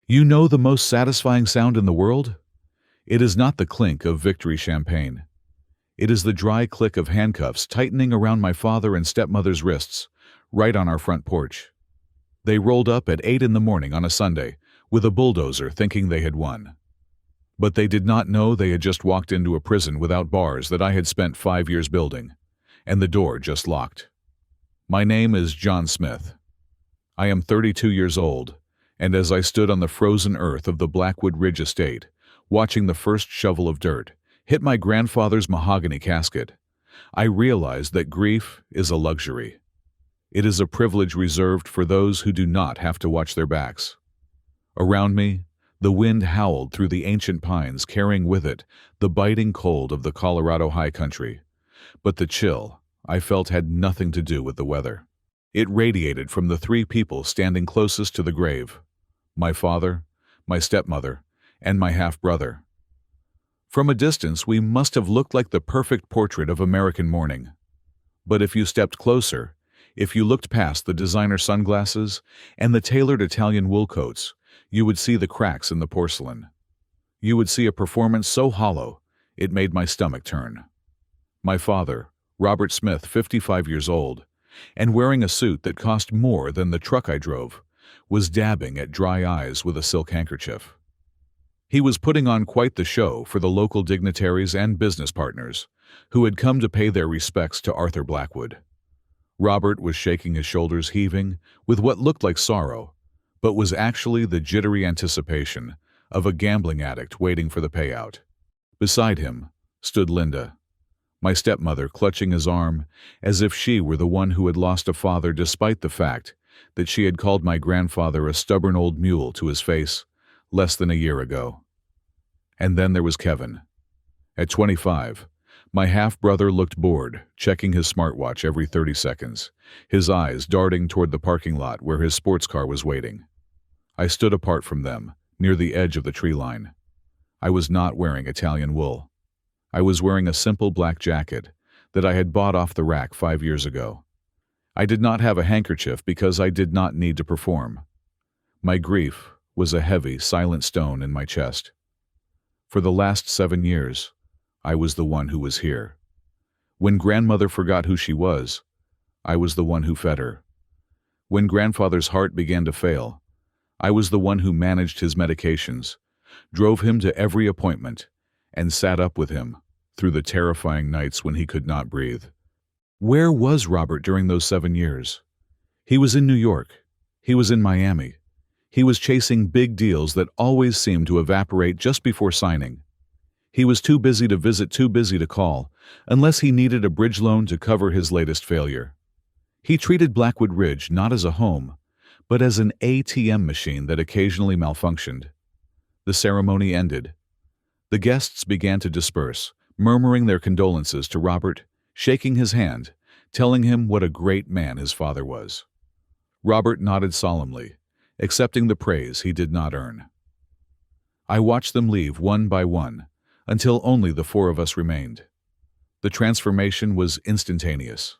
You know the most satisfying sound in the world? It is not the clink of victory champagne. It is the dry click of handcuffs tightening around my father and stepmother's wrists, right on our front porch. They rolled up at 8 in the morning on a Sunday, with a bulldozer thinking they had won. But they did not know they had just walked into a prison without bars that I had spent 5 years building, and the door just locked. My name is John Smith. I am 32 years old, and as I stood on the frozen earth of the Blackwood Ridge estate, watching the first shovel of dirt hit my grandfather's mahogany casket, I realized that grief is a luxury. It is a privilege reserved for those who do not have to watch their backs. Around me, the wind howled through the ancient pines, carrying with it the biting cold of the Colorado high country. But the chill I felt had nothing to do with the weather. It radiated from the three people standing closest to the grave: my father, my stepmother, and my half-brother. From a distance, we must have looked like the perfect portrait of American mourning. But if you stepped closer, if you looked past the designer sunglasses and the tailored Italian wool coats, you would see the cracks in the porcelain. You would see a performance so hollow, it made my stomach turn. My father, Robert Smith, 55 years old, and wearing a suit that cost more than the truck I drove, was dabbing at dry eyes with a silk handkerchief. He was putting on quite the show for the local dignitaries and business partners who had come to pay their respects to Arthur Blackwood. Robert was shaking his shoulders, heaving with what looked like sorrow, but was actually the jittery anticipation of a gambling addict waiting for the payout. Beside him stood Linda, my stepmother, clutching his arm as if she were the one who had lost a father, despite the fact that she had called my grandfather a stubborn old mule to his face less than a year ago. And then there was Kevin. At 25, my half-brother looked bored, checking his smartwatch every 30 seconds, his eyes darting toward the parking lot where his sports car was waiting. I stood apart from them, near the edge of the tree line. I was not wearing Italian wool. I was wearing a simple black jacket that I had bought off the rack 5 years ago. I did not have a handkerchief because I did not need to perform. My grief was a heavy, silent stone in my chest. For the last 7 years, I was the one who was here. When grandmother forgot who she was, I was the one who fed her. When grandfather's heart began to fail, I was the one who managed his medications, drove him to every appointment, and sat up with him through the terrifying nights when he could not breathe. Where was Robert during those 7 years? He was in New York. He was in Miami. He was chasing big deals that always seemed to evaporate just before signing. He was too busy to visit, too busy to call, unless he needed a bridge loan to cover his latest failure. He treated Blackwood Ridge not as a home, but as an ATM machine that occasionally malfunctioned. The ceremony ended. The guests began to disperse, murmuring their condolences to Robert, shaking his hand, telling him what a great man his father was. Robert nodded solemnly, accepting the praise he did not earn. I watched them leave one by one, until only the four of us remained. The transformation was instantaneous.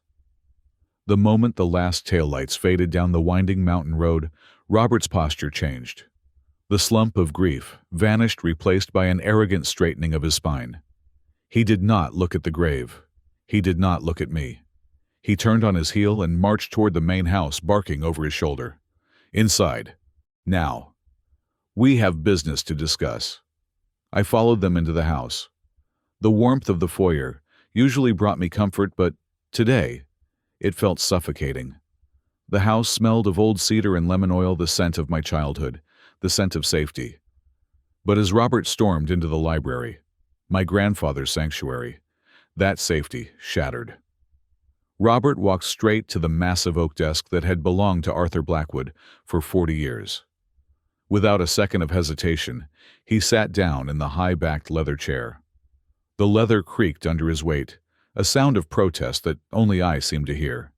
The moment the last taillights faded down the winding mountain road, Robert's posture changed. The slump of grief vanished, replaced by an arrogant straightening of his spine. He did not look at the grave. He did not look at me. He turned on his heel and marched toward the main house, barking over his shoulder. Inside. Now. We have business to discuss. I followed them into the house. The warmth of the foyer usually brought me comfort, but today it felt suffocating. The house smelled of old cedar and lemon oil, the scent of my childhood, the scent of safety. But as Robert stormed into the library, my grandfather's sanctuary, that safety shattered. Robert walked straight to the massive oak desk that had belonged to Arthur Blackwood for 40 years. Without a second of hesitation, he sat down in the high-backed leather chair. The leather creaked under his weight, a sound of protest that only I seemed to hear.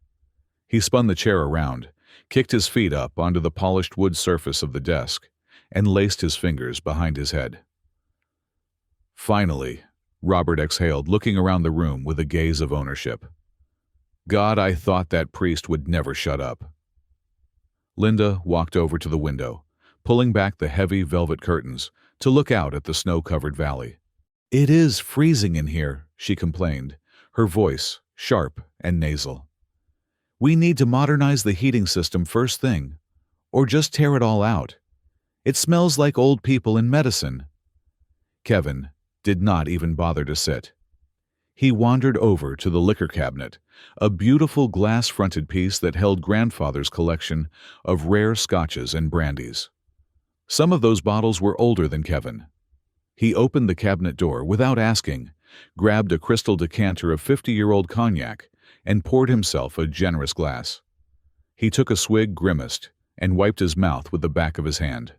He spun the chair around, kicked his feet up onto the polished wood surface of the desk, and laced his fingers behind his head. Finally, Robert exhaled, looking around the room with a gaze of ownership. God, I thought that priest would never shut up. Linda walked over to the window, pulling back the heavy velvet curtains to look out at the snow-covered valley. "It is freezing in here," she complained, her voice sharp and nasal. "We need to modernize the heating system first thing, or just tear it all out. It smells like old people in medicine." Kevin did not even bother to sit. He wandered over to the liquor cabinet, a beautiful glass-fronted piece that held grandfather's collection of rare scotches and brandies. Some of those bottles were older than Kevin. He opened the cabinet door without asking, grabbed a crystal decanter of 50-year-old cognac, and poured himself a generous glass. He took a swig, grimaced, and wiped his mouth with the back of his hand.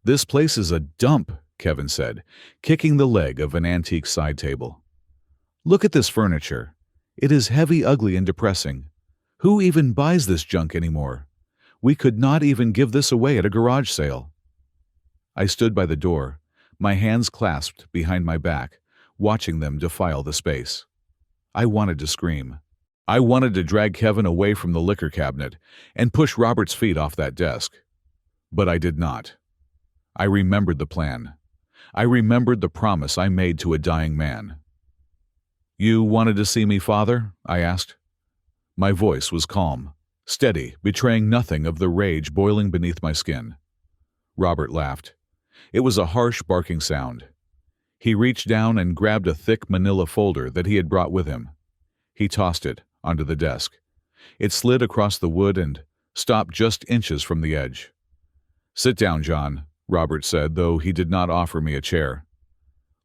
"This place is a dump," Kevin said, kicking the leg of an antique side table. "Look at this furniture. It is heavy, ugly, and depressing. Who even buys this junk anymore? We could not even give this away at a garage sale." I stood by the door, my hands clasped behind my back, watching them defile the space. I wanted to scream. I wanted to drag Kevin away from the liquor cabinet and push Robert's feet off that desk. But I did not. I remembered the plan. I remembered the promise I made to a dying man. "You wanted to see me, Father?" I asked. My voice was calm, steady, betraying nothing of the rage boiling beneath my skin. Robert laughed. It was a harsh, barking sound. He reached down and grabbed a thick manila folder that he had brought with him. He tossed it onto the desk. It slid across the wood and stopped just inches from the edge. "Sit down, John," Robert said, though he did not offer me a chair.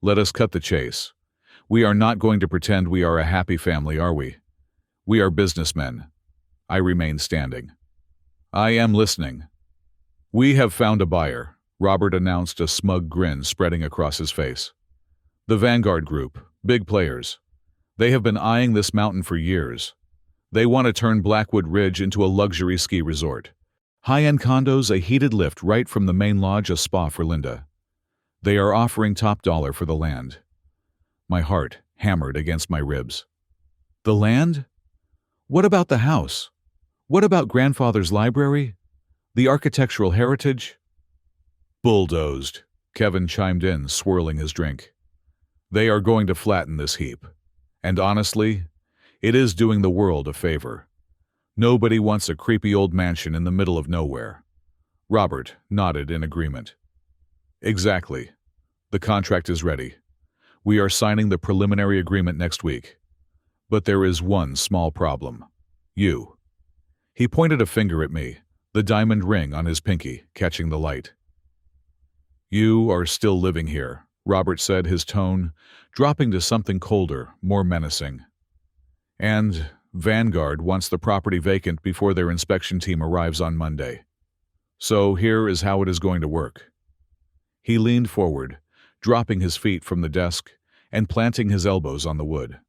"Let us cut the chase. We are not going to pretend we are a happy family, are we? We are businessmen." I remained standing. "I am listening." "We have found a buyer," Robert announced, a smug grin spreading across his face. "The Vanguard Group, big players. They have been eyeing this mountain for years. They want to turn Blackwood Ridge into a luxury ski resort. High-end condos, a heated lift right from the main lodge, a spa for Linda. They are offering top dollar for the land." My heart hammered against my ribs. "The land? What about the house? What about grandfather's library? The architectural heritage?" "Bulldozed," Kevin chimed in, swirling his drink. "They are going to flatten this heap. And honestly, it is doing the world a favor. Nobody wants a creepy old mansion in the middle of nowhere." Robert nodded in agreement. "Exactly. The contract is ready. We are signing the preliminary agreement next week. But there is one small problem. You." He pointed a finger at me, the diamond ring on his pinky catching the light. "You are still living here," Robert said, his tone dropping to something colder, more menacing. "And Vanguard wants the property vacant before their inspection team arrives on Monday. So here is how it is going to work." He leaned forward, dropping his feet from the desk and planting his elbows on the wood.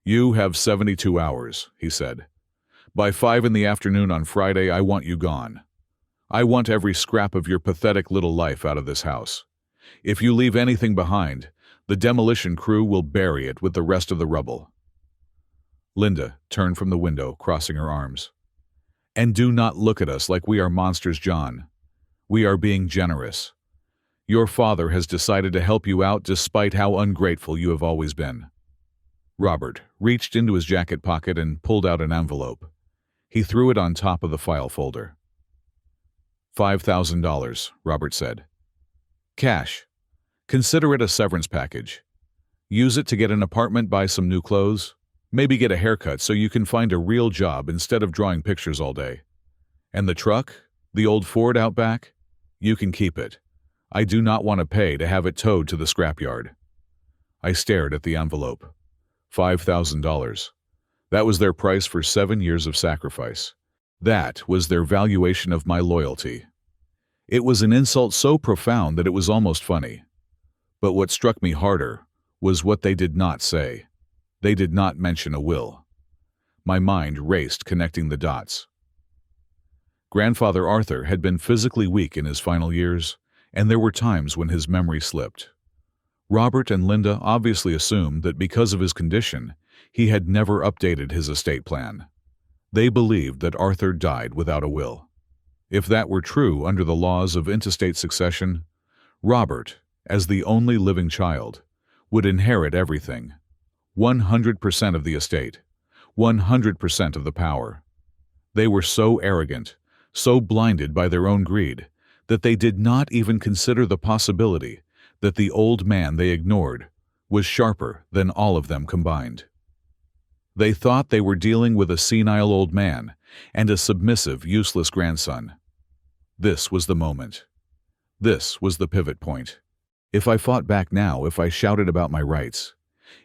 "You have 72 hours, he said. "By 5 in the afternoon on Friday, I want you gone. I want every scrap of your pathetic little life out of this house. If you leave anything behind, the demolition crew will bury it with the rest of the rubble." Linda turned from the window, crossing her arms. "And do not look at us like we are monsters, John. We are being generous. Your father has decided to help you out despite how ungrateful you have always been." Robert reached into his jacket pocket and pulled out an envelope. He threw it on top of the file folder. $5,000, Robert said. "Cash. Consider it a severance package. Use it to get an apartment, buy some new clothes, maybe get a haircut so you can find a real job instead of drawing pictures all day. And the truck, the old Ford out back, you can keep it. I do not want to pay to have it towed to the scrapyard." I stared at the envelope. $5,000. That was their price for 7 years of sacrifice. That was their valuation of my loyalty. It was an insult so profound that it was almost funny. But what struck me harder was what they did not say. They did not mention a will. My mind raced, connecting the dots. Grandfather Arthur had been physically weak in his final years, and there were times when his memory slipped. Robert and Linda obviously assumed that because of his condition, he had never updated his estate plan. They believed that Arthur died without a will. If that were true under the laws of intestate succession, Robert, as the only living child, would inherit everything. 100% of the estate, 100% of the power. They were so arrogant, so blinded by their own greed, that they did not even consider the possibility that the old man they ignored was sharper than all of them combined. They thought they were dealing with a senile old man and a submissive, useless grandson. This was the moment. This was the pivot point. If I fought back now, if I shouted about my rights,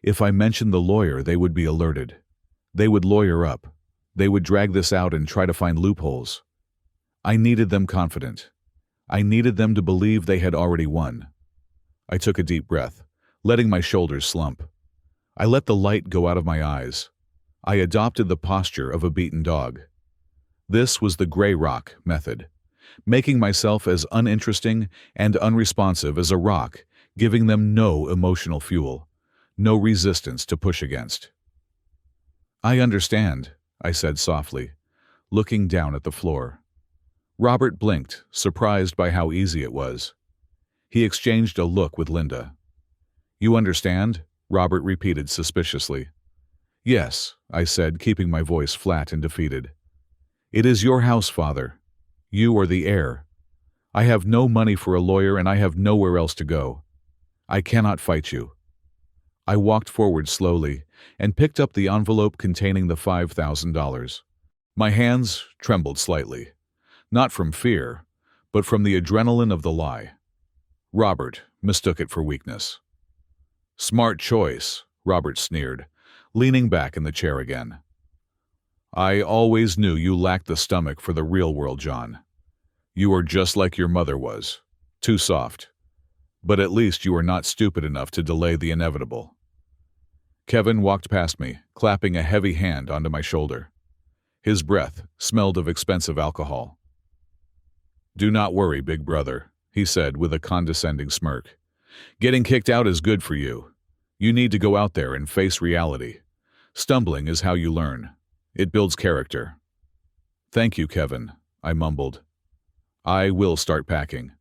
if I mentioned the lawyer, they would be alerted. They would lawyer up. They would drag this out and try to find loopholes. I needed them confident. I needed them to believe they had already won. I took a deep breath, letting my shoulders slump. I let the light go out of my eyes. I adopted the posture of a beaten dog. This was the gray rock method, making myself as uninteresting and unresponsive as a rock, giving them no emotional fuel, no resistance to push against. "I understand," I said softly, looking down at the floor. Robert blinked, surprised by how easy it was. He exchanged a look with Linda. "You understand?" Robert repeated suspiciously. "Yes," I said, keeping my voice flat and defeated. "It is your house, Father. You are the heir. I have no money for a lawyer and I have nowhere else to go. I cannot fight you." I walked forward slowly and picked up the envelope containing the $5,000. My hands trembled slightly, not from fear, but from the adrenaline of the lie. Robert mistook it for weakness. "Smart choice," Robert sneered, leaning back in the chair again. "I always knew you lacked the stomach for the real world, John. You are just like your mother was, too soft. But at least you are not stupid enough to delay the inevitable." Kevin walked past me, clapping a heavy hand onto my shoulder. His breath smelled of expensive alcohol. "Do not worry, big brother," he said with a condescending smirk. "Getting kicked out is good for you. You need to go out there and face reality. Stumbling is how you learn. It builds character." "Thank you, Kevin," I mumbled. "I will start packing."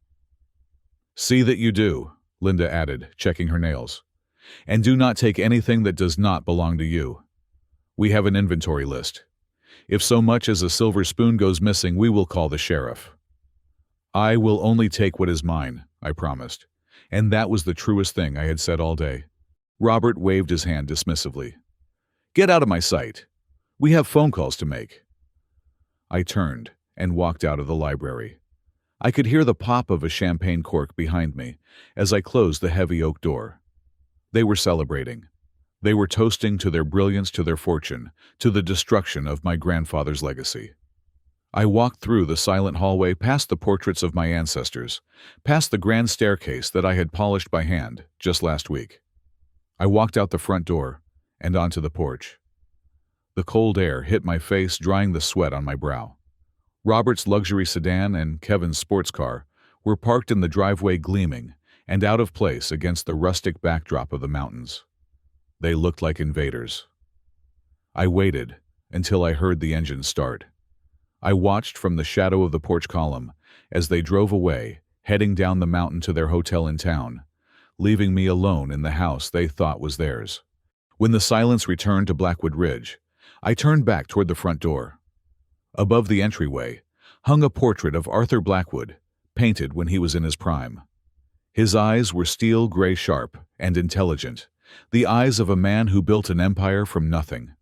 "See that you do," Linda added, checking her nails. "And do not take anything that does not belong to you. We have an inventory list. If so much as a silver spoon goes missing, we will call the sheriff." "I will only take what is mine," I promised, and that was the truest thing I had said all day. Robert waved his hand dismissively. "Get out of my sight. We have phone calls to make." I turned and walked out of the library. I could hear the pop of a champagne cork behind me as I closed the heavy oak door. They were celebrating. They were toasting to their brilliance, to their fortune, to the destruction of my grandfather's legacy. I walked through the silent hallway, past the portraits of my ancestors, past the grand staircase that I had polished by hand just last week. I walked out the front door and onto the porch. The cold air hit my face, drying the sweat on my brow. Robert's luxury sedan and Kevin's sports car were parked in the driveway, gleaming and out of place against the rustic backdrop of the mountains. They looked like invaders. I waited until I heard the engine start. I watched from the shadow of the porch column as they drove away, heading down the mountain to their hotel in town, leaving me alone in the house they thought was theirs. When the silence returned to Blackwood Ridge, I turned back toward the front door. Above the entryway hung a portrait of Arthur Blackwood, painted when he was in his prime. His eyes were steel gray, sharp and intelligent, the eyes of a man who built an empire from nothing.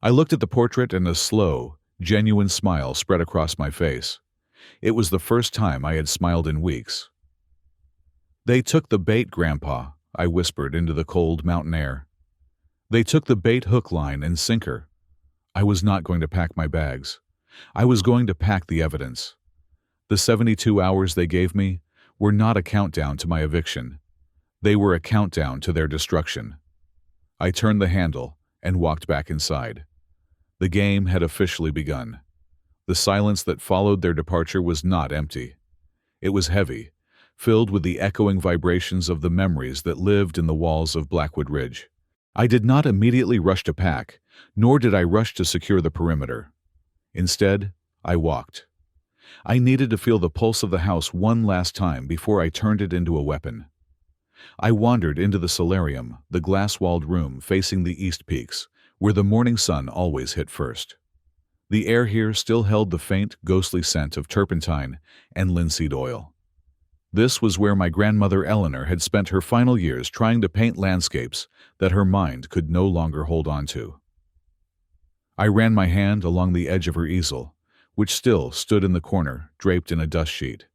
I looked at the portrait and a slow, genuine smile spread across my face. It was the first time I had smiled in weeks. "They took the bait, Grandpa," I whispered into the cold mountain air. "They took the bait, hook, line, and sinker." I was not going to pack my bags. I was going to pack the evidence. The 72 hours they gave me were not a countdown to my eviction. They were a countdown to their destruction. I turned the handle and walked back inside. The game had officially begun. The silence that followed their departure was not empty. It was heavy, filled with the echoing vibrations of the memories that lived in the walls of Blackwood Ridge. I did not immediately rush to pack, nor did I rush to secure the perimeter. Instead, I walked. I needed to feel the pulse of the house one last time before I turned it into a weapon. I wandered into the solarium, the glass-walled room facing the east peaks, where the morning sun always hit first. The air here still held the faint, ghostly scent of turpentine and linseed oil. This was where my grandmother Eleanor had spent her final years trying to paint landscapes that her mind could no longer hold on to. I ran my hand along the edge of her easel, which still stood in the corner, draped in a dust sheet.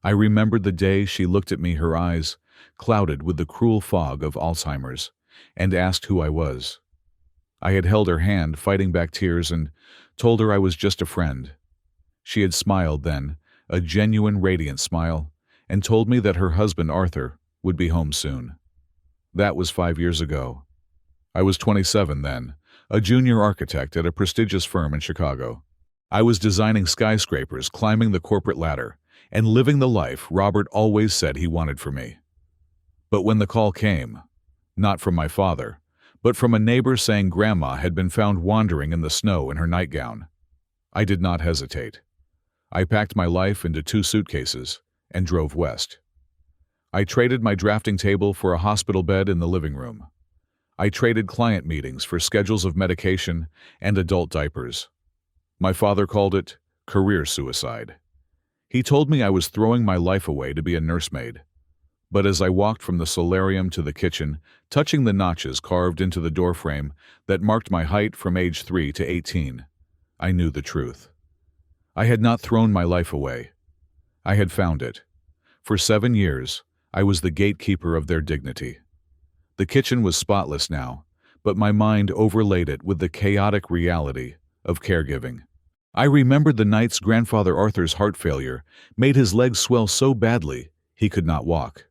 I remembered the day she looked at me, her eyes clouded with the cruel fog of Alzheimer's, and asked who I was. I had held her hand, fighting back tears, and told her I was just a friend. She had smiled then, a genuine, radiant smile, and told me that her husband, Arthur, would be home soon. That was 5 years ago. I was 27 then, a junior architect at a prestigious firm in Chicago. I was designing skyscrapers, climbing the corporate ladder, and living the life Robert always said he wanted for me. But when the call came, not from my father, but from a neighbor saying Grandma had been found wandering in the snow in her nightgown, I did not hesitate. I packed my life into 2 suitcases and drove west. I traded my drafting table for a hospital bed in the living room. I traded client meetings for schedules of medication and adult diapers. My father called it career suicide. He told me I was throwing my life away to be a nursemaid. But as I walked from the solarium to the kitchen, touching the notches carved into the doorframe that marked my height from age 3 to 18, I knew the truth. I had not thrown my life away. I had found it. For 7 years, I was the gatekeeper of their dignity. The kitchen was spotless now, but my mind overlaid it with the chaotic reality of caregiving. I remembered the nights grandfather Arthur's heart failure made his legs swell so badly he could not walk.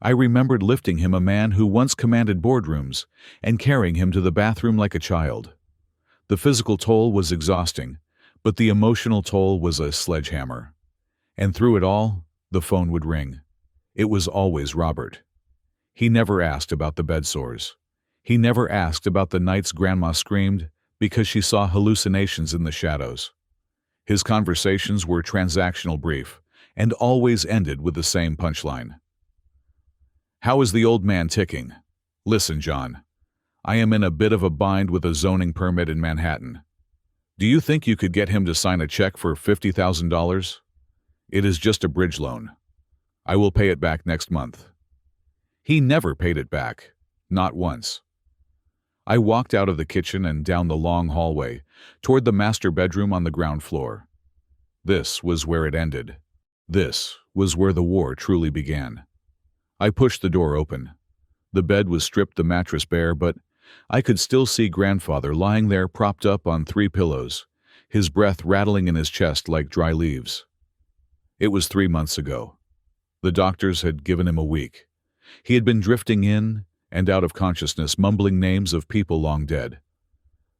I remembered lifting him, a man who once commanded boardrooms, and carrying him to the bathroom like a child. The physical toll was exhausting, but the emotional toll was a sledgehammer. And through it all, the phone would ring. It was always Robert. He never asked about the bed sores. He never asked about the nights Grandma screamed because she saw hallucinations in the shadows. His conversations were transactional, brief, and always ended with the same punchline. How is the old man ticking? Listen, John. I am in a bit of a bind with a zoning permit in Manhattan. Do you think you could get him to sign a check for $50,000? It is just a bridge loan. I will pay it back next month. He never paid it back. Not once. I walked out of the kitchen and down the long hallway, toward the master bedroom on the ground floor. This was where it ended. This was where the war truly began. I pushed the door open. The bed was stripped, the mattress bare, but I could still see Grandfather lying there propped up on 3 pillows, his breath rattling in his chest like dry leaves. It was 3 months ago. The doctors had given him a week. He had been drifting in and out of consciousness, mumbling names of people long dead.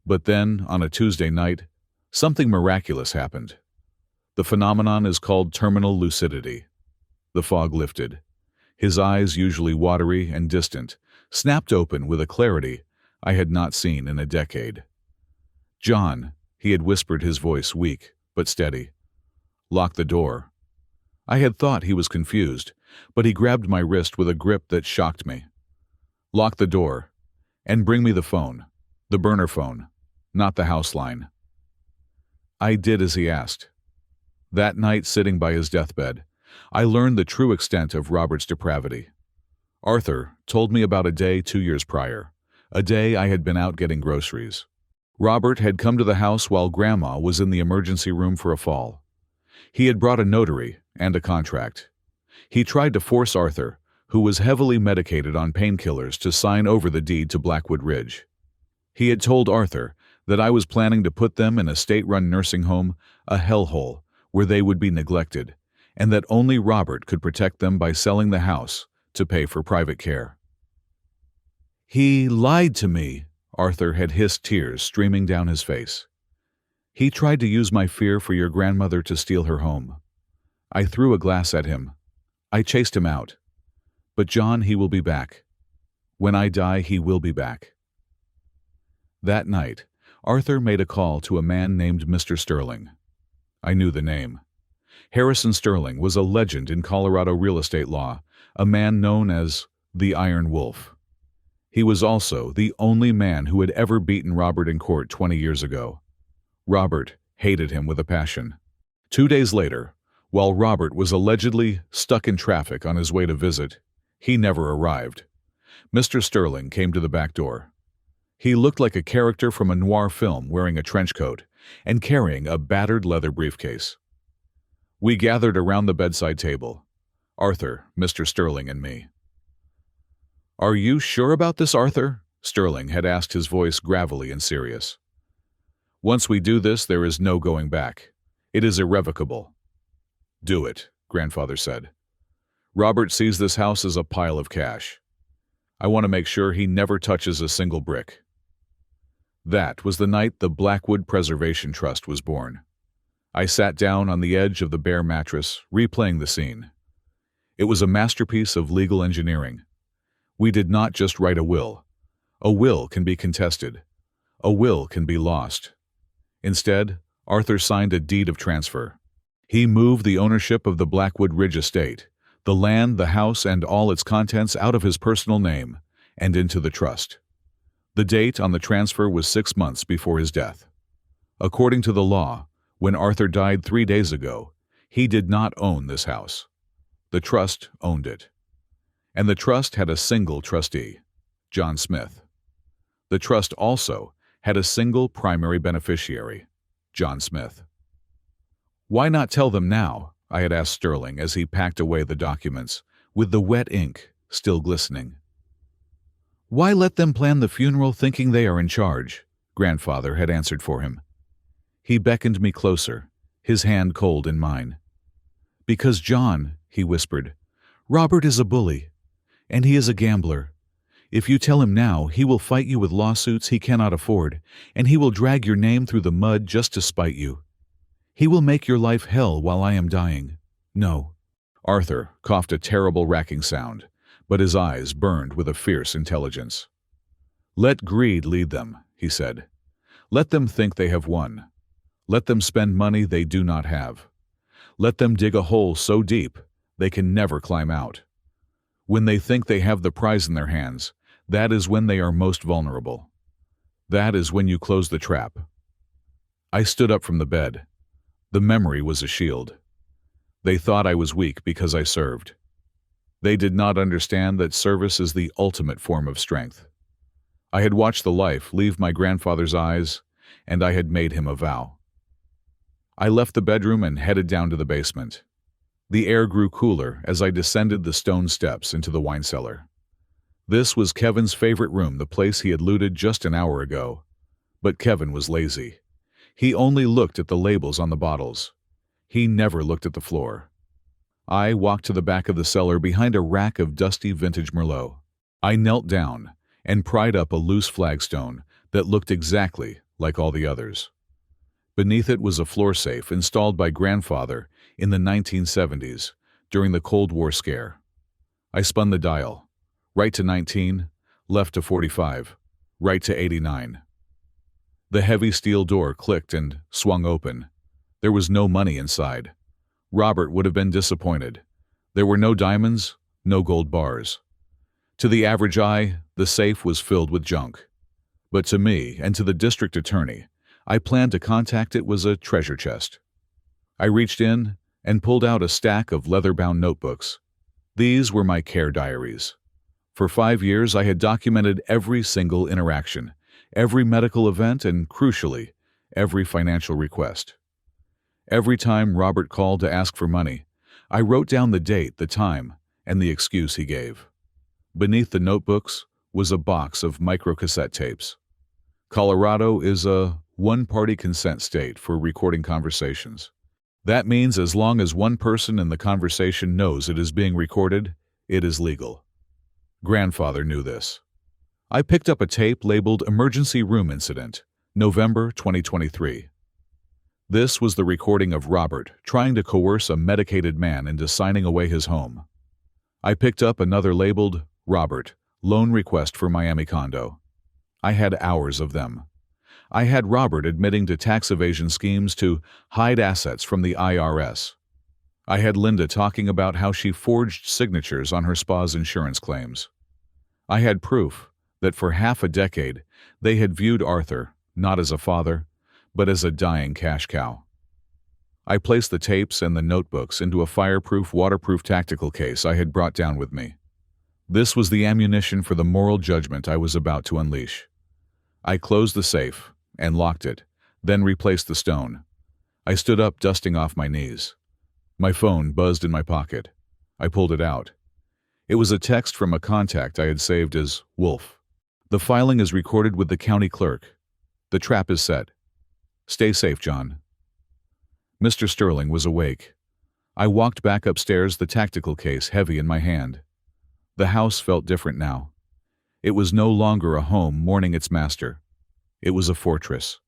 But then, on a Tuesday night, something miraculous happened. The phenomenon is called terminal lucidity. The fog lifted. His eyes, usually watery and distant, snapped open with a clarity I had not seen in a decade. John, he had whispered, his voice weak but steady. Lock the door. I had thought he was confused, but he grabbed my wrist with a grip that shocked me. Lock the door, and bring me the phone, the burner phone, not the house line. I did as he asked. That night, sitting by his deathbed, I learned the true extent of Robert's depravity. Arthur told me about a day 2 years prior, a day I had been out getting groceries. Robert had come to the house while Grandma was in the emergency room for a fall. He had brought a notary and a contract. He tried to force Arthur, who was heavily medicated on painkillers, to sign over the deed to Blackwood Ridge. He had told Arthur that I was planning to put them in a state-run nursing home, a hellhole, where they would be neglected, and that only Robert could protect them by selling the house to pay for private care. He lied to me, Arthur had hissed, tears streaming down his face. He tried to use my fear for your grandmother to steal her home. I threw a glass at him. I chased him out. But John, he will be back. When I die, he will be back. That night, Arthur made a call to a man named Mr. Sterling. I knew the name. Harrison Sterling was a legend in Colorado real estate law, a man known as the Iron Wolf. He was also the only man who had ever beaten Robert in court 20 years ago. Robert hated him with a passion. 2 days later, while Robert was allegedly stuck in traffic on his way to visit, he never arrived. Mr. Sterling came to the back door. He looked like a character from a noir film wearing a trench coat and carrying a battered leather briefcase. We gathered around the bedside table, Arthur, Mr. Sterling, and me. "Are you sure about this, Arthur?" Sterling had asked, his voice gravelly and serious. "Once we do this, there is no going back. It is irrevocable." "Do it," Grandfather said. "Robert sees this house as a pile of cash. I want to make sure he never touches a single brick." That was the night the Blackwood Preservation Trust was born. I sat down on the edge of the bare mattress, replaying the scene. It was a masterpiece of legal engineering. We did not just write a will. A will can be contested. A will can be lost. Instead, Arthur signed a deed of transfer. He moved the ownership of the Blackwood Ridge estate, the land, the house, and all its contents out of his personal name and into the trust. The date on the transfer was 6 months before his death. According to the law, when Arthur died 3 days ago, he did not own this house. The trust owned it. And the trust had a single trustee, John Smith. The trust also had a single primary beneficiary, John Smith. "Why not tell them now?" I had asked Sterling as he packed away the documents, with the wet ink still glistening. "Why let them plan the funeral thinking they are in charge?" Grandfather had answered for him. He beckoned me closer, his hand cold in mine. "Because John," he whispered, "Robert is a bully, and he is a gambler. If you tell him now, he will fight you with lawsuits he cannot afford, and he will drag your name through the mud just to spite you. He will make your life hell while I am dying. No." Arthur coughed a terrible racking sound, but his eyes burned with a fierce intelligence. "Let greed lead them," he said. "Let them think they have won. Let them spend money they do not have. Let them dig a hole so deep they can never climb out. When they think they have the prize in their hands, that is when they are most vulnerable. That is when you close the trap." I stood up from the bed. The memory was a shield. They thought I was weak because I served. They did not understand that service is the ultimate form of strength. I had watched the life leave my grandfather's eyes, and I had made him a vow. I left the bedroom and headed down to the basement. The air grew cooler as I descended the stone steps into the wine cellar. This was Kevin's favorite room, the place he had looted just an hour ago. But Kevin was lazy. He only looked at the labels on the bottles. He never looked at the floor. I walked to the back of the cellar behind a rack of dusty vintage Merlot. I knelt down and pried up a loose flagstone that looked exactly like all the others. Beneath it was a floor safe installed by Grandfather in the 1970s during the Cold War scare. I spun the dial. Right to 19, left to 45, right to 89. The heavy steel door clicked and swung open. There was no money inside. Robert would have been disappointed. There were no diamonds, no gold bars. To the average eye, the safe was filled with junk. But to me and to the district attorney, I planned to contact it was a treasure chest. I reached in and pulled out a stack of leather-bound notebooks. These were my care diaries. For 5 years, I had documented every single interaction, every medical event, and, crucially, every financial request. Every time Robert called to ask for money, I wrote down the date, the time, and the excuse he gave. Beneath the notebooks was a box of microcassette tapes. Colorado is a one-party consent state for recording conversations. That means as long as one person in the conversation knows it is being recorded, it is legal. Grandfather knew this. I picked up a tape labeled Emergency Room Incident, November 2023. This was the recording of Robert trying to coerce a medicated man into signing away his home. I picked up another labeled Robert, Loan Request for Miami Condo. I had hours of them. I had Robert admitting to tax evasion schemes to hide assets from the IRS. I had Linda talking about how she forged signatures on her spa's insurance claims. I had proof that for half a decade they had viewed Arthur not as a father, but as a dying cash cow. I placed the tapes and the notebooks into a fireproof, waterproof tactical case I had brought down with me. This was the ammunition for the moral judgment I was about to unleash. I closed the safe and locked it, then replaced the stone. I stood up, dusting off my knees. My phone buzzed in my pocket. I pulled it out. It was a text from a contact I had saved as Wolf. The filing is recorded with the county clerk. The trap is set. Stay safe, John. Mr. Sterling was awake. I walked back upstairs, the tactical case heavy in my hand. The house felt different now. It was no longer a home mourning its master. It was a fortress.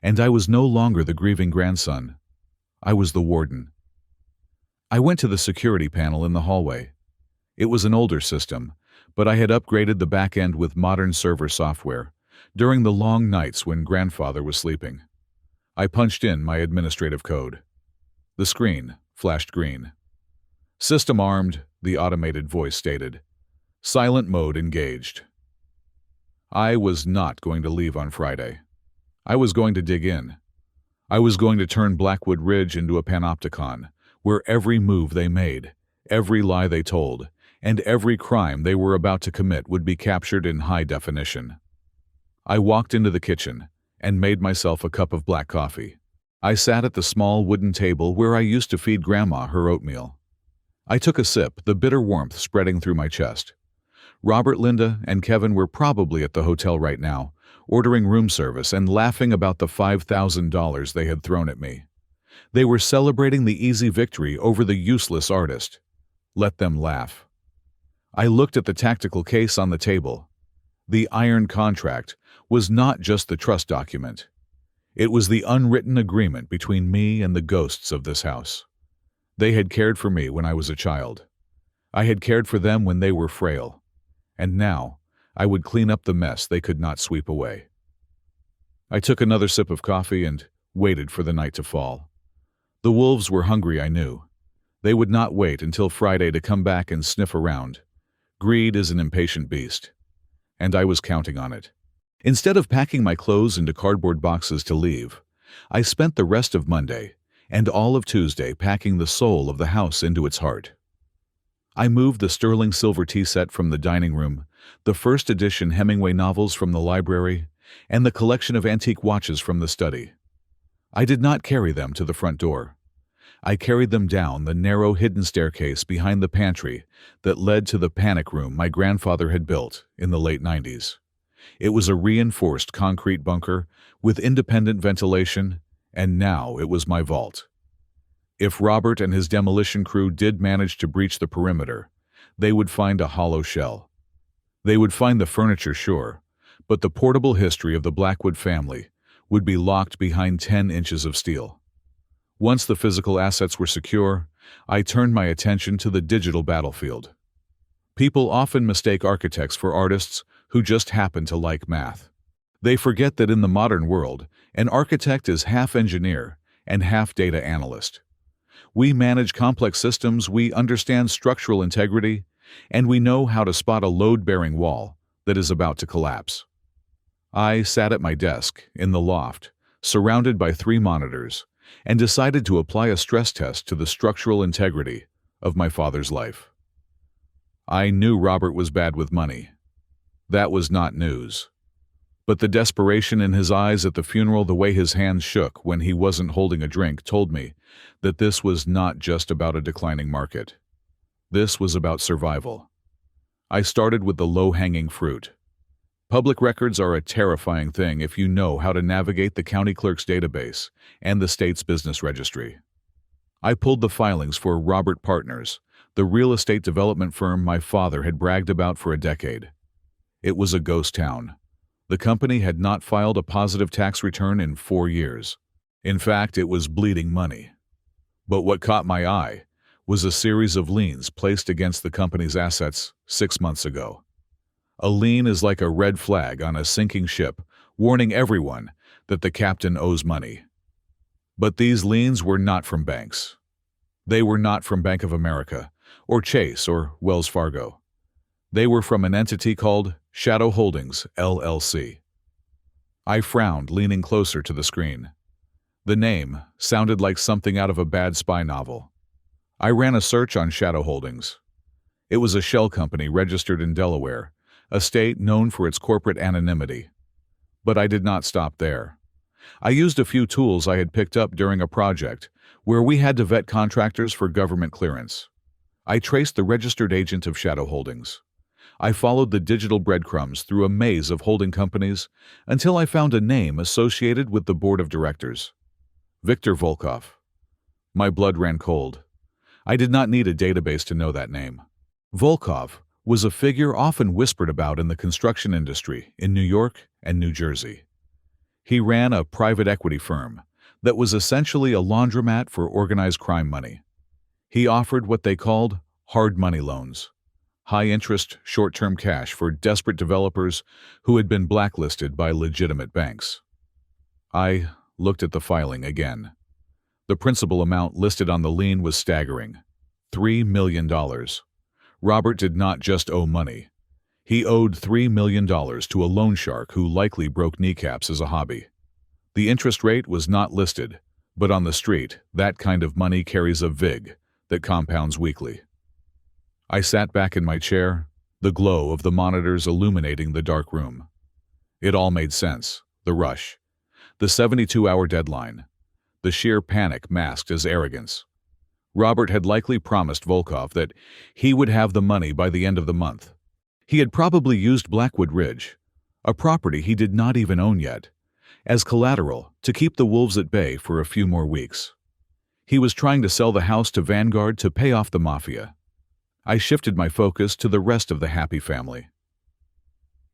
And I was no longer the grieving grandson. I was the warden. I went to the security panel in the hallway. It was an older system, but I had upgraded the back end with modern server software during the long nights when grandfather was sleeping. I punched in my administrative code. The screen flashed green. System armed, the automated voice stated. Silent mode engaged. I was not going to leave on Friday. I was going to dig in. I was going to turn Blackwood Ridge into a panopticon, where every move they made, every lie they told, and every crime they were about to commit would be captured in high definition. I walked into the kitchen and made myself a cup of black coffee. I sat at the small wooden table where I used to feed Grandma her oatmeal. I took a sip, the bitter warmth spreading through my chest. Robert, Linda, and Kevin were probably at the hotel right now, ordering room service and laughing about the $5,000 they had thrown at me. They were celebrating the easy victory over the useless artist. Let them laugh. I looked at the tactical case on the table. The iron contract was not just the trust document. It was the unwritten agreement between me and the ghosts of this house. They had cared for me when I was a child. I had cared for them when they were frail. And now, I would clean up the mess they could not sweep away. I took another sip of coffee and waited for the night to fall. The wolves were hungry, I knew. They would not wait until Friday to come back and sniff around. Greed is an impatient beast. And I was counting on it. Instead of packing my clothes into cardboard boxes to leave, I spent the rest of Monday and all of Tuesday packing the soul of the house into its heart. I moved the sterling silver tea set from the dining room, the first edition Hemingway novels from the library, and the collection of antique watches from the study. I did not carry them to the front door. I carried them down the narrow hidden staircase behind the pantry that led to the panic room my grandfather had built in the late 90s. It was a reinforced concrete bunker with independent ventilation, and now it was my vault. If Robert and his demolition crew did manage to breach the perimeter, they would find a hollow shell. They would find the furniture, sure, but the portable history of the Blackwood family would be locked behind 10 inches of steel. Once the physical assets were secure, I turned my attention to the digital battlefield. People often mistake architects for artists who just happen to like math. They forget that in the modern world, an architect is half engineer and half data analyst. We manage complex systems, we understand structural integrity, and we know how to spot a load-bearing wall that is about to collapse. I sat at my desk in the loft, surrounded by 3 monitors, and decided to apply a stress test to the structural integrity of my father's life. I knew Robert was bad with money. That was not news. But the desperation in his eyes at the funeral, the way his hands shook when he wasn't holding a drink, told me that this was not just about a declining market. This was about survival. I started with the low-hanging fruit. Public records are a terrifying thing if you know how to navigate the county clerk's database and the state's business registry. I pulled the filings for Robert Partners, the real estate development firm my father had bragged about for a decade. It was a ghost town. The company had not filed a positive tax return in 4 years. In fact, it was bleeding money. But what caught my eye was a series of liens placed against the company's assets 6 months ago. A lien is like a red flag on a sinking ship, warning everyone that the captain owes money. But these liens were not from banks. They were not from Bank of America, or Chase, or Wells Fargo. They were from an entity called Shadow Holdings, LLC. I frowned, leaning closer to the screen. The name sounded like something out of a bad spy novel. I ran a search on Shadow Holdings. It was a shell company registered in Delaware, a state known for its corporate anonymity. But I did not stop there. I used a few tools I had picked up during a project where we had to vet contractors for government clearance. I traced the registered agent of Shadow Holdings. I followed the digital breadcrumbs through a maze of holding companies until I found a name associated with the board of directors. Victor Volkov. My blood ran cold. I did not need a database to know that name. Volkov was a figure often whispered about in the construction industry in New York and New Jersey. He ran a private equity firm that was essentially a laundromat for organized crime money. He offered what they called hard money loans, high-interest, short-term cash for desperate developers who had been blacklisted by legitimate banks. I looked at the filing again. The principal amount listed on the lien was staggering: $3 million. Robert did not just owe money. He owed $3 million to a loan shark who likely broke kneecaps as a hobby. The interest rate was not listed, but on the street, that kind of money carries a VIG that compounds weekly. I sat back in my chair, the glow of the monitors illuminating the dark room. It all made sense: the rush, the 72-hour deadline, the sheer panic masked as arrogance. Robert had likely promised Volkov that he would have the money by the end of the month. He had probably used Blackwood Ridge, a property he did not even own yet, as collateral to keep the wolves at bay for a few more weeks. He was trying to sell the house to Vanguard to pay off the mafia. I shifted my focus to the rest of the happy family.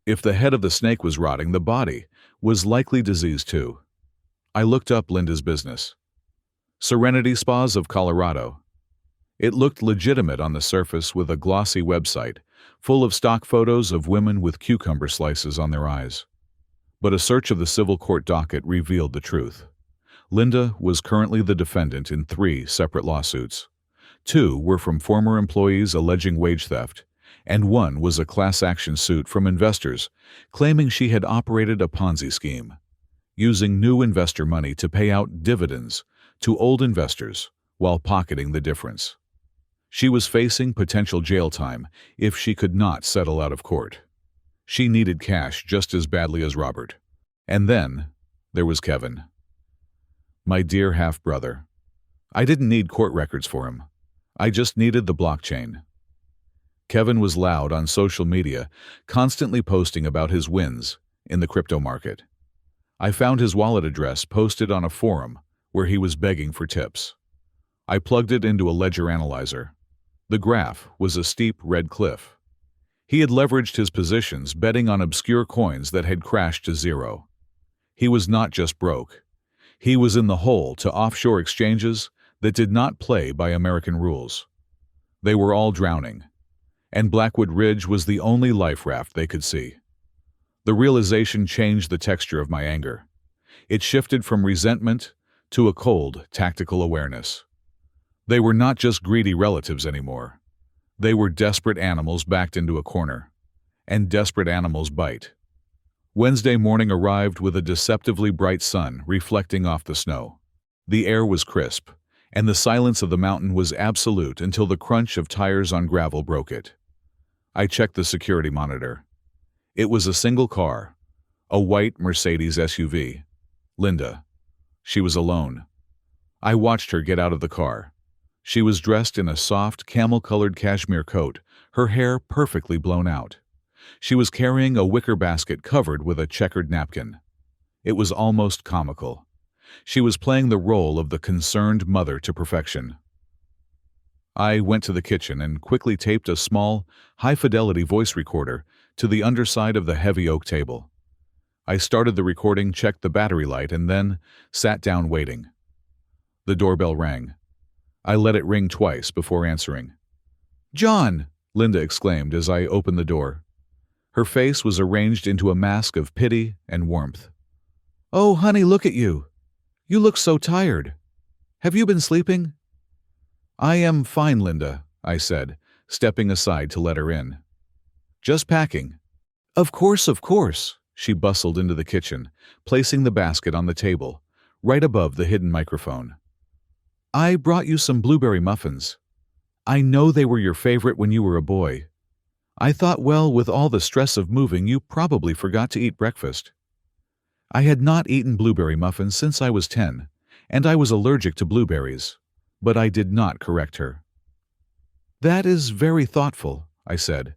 If the head of the snake was rotting, the body was likely diseased too. I looked up Linda's business. Serenity Spas of Colorado. It looked legitimate on the surface, with a glossy website full of stock photos of women with cucumber slices on their eyes. But a search of the civil court docket revealed the truth. Linda was currently the defendant in 3 separate lawsuits. 2 were from former employees alleging wage theft, and 1 was a class action suit from investors claiming she had operated a Ponzi scheme, using new investor money to pay out dividends to old investors while pocketing the difference. She was facing potential jail time if she could not settle out of court. She needed cash just as badly as Robert. And then there was Kevin. My dear half-brother. I didn't need court records for him. I just needed the blockchain. Kevin was loud on social media, constantly posting about his wins in the crypto market. I found his wallet address posted on a forum where he was begging for tips. I plugged it into a ledger analyzer. The graph was a steep red cliff. He had leveraged his positions, betting on obscure coins that had crashed to zero. He was not just broke. He was in the hole to offshore exchanges that did not play by American rules. They were all drowning, and Blackwood Ridge was the only life raft they could see. The realization changed the texture of my anger. It shifted from resentment to a cold, tactical awareness. They were not just greedy relatives anymore. They were desperate animals backed into a corner. And desperate animals bite. Wednesday morning arrived with a deceptively bright sun reflecting off the snow. The air was crisp, and the silence of the mountain was absolute until the crunch of tires on gravel broke it. I checked the security monitor. It was a single car, a white Mercedes SUV. Linda. She was alone. I watched her get out of the car. She was dressed in a soft, camel-colored cashmere coat, her hair perfectly blown out. She was carrying a wicker basket covered with a checkered napkin. It was almost comical. She was playing the role of the concerned mother to perfection. I went to the kitchen and quickly taped a small, high-fidelity voice recorder to the underside of the heavy oak table. I started the recording, checked the battery light, and then sat down waiting. The doorbell rang. I let it ring twice before answering. "John!" Linda exclaimed as I opened the door. Her face was arranged into a mask of pity and warmth. Oh, honey, look at you. You look so tired. Have you been sleeping? I am fine, Linda, I said, stepping aside to let her in. Just packing. Of course, she bustled into the kitchen, placing the basket on the table, right above the hidden microphone. I brought you some blueberry muffins. I know they were your favorite when you were a boy. I thought, well, with all the stress of moving, you probably forgot to eat breakfast. I had not eaten blueberry muffins since I was 10, and I was allergic to blueberries, but I did not correct her. That is very thoughtful, I said,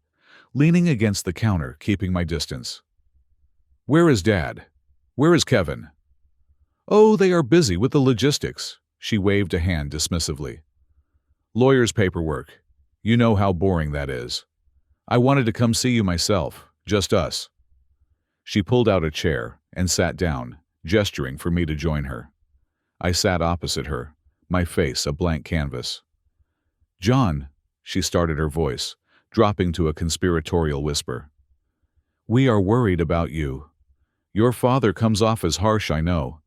leaning against the counter, keeping my distance. Where is Dad? Where is Kevin? Oh, they are busy with the logistics, she waved a hand dismissively. Lawyer's paperwork. You know how boring that is. I wanted to come see you myself, just us. She pulled out a chair and sat down, gesturing for me to join her. I sat opposite her, my face a blank canvas. John, she started, her voice dropping to a conspiratorial whisper. We are worried about you. Your father comes off as harsh, I know,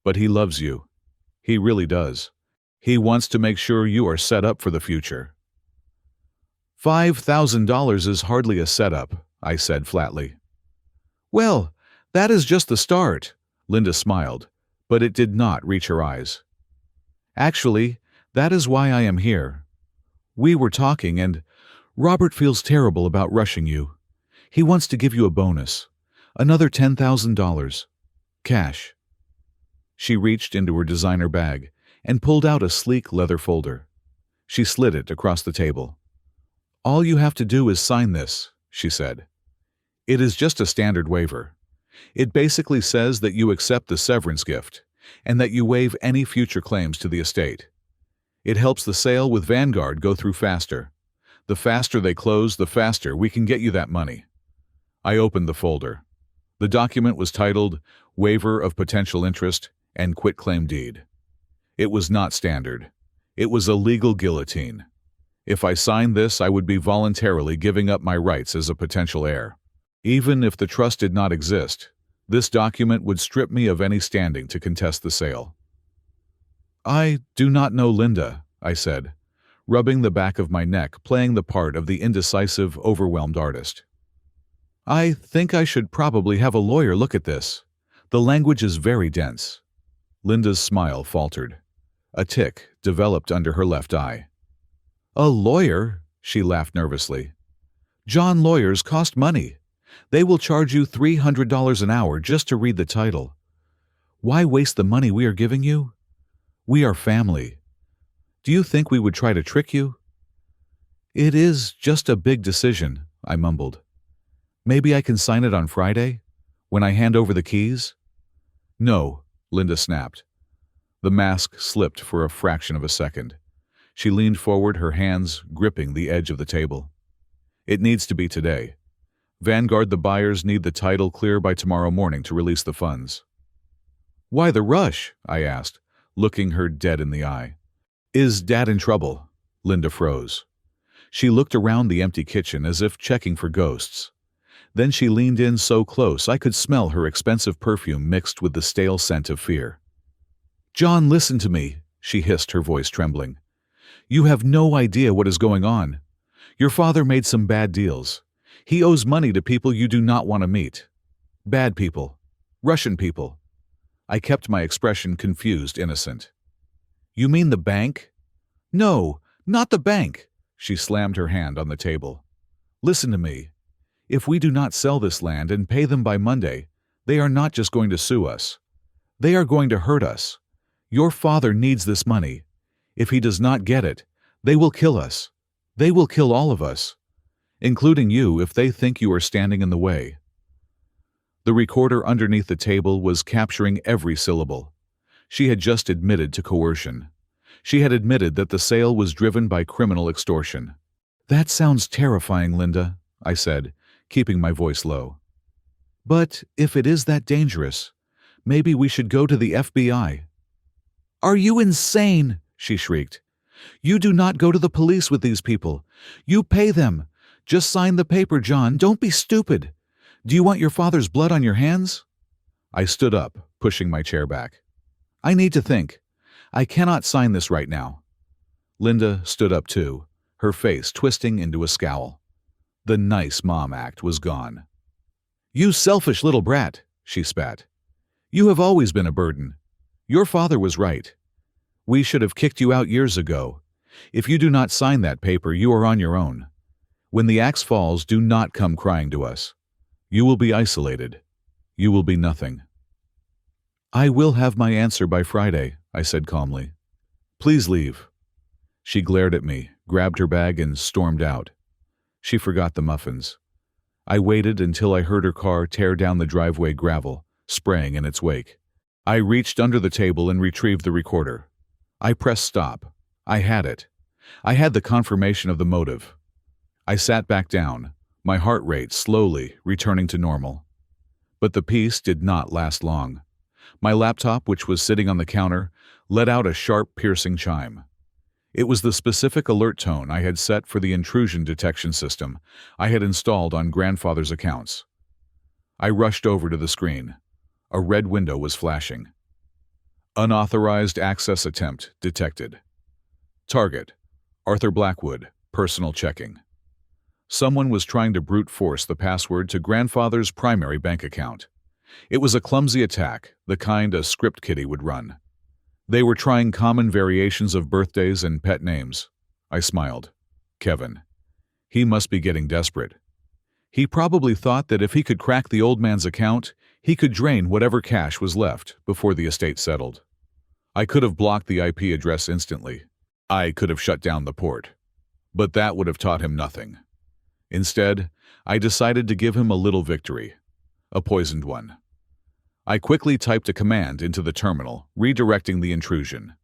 but he loves you. He really does. He wants to make sure you are set up for the future. $5,000 is hardly a setup, I said flatly. Well, that is just the start, Linda smiled, but it did not reach her eyes. Actually, that is why I am here. We were talking, and Robert feels terrible about rushing you. He wants to give you a bonus, another $10,000. Cash. She reached into her designer bag and pulled out a sleek leather folder. She slid it across the table. All you have to do is sign this, she said. It is just a standard waiver. It basically says that you accept the severance gift and that you waive any future claims to the estate. It helps the sale with Vanguard go through faster. The faster they close, the faster we can get you that money. I opened the folder. The document was titled Waiver of Potential Interest and Quitclaim Deed. It was not standard. It was a legal guillotine. If I signed this, I would be voluntarily giving up my rights as a potential heir. Even if the trust did not exist, this document would strip me of any standing to contest the sale. I do not know Linda, I said, rubbing the back of my neck, playing the part of the indecisive, overwhelmed artist. I think I should probably have a lawyer look at this. The language is very dense. Linda's smile faltered. A tic developed under her left eye. A lawyer? She laughed nervously. John, lawyers cost money. They will charge you $300 an hour just to read the title. Why waste the money we are giving you? We are family. Do you think we would try to trick you? It is just a big decision, I mumbled. Maybe I can sign it on Friday, when I hand over the keys? No, Linda snapped. The mask slipped for a fraction of a second. She leaned forward, her hands gripping the edge of the table. It needs to be today. Vanguard, the buyers need the title clear by tomorrow morning to release the funds. Why the rush? I asked, looking her dead in the eye. Is Dad in trouble? Linda froze. She looked around the empty kitchen as if checking for ghosts. Then she leaned in so close I could smell her expensive perfume mixed with the stale scent of fear. John, listen to me, she hissed, her voice trembling. You have no idea what is going on. Your father made some bad deals. He owes money to people you do not want to meet. Bad people. Russian people. I kept my expression confused, innocent. You mean the bank? No, not the bank. She slammed her hand on the table. Listen to me. If we do not sell this land and pay them by Monday, they are not just going to sue us. They are going to hurt us. Your father needs this money. If he does not get it, they will kill us. They will kill all of us, including you if they think you are standing in the way. The recorder underneath the table was capturing every syllable. She had just admitted to coercion. She had admitted that the sale was driven by criminal extortion. That sounds terrifying, Linda, I said, keeping my voice low. But if it is that dangerous, maybe we should go to the FBI. Are you insane? She shrieked. You do not go to the police with these people. You pay them. Just sign the paper, John. Don't be stupid. Do you want your father's blood on your hands? I stood up, pushing my chair back. I need to think. I cannot sign this right now. Linda stood up too, her face twisting into a scowl. The nice mom act was gone. You selfish little brat, she spat. You have always been a burden. Your father was right. We should have kicked you out years ago. If you do not sign that paper, you are on your own. When the axe falls, do not come crying to us. You will be isolated. You will be nothing. I will have my answer by Friday, I said calmly. Please leave. She glared at me, grabbed her bag, and stormed out. She forgot the muffins. I waited until I heard her car tear down the driveway gravel, spraying in its wake. I reached under the table and retrieved the recorder. I pressed stop. I had it. I had the confirmation of the motive. I sat back down, my heart rate slowly returning to normal. But the peace did not last long. My laptop, which was sitting on the counter, let out a sharp, piercing chime. It was the specific alert tone I had set for the intrusion detection system I had installed on grandfather's accounts. I rushed over to the screen. A red window was flashing. Unauthorized access attempt detected. Target: Arthur Blackwood, personal checking. Someone was trying to brute force the password to grandfather's primary bank account. It was a clumsy attack, the kind a script kiddie would run. They were trying common variations of birthdays and pet names. I smiled. Kevin. He must be getting desperate. He probably thought that if he could crack the old man's account, he could drain whatever cash was left before the estate settled. I could have blocked the IP address instantly. I could have shut down the port. But that would have taught him nothing. Instead, I decided to give him a little victory. A poisoned one. I quickly typed a command into the terminal, redirecting the intrusion.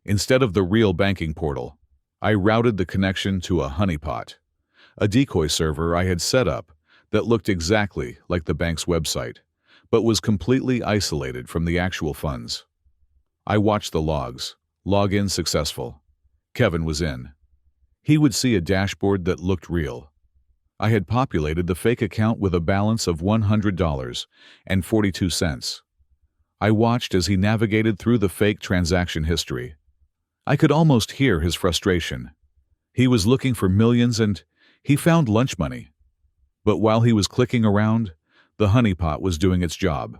Instead of the real banking portal, I routed the connection to a honeypot, a decoy server I had set up that looked exactly like the bank's website, but was completely isolated from the actual funds. I watched the logs. Login successful. Kevin was in. He would see a dashboard that looked real. I had populated the fake account with a balance of $100.42. I watched as he navigated through the fake transaction history. I could almost hear his frustration. He was looking for millions and he found lunch money. But while he was clicking around, the honeypot was doing its job.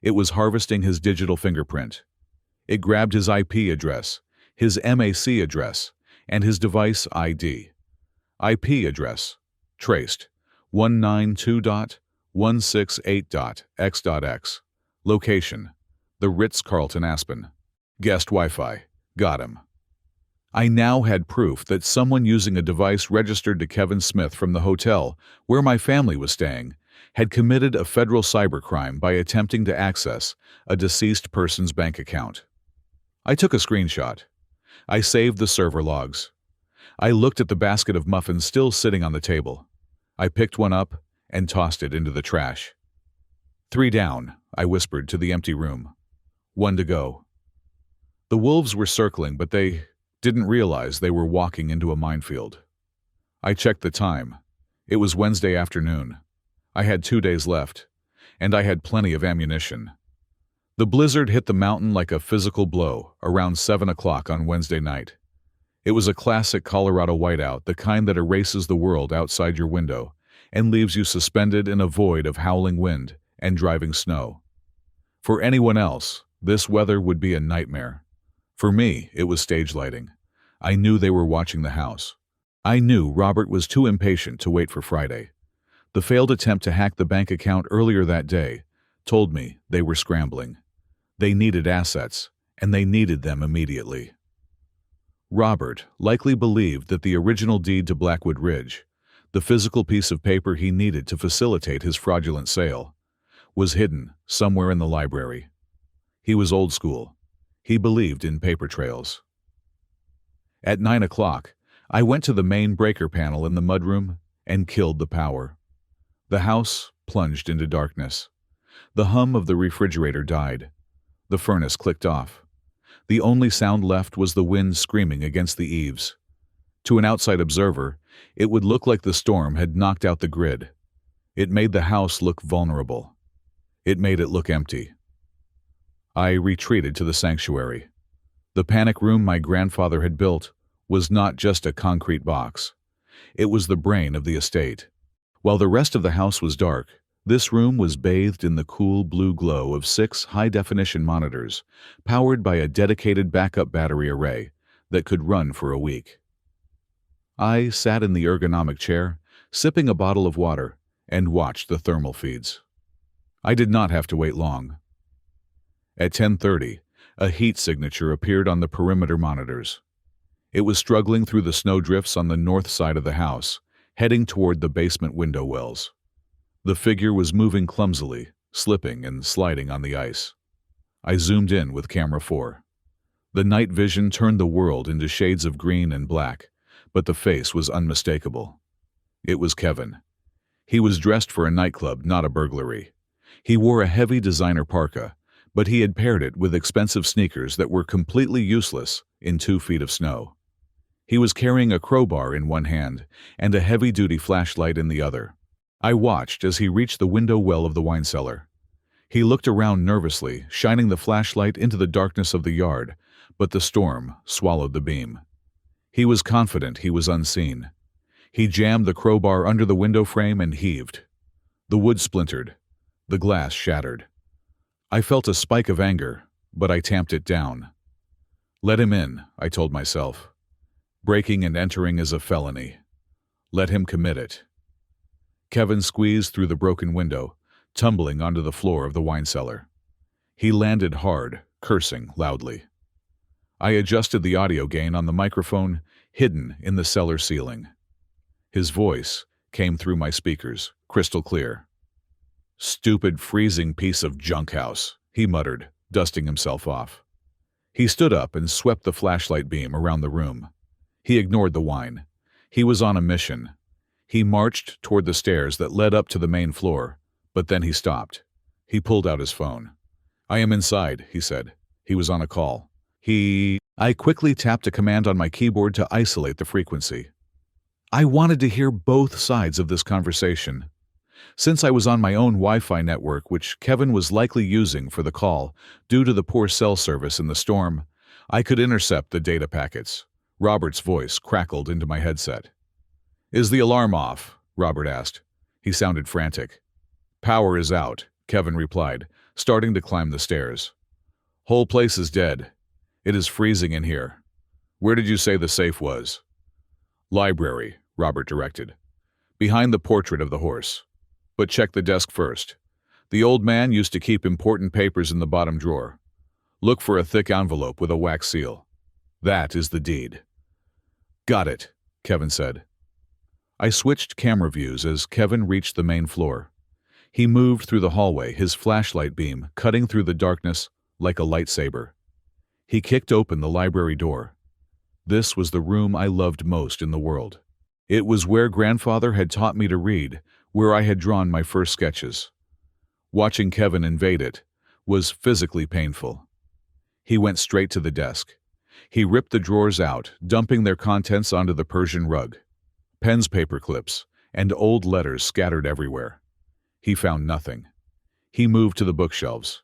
It was harvesting his digital fingerprint. It grabbed his IP address, his MAC address, and his device ID. IP address: traced 192.168.x.x. Location: the Ritz-Carlton Aspen. Guest Wi-Fi. Got him. I now had proof that someone using a device registered to Kevin Smith from the hotel where my family was staying had committed a federal cybercrime by attempting to access a deceased person's bank account. I took a screenshot. I saved the server logs. I looked at the basket of muffins still sitting on the table. I picked one up and tossed it into the trash. 3 down, I whispered to the empty room. 1 to go. The wolves were circling, but they didn't realize they were walking into a minefield. I checked the time. It was Wednesday afternoon. I had 2 days left, and I had plenty of ammunition. The blizzard hit the mountain like a physical blow around 7 o'clock on Wednesday night. It was a classic Colorado whiteout, the kind that erases the world outside your window and leaves you suspended in a void of howling wind and driving snow. For anyone else, this weather would be a nightmare. For me, it was stage lighting. I knew they were watching the house. I knew Robert was too impatient to wait for Friday. The failed attempt to hack the bank account earlier that day told me they were scrambling. They needed assets, and they needed them immediately. Robert likely believed that the original deed to Blackwood Ridge, the physical piece of paper he needed to facilitate his fraudulent sale, was hidden somewhere in the library. He was old school. He believed in paper trails. At 9 o'clock, I went to the main breaker panel in the mudroom and killed the power. The house plunged into darkness. The hum of the refrigerator died. The furnace clicked off. The only sound left was the wind screaming against the eaves. To an outside observer, it would look like the storm had knocked out the grid. It made the house look vulnerable. It made it look empty. I retreated to the sanctuary. The panic room my grandfather had built was not just a concrete box. It was the brain of the estate. While the rest of the house was dark, this room was bathed in the cool blue glow of 6 high-definition monitors, powered by a dedicated backup battery array that could run for a week. I sat in the ergonomic chair, sipping a bottle of water, and watched the thermal feeds. I did not have to wait long. At 10:30, a heat signature appeared on the perimeter monitors. It was struggling through the snowdrifts on the north side of the house, heading toward the basement window wells. The figure was moving clumsily, slipping and sliding on the ice. I zoomed in with camera 4. The night vision turned the world into shades of green and black, but the face was unmistakable. It was Kevin. He was dressed for a nightclub, not a burglary. He wore a heavy designer parka, but he had paired it with expensive sneakers that were completely useless in 2 feet of snow. He was carrying a crowbar in one hand and a heavy-duty flashlight in the other. I watched as he reached the window well of the wine cellar. He looked around nervously, shining the flashlight into the darkness of the yard, but the storm swallowed the beam. He was confident he was unseen. He jammed the crowbar under the window frame and heaved. The wood splintered. The glass shattered. I felt a spike of anger, but I tamped it down. Let him in, I told myself. Breaking and entering is a felony. Let him commit it. Kevin squeezed through the broken window, tumbling onto the floor of the wine cellar. He landed hard, cursing loudly. I adjusted the audio gain on the microphone, hidden in the cellar ceiling. His voice came through my speakers, crystal clear. "Stupid, freezing piece of junk house," he muttered, dusting himself off. He stood up and swept the flashlight beam around the room. He ignored the wine. He was on a mission. He marched toward the stairs that led up to the main floor, but then he stopped. He pulled out his phone. "I am inside," he said. He was on a call. I quickly tapped a command on my keyboard to isolate the frequency. I wanted to hear both sides of this conversation. Since I was on my own Wi-Fi network, which Kevin was likely using for the call due to the poor cell service in the storm, I could intercept the data packets. Robert's voice crackled into my headset. "Is the alarm off?" Robert asked. He sounded frantic. "Power is out," Kevin replied, starting to climb the stairs. "Whole place is dead. It is freezing in here. Where did you say the safe was?" "Library," Robert directed. "Behind the portrait of the horse. But check the desk first. The old man used to keep important papers in the bottom drawer. Look for a thick envelope with a wax seal. That is the deed." "Got it," Kevin said. I switched camera views as Kevin reached the main floor. He moved through the hallway, his flashlight beam cutting through the darkness like a lightsaber. He kicked open the library door. This was the room I loved most in the world. It was where Grandfather had taught me to read, where I had drawn my first sketches. Watching Kevin invade it was physically painful. He went straight to the desk. He ripped the drawers out, dumping their contents onto the Persian rug. Pens, paper clips, and old letters scattered everywhere. He found nothing. He moved to the bookshelves.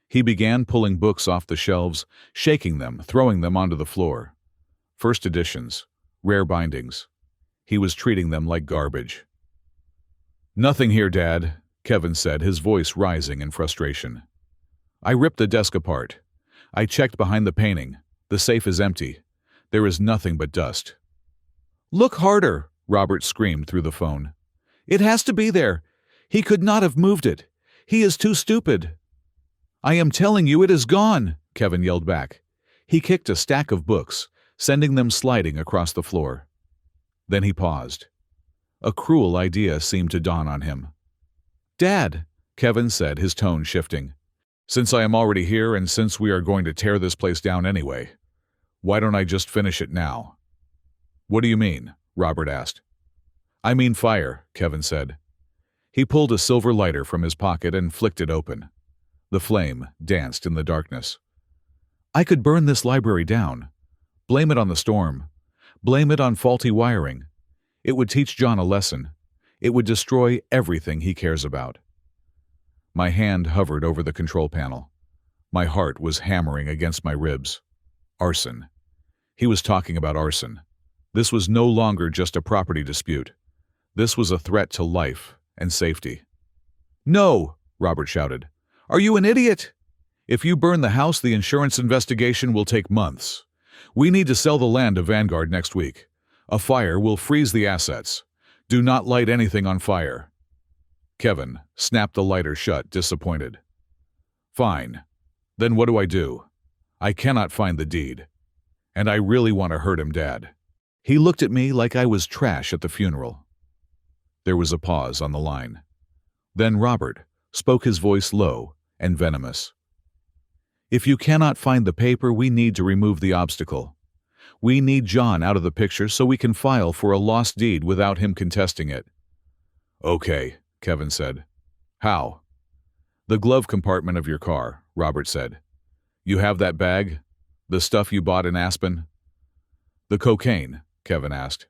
He began pulling books off the shelves, shaking them, throwing them onto the floor. First editions, rare bindings. He was treating them like garbage. "Nothing here, Dad," Kevin said, his voice rising in frustration. I ripped the desk apart. I checked behind the painting. The safe is empty. There is nothing but dust. "Look harder," Robert screamed through the phone. "It has to be there. He could not have moved it. He is too stupid." "I am telling you it is gone," Kevin yelled back. He kicked a stack of books, sending them sliding across the floor. Then he paused. A cruel idea seemed to dawn on him. "Dad," Kevin said, his tone shifting, "since I am already here and since we are going to tear this place down anyway, why don't I just finish it now?" "What do you mean?" Robert asked. "I mean fire," Kevin said. He pulled a silver lighter from his pocket and flicked it open. The flame danced in the darkness. "I could burn this library down. Blame it on the storm. Blame it on faulty wiring. It would teach John a lesson. It would destroy everything he cares about." My hand hovered over the control panel. My heart was hammering against my ribs. Arson. He was talking about arson. This was no longer just a property dispute. This was a threat to life and safety. "No!" Robert shouted. "Are you an idiot? If you burn the house, the insurance investigation will take months. We need to sell the land to Vanguard next week. A fire will freeze the assets. Do not light anything on fire." Kevin snapped the lighter shut, disappointed. "Fine. Then what do I do? I cannot find the deed. And I really want to hurt him, Dad." He looked at me like I was trash at the funeral. There was a pause on the line. Then Robert spoke, his voice low and venomous. "If you cannot find the paper, we need to remove the obstacle. We need John out of the picture so we can file for a lost deed without him contesting it." "Okay," Kevin said. "How?" "The glove compartment of your car," Robert said. "You have that bag? The stuff you bought in Aspen?" "The cocaine?" Kevin asked.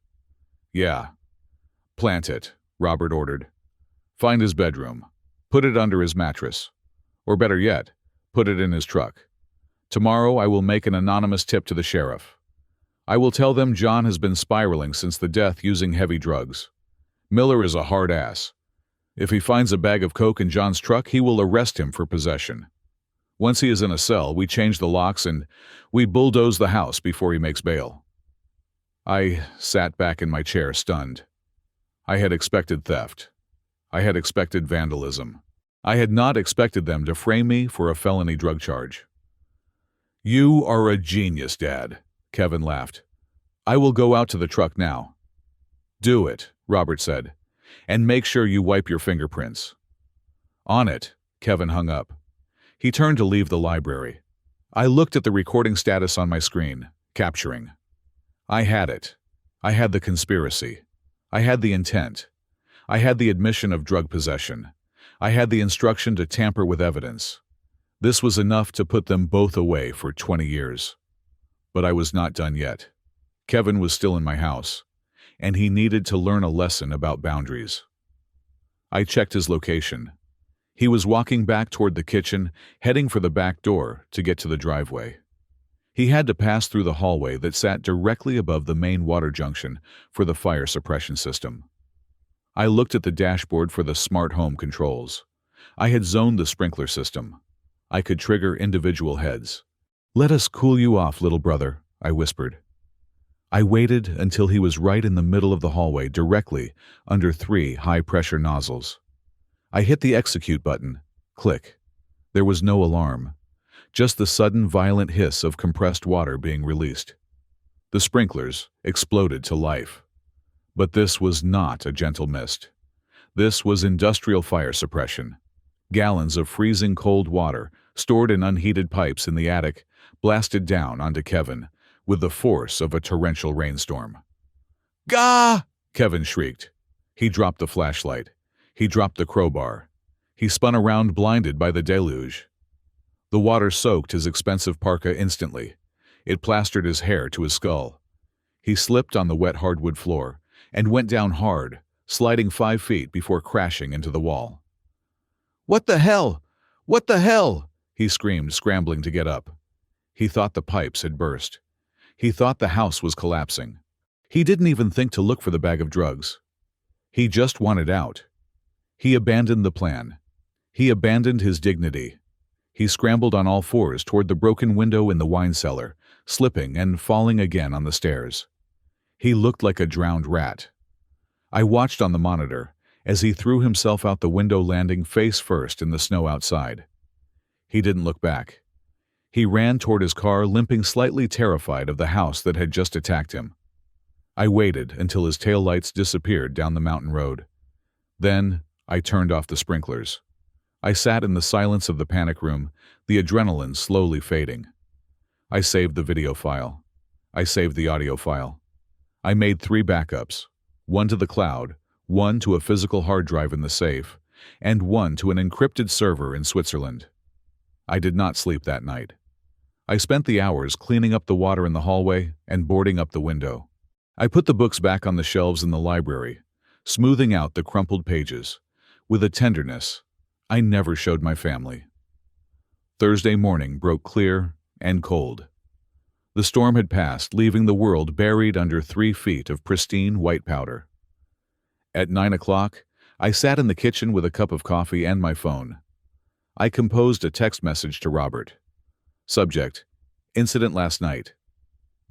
"Yeah." "Plant it," Robert ordered. "Find his bedroom. Put it under his mattress. Or better yet, put it in his truck. Tomorrow I will make an anonymous tip to the sheriff. I will tell them John has been spiraling since the death using heavy drugs. Miller is a hard ass. If he finds a bag of coke in John's truck, he will arrest him for possession. Once he is in a cell, we change the locks and we bulldoze the house before he makes bail." I sat back in my chair, stunned. I had expected theft. I had expected vandalism. I had not expected them to frame me for a felony drug charge. "You are a genius, Dad," Kevin laughed. "I will go out to the truck now." "Do it," Robert said, "and make sure you wipe your fingerprints." "On it," Kevin hung up. He turned to leave the library. I looked at the recording status on my screen, capturing. I had it. I had the conspiracy. I had the intent. I had the admission of drug possession. I had the instruction to tamper with evidence. This was enough to put them both away for 20 years. But I was not done yet. Kevin was still in my house, and he needed to learn a lesson about boundaries. I checked his location. He was walking back toward the kitchen, heading for the back door to get to the driveway. He had to pass through the hallway that sat directly above the main water junction for the fire suppression system. I looked at the dashboard for the smart home controls. I had zoned the sprinkler system. I could trigger individual heads. "Let us cool you off, little brother," I whispered. I waited until he was right in the middle of the hallway, directly under 3 high-pressure nozzles. I hit the execute button. Click. There was no alarm, just the sudden violent hiss of compressed water being released. The sprinklers exploded to life. But this was not a gentle mist. This was industrial fire suppression. Gallons of freezing cold water, stored in unheated pipes in the attic, blasted down onto Kevin with the force of a torrential rainstorm. "Gah!" Kevin shrieked. He dropped the flashlight. He dropped the crowbar. He spun around, blinded by the deluge. The water soaked his expensive parka instantly. It plastered his hair to his skull. He slipped on the wet hardwood floor and went down hard, sliding 5 feet before crashing into the wall. "What the hell? What the hell?" he screamed, scrambling to get up. He thought the pipes had burst. He thought the house was collapsing. He didn't even think to look for the bag of drugs. He just wanted out. He abandoned the plan. He abandoned his dignity. He scrambled on all fours toward the broken window in the wine cellar, slipping and falling again on the stairs. He looked like a drowned rat. I watched on the monitor as he threw himself out the window, landing face first in the snow outside. He didn't look back. He ran toward his car, limping, slightly terrified of the house that had just attacked him. I waited until his taillights disappeared down the mountain road. Then I turned off the sprinklers. I sat in the silence of the panic room, the adrenaline slowly fading. I saved the video file. I saved the audio file. I made 3 backups, 1 to the cloud, 1 to a physical hard drive in the safe, and 1 to an encrypted server in Switzerland. I did not sleep that night. I spent the hours cleaning up the water in the hallway and boarding up the window. I put the books back on the shelves in the library, smoothing out the crumpled pages, with a tenderness I never showed my family. Thursday morning broke clear and cold. The storm had passed, leaving the world buried under 3 feet of pristine white powder. At 9 o'clock, I sat in the kitchen with a cup of coffee and my phone. I composed a text message to Robert. Subject: Incident last night.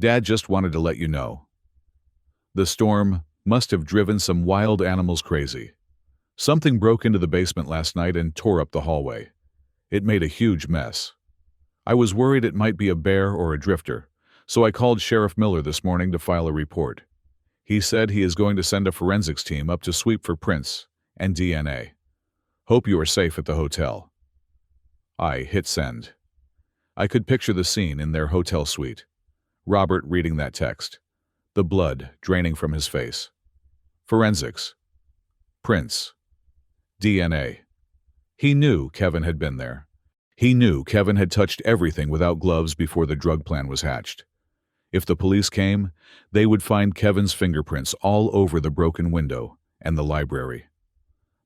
Dad just wanted to let you know. The storm must have driven some wild animals crazy. Something broke into the basement last night and tore up the hallway. It made a huge mess. I was worried it might be a bear or a drifter, so I called Sheriff Miller this morning to file a report. He said he is going to send a forensics team up to sweep for prints and DNA. Hope you are safe at the hotel. I hit send. I could picture the scene in their hotel suite. Robert reading that text. The blood draining from his face. Forensics. Prints. DNA. He knew Kevin had been there. He knew Kevin had touched everything without gloves before the drug plan was hatched. If the police came, they would find Kevin's fingerprints all over the broken window and the library.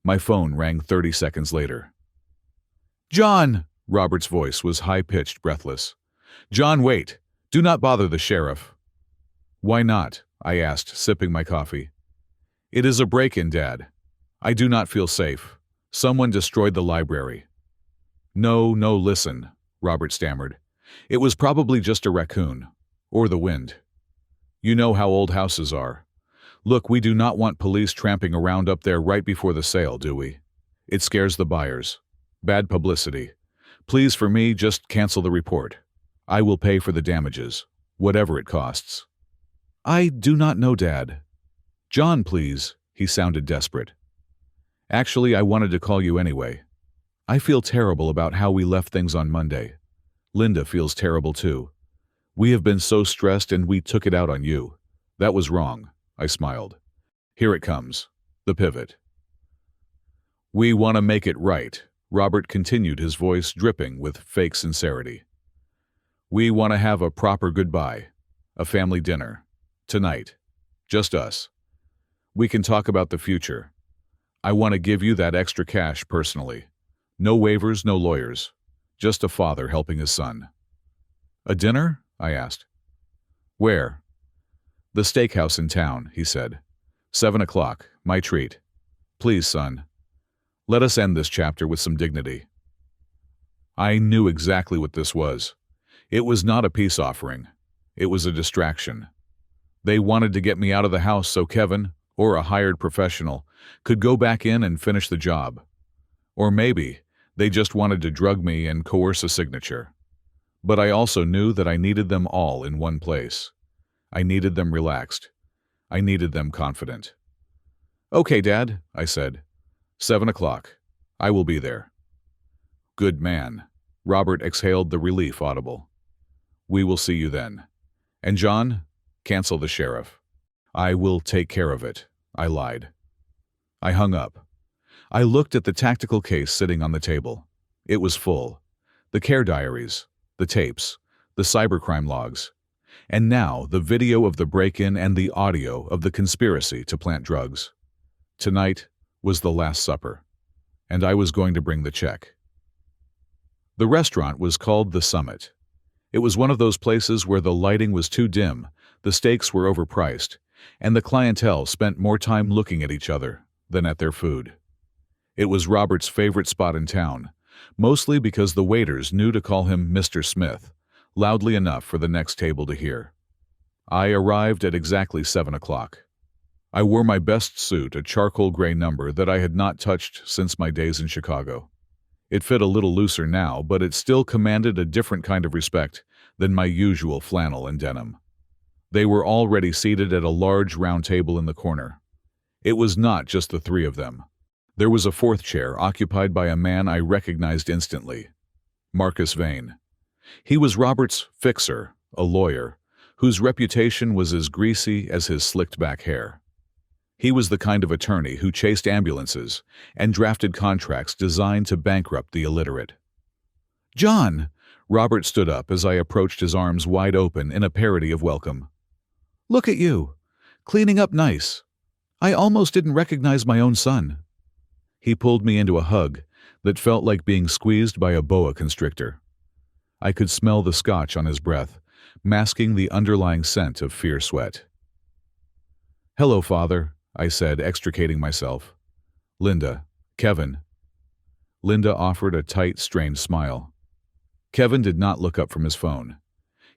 My phone rang 30 seconds later. "John!" Robert's voice was high-pitched, breathless. "John, wait! Do not bother the sheriff." "Why not?" I asked, sipping my coffee. "It is a break-in, Dad. I do not feel safe. Someone destroyed the library." No, listen," Robert stammered. "It was probably just a raccoon. Or the wind. You know how old houses are. Look, we do not want police tramping around up there right before the sale, do we? It scares the buyers. Bad publicity. Please, for me, just cancel the report. I will pay for the damages, whatever it costs." "I do not know, Dad." "John, please," he sounded desperate. "Actually, I wanted to call you anyway. I feel terrible about how we left things on Monday. Linda feels terrible too. We have been so stressed and we took it out on you. That was wrong." I smiled. "Here it comes. The pivot." "We want to make it right," Robert continued, his voice dripping with fake sincerity. "We want to have a proper goodbye. A family dinner. Tonight. Just us. We can talk about the future. I want to give you that extra cash personally. No waivers, no lawyers. Just a father helping his son." "A dinner?" I asked. "Where?" "The steakhouse in town," he said. 7 o'clock, my treat. Please, son. Let us end this chapter with some dignity." I knew exactly what this was. It was not a peace offering. It was a distraction. They wanted to get me out of the house so Kevin, or a hired professional, could go back in and finish the job. Or maybe they just wanted to drug me and coerce a signature. But I also knew that I needed them all in one place. I needed them relaxed. I needed them confident. "Okay, Dad," I said. 7 o'clock. I will be there." "Good man." Robert exhaled, the relief audible. "We will see you then. And John, cancel the sheriff." "I will take care of it," I lied. I hung up. I looked at the tactical case sitting on the table. It was full. The care diaries, the tapes, the cybercrime logs, and now the video of the break-in and the audio of the conspiracy to plant drugs. Tonight was the Last Supper, and I was going to bring the check. The restaurant was called The Summit. It was one of those places where the lighting was too dim, the steaks were overpriced, and the clientele spent more time looking at each other than at their food. It was Robert's favorite spot in town, mostly because the waiters knew to call him Mr. Smith, loudly enough for the next table to hear. I arrived at exactly 7 o'clock. I wore my best suit, a charcoal gray number that I had not touched since my days in Chicago. It fit a little looser now, but it still commanded a different kind of respect than my usual flannel and denim. They were already seated at a large round table in the corner. It was not just the three of them. There was a fourth chair occupied by a man I recognized instantly, Marcus Vane. He was Robert's fixer, a lawyer, whose reputation was as greasy as his slicked-back hair. He was the kind of attorney who chased ambulances and drafted contracts designed to bankrupt the illiterate. "John!" Robert stood up as I approached, his arms wide open in a parody of welcome. "Look at you, cleaning up nice. I almost didn't recognize my own son." He pulled me into a hug that felt like being squeezed by a boa constrictor. I could smell the scotch on his breath, masking the underlying scent of fierce sweat. "Hello, Father," I said, extricating myself. "Linda. Kevin." Linda offered a tight, strained smile. Kevin did not look up from his phone.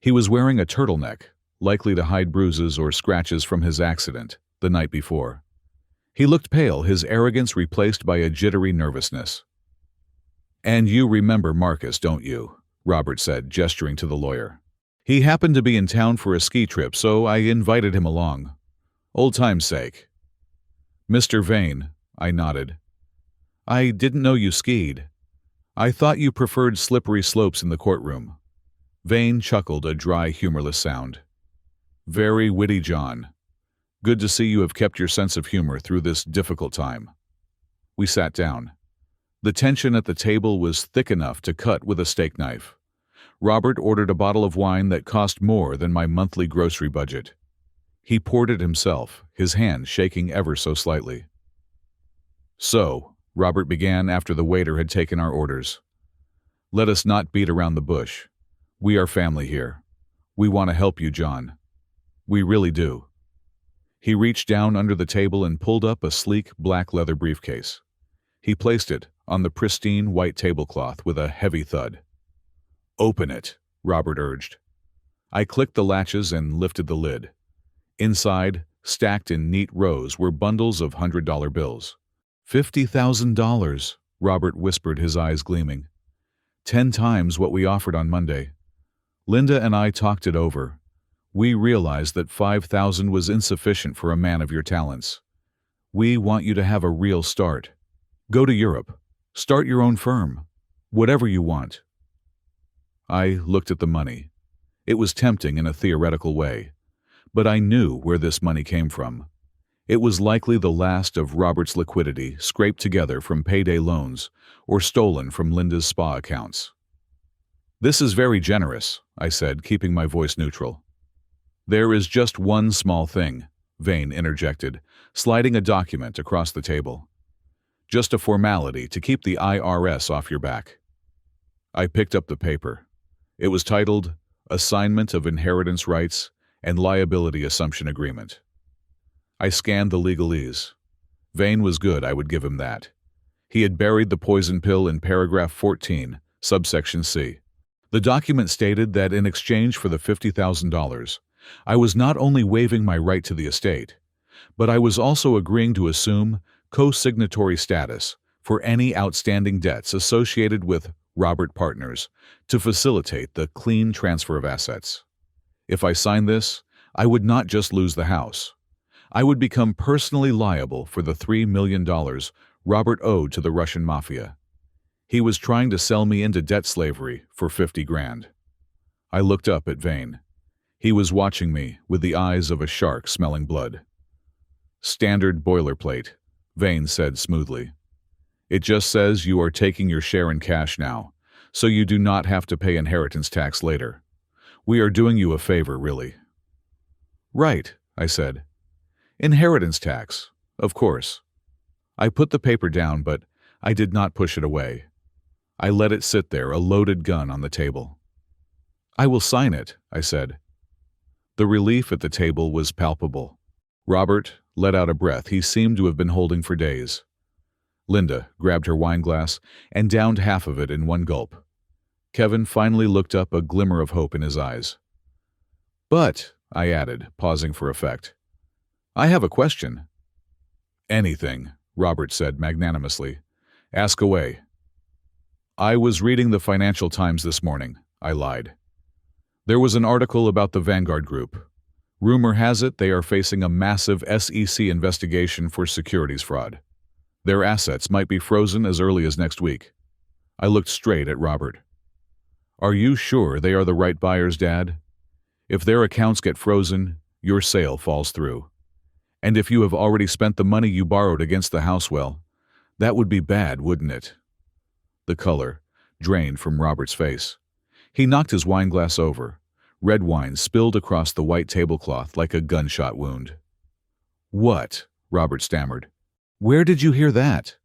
He was wearing a turtleneck, likely to hide bruises or scratches from his accident the night before. He looked pale, his arrogance replaced by a jittery nervousness. "And you remember Marcus, don't you?" Robert said, gesturing to the lawyer. "He happened to be in town for a ski trip, so I invited him along. Old time's sake." "Mr. Vane," I nodded. "I didn't know you skied. I thought you preferred slippery slopes in the courtroom." Vane chuckled, a dry, humorless sound. "Very witty, John. Good to see you have kept your sense of humor through this difficult time." We sat down. The tension at the table was thick enough to cut with a steak knife. Robert ordered a bottle of wine that cost more than my monthly grocery budget. He poured it himself, his hand shaking ever so slightly. "So," Robert began after the waiter had taken our orders, "let us not beat around the bush. We are family here. We want to help you, John. We really do." He reached down under the table and pulled up a sleek black leather briefcase. He placed it on the pristine white tablecloth with a heavy thud. "Open it," Robert urged. I clicked the latches and lifted the lid. Inside, stacked in neat rows, were bundles of $100 bills. $50,000, Robert whispered, his eyes gleaming. 10 times what we offered on Monday. Linda and I talked it over. We realized that 5,000 was insufficient for a man of your talents. We want you to have a real start. Go to Europe. Start your own firm. Whatever you want. I looked at the money. It was tempting in a theoretical way, but I knew where this money came from. It was likely the last of Robert's liquidity, scraped together from payday loans or stolen from Linda's spa accounts. "This is very generous," I said, keeping my voice neutral. "There is just one small thing," Vane interjected, sliding a document across the table. "Just a formality to keep the IRS off your back." I picked up the paper. It was titled Assignment of Inheritance Rights and Liability Assumption Agreement. I scanned the legalese. Vane was good, I would give him that. He had buried the poison pill in paragraph 14, subsection C. The document stated that in exchange for the $50,000, I was not only waiving my right to the estate, but I was also agreeing to assume co-signatory status for any outstanding debts associated with Robert Partners to facilitate the clean transfer of assets. If I signed this, I would not just lose the house. I would become personally liable for the $3 million Robert owed to the Russian mafia. He was trying to sell me into debt slavery for 50 grand. I looked up at Vane. He was watching me with the eyes of a shark smelling blood. "Standard boilerplate," Vane said smoothly. "It just says you are taking your share in cash now, so you do not have to pay inheritance tax later. We are doing you a favor, really." "Right," I said. "Inheritance tax, of course." I put the paper down, but I did not push it away. I let it sit there, a loaded gun on the table. "I will sign it," I said. The relief at the table was palpable. Robert let out a breath he seemed to have been holding for days. Linda grabbed her wine glass and downed half of it in one gulp. Kevin finally looked up, a glimmer of hope in his eyes. "But," I added, pausing for effect, "I have a question." "Anything," Robert said magnanimously. "Ask away." "I was reading the Financial Times this morning," I lied. "There was an article about the Vanguard Group. Rumor has it they are facing a massive SEC investigation for securities fraud. Their assets might be frozen as early as next week." I looked straight at Robert. "Are you sure they are the right buyers, Dad? If their accounts get frozen, your sale falls through. And if you have already spent the money you borrowed against the house, well, that would be bad, wouldn't it?" The color drained from Robert's face. He knocked his wineglass over. Red wine spilled across the white tablecloth like a gunshot wound. "What?" Robert stammered. "Where did you hear that?"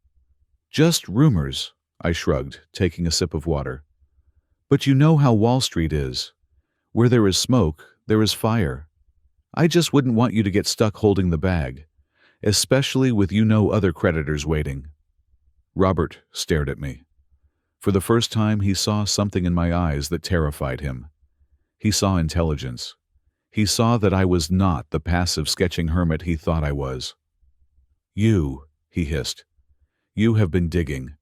"Just rumors," I shrugged, taking a sip of water. But you know how Wall Street is. Where there is smoke, there is fire. I just wouldn't want you to get stuck holding the bag, especially with other creditors waiting." Robert stared at me. For the first time, he saw something in my eyes that terrified him. He saw intelligence. He saw that I was not the passive sketching hermit he thought I was. "You," he hissed. "You have been digging.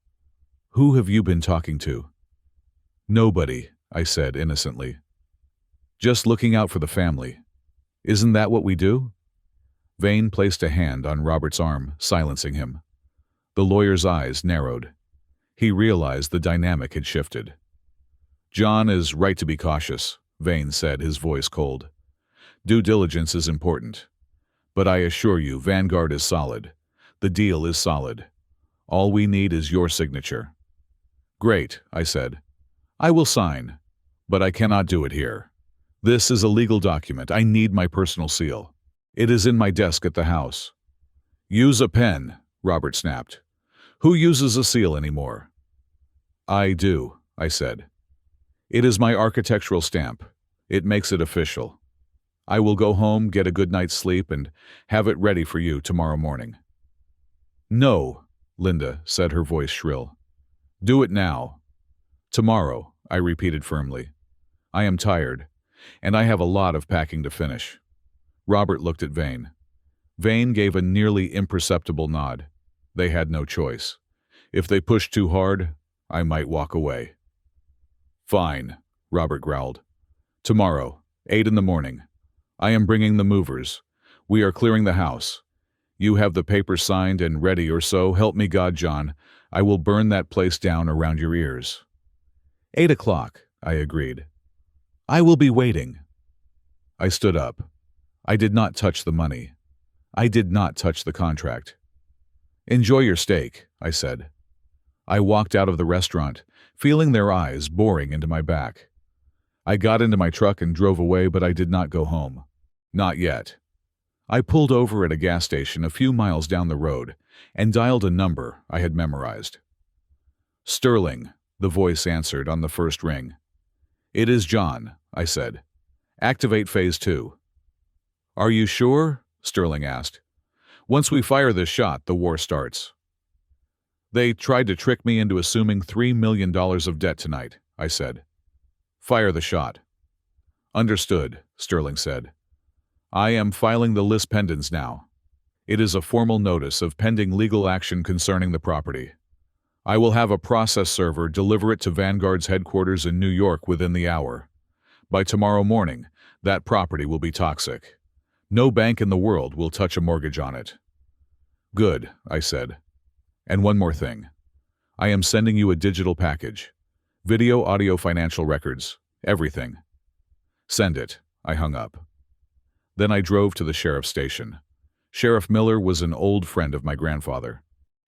Who have you been talking to?" "Nobody," I said innocently. "Just looking out for the family. Isn't that what we do?" Vane placed a hand on Robert's arm, silencing him. The lawyer's eyes narrowed. He realized the dynamic had shifted. "John is right to be cautious," Vane said, his voice cold. "Due diligence is important. But I assure you, Vanguard is solid. The deal is solid. All we need is your signature." "Great," I said. "I will sign, but I cannot do it here. This is a legal document. I need my personal seal. It is in my desk at the house." "Use a pen," Robert snapped. "Who uses a seal anymore?" "I do," I said. "It is my architectural stamp. It makes it official. I will go home, get a good night's sleep, and have it ready for you tomorrow morning." "No," Linda said, her voice shrill. "Do it now." "Tomorrow," I repeated firmly. "I am tired, and I have a lot of packing to finish." Robert looked at Vane. Vane gave a nearly imperceptible nod. They had no choice. If they pushed too hard, I might walk away. "Fine," Robert growled. "Tomorrow, 8 in the morning. I am bringing the movers. We are clearing the house. You have the papers signed and ready, or so help me God, John. I will burn that place down around your ears." 8 o'clock, I agreed. "I will be waiting." I stood up. I did not touch the money. I did not touch the contract. "Enjoy your steak," I said. I walked out of the restaurant, feeling their eyes boring into my back. I got into my truck and drove away, but I did not go home. Not yet. I pulled over at a gas station a few miles down the road and dialed a number I had memorized. "Sterling," the voice answered on the first ring. "It is John," I said. "Activate Phase 2. "Are you sure?" Sterling asked. "Once we fire this shot, the war starts." "They tried to trick me into assuming $3 million of debt tonight," I said. "Fire the shot." "Understood," Sterling said. "I am filing the lis pendens now. It is a formal notice of pending legal action concerning the property. I will have a process server deliver it to Vanguard's headquarters in New York within the hour. By tomorrow morning, that property will be toxic. No bank in the world will touch a mortgage on it." "Good," I said. "And one more thing. I am sending you a digital package. Video, audio, financial records. Everything." "Send it." I hung up. Then I drove to the sheriff's station. Sheriff Miller was an old friend of my grandfather.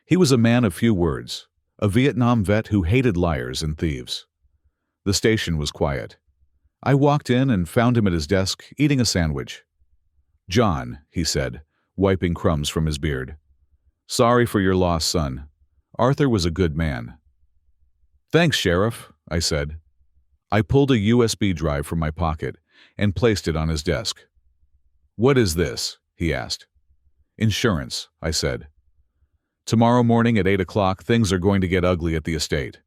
He was a man of few words, a Vietnam vet who hated liars and thieves. The station was quiet. I walked in and found him at his desk, eating a sandwich. "John," he said, wiping crumbs from his beard. "Sorry for your loss, son. Arthur was a good man." "Thanks, Sheriff," I said. I pulled a USB drive from my pocket and placed it on his desk. "What is this?" he asked. "Insurance," I said. "Tomorrow morning at 8 o'clock, things are going to get ugly at the estate.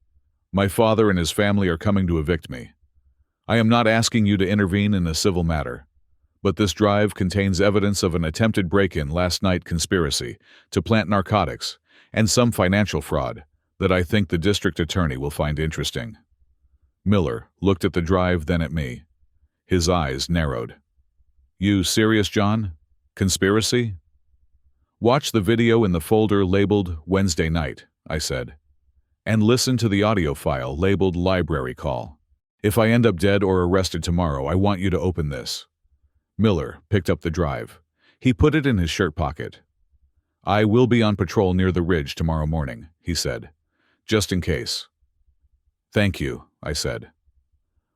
My father and his family are coming to evict me. I am not asking you to intervene in a civil matter, but this drive contains evidence of an attempted break-in last night conspiracy to plant narcotics and some financial fraud that I think the district attorney will find interesting." Miller looked at the drive, then at me. His eyes narrowed. "You serious, John? Conspiracy?" "Watch the video in the folder labeled Wednesday night," I said, "and listen to the audio file labeled Library Call. If I end up dead or arrested tomorrow, I want you to open this." Miller picked up the drive. He put it in his shirt pocket. "I will be on patrol near the ridge tomorrow morning," he said, "just in case." "Thank you," I said.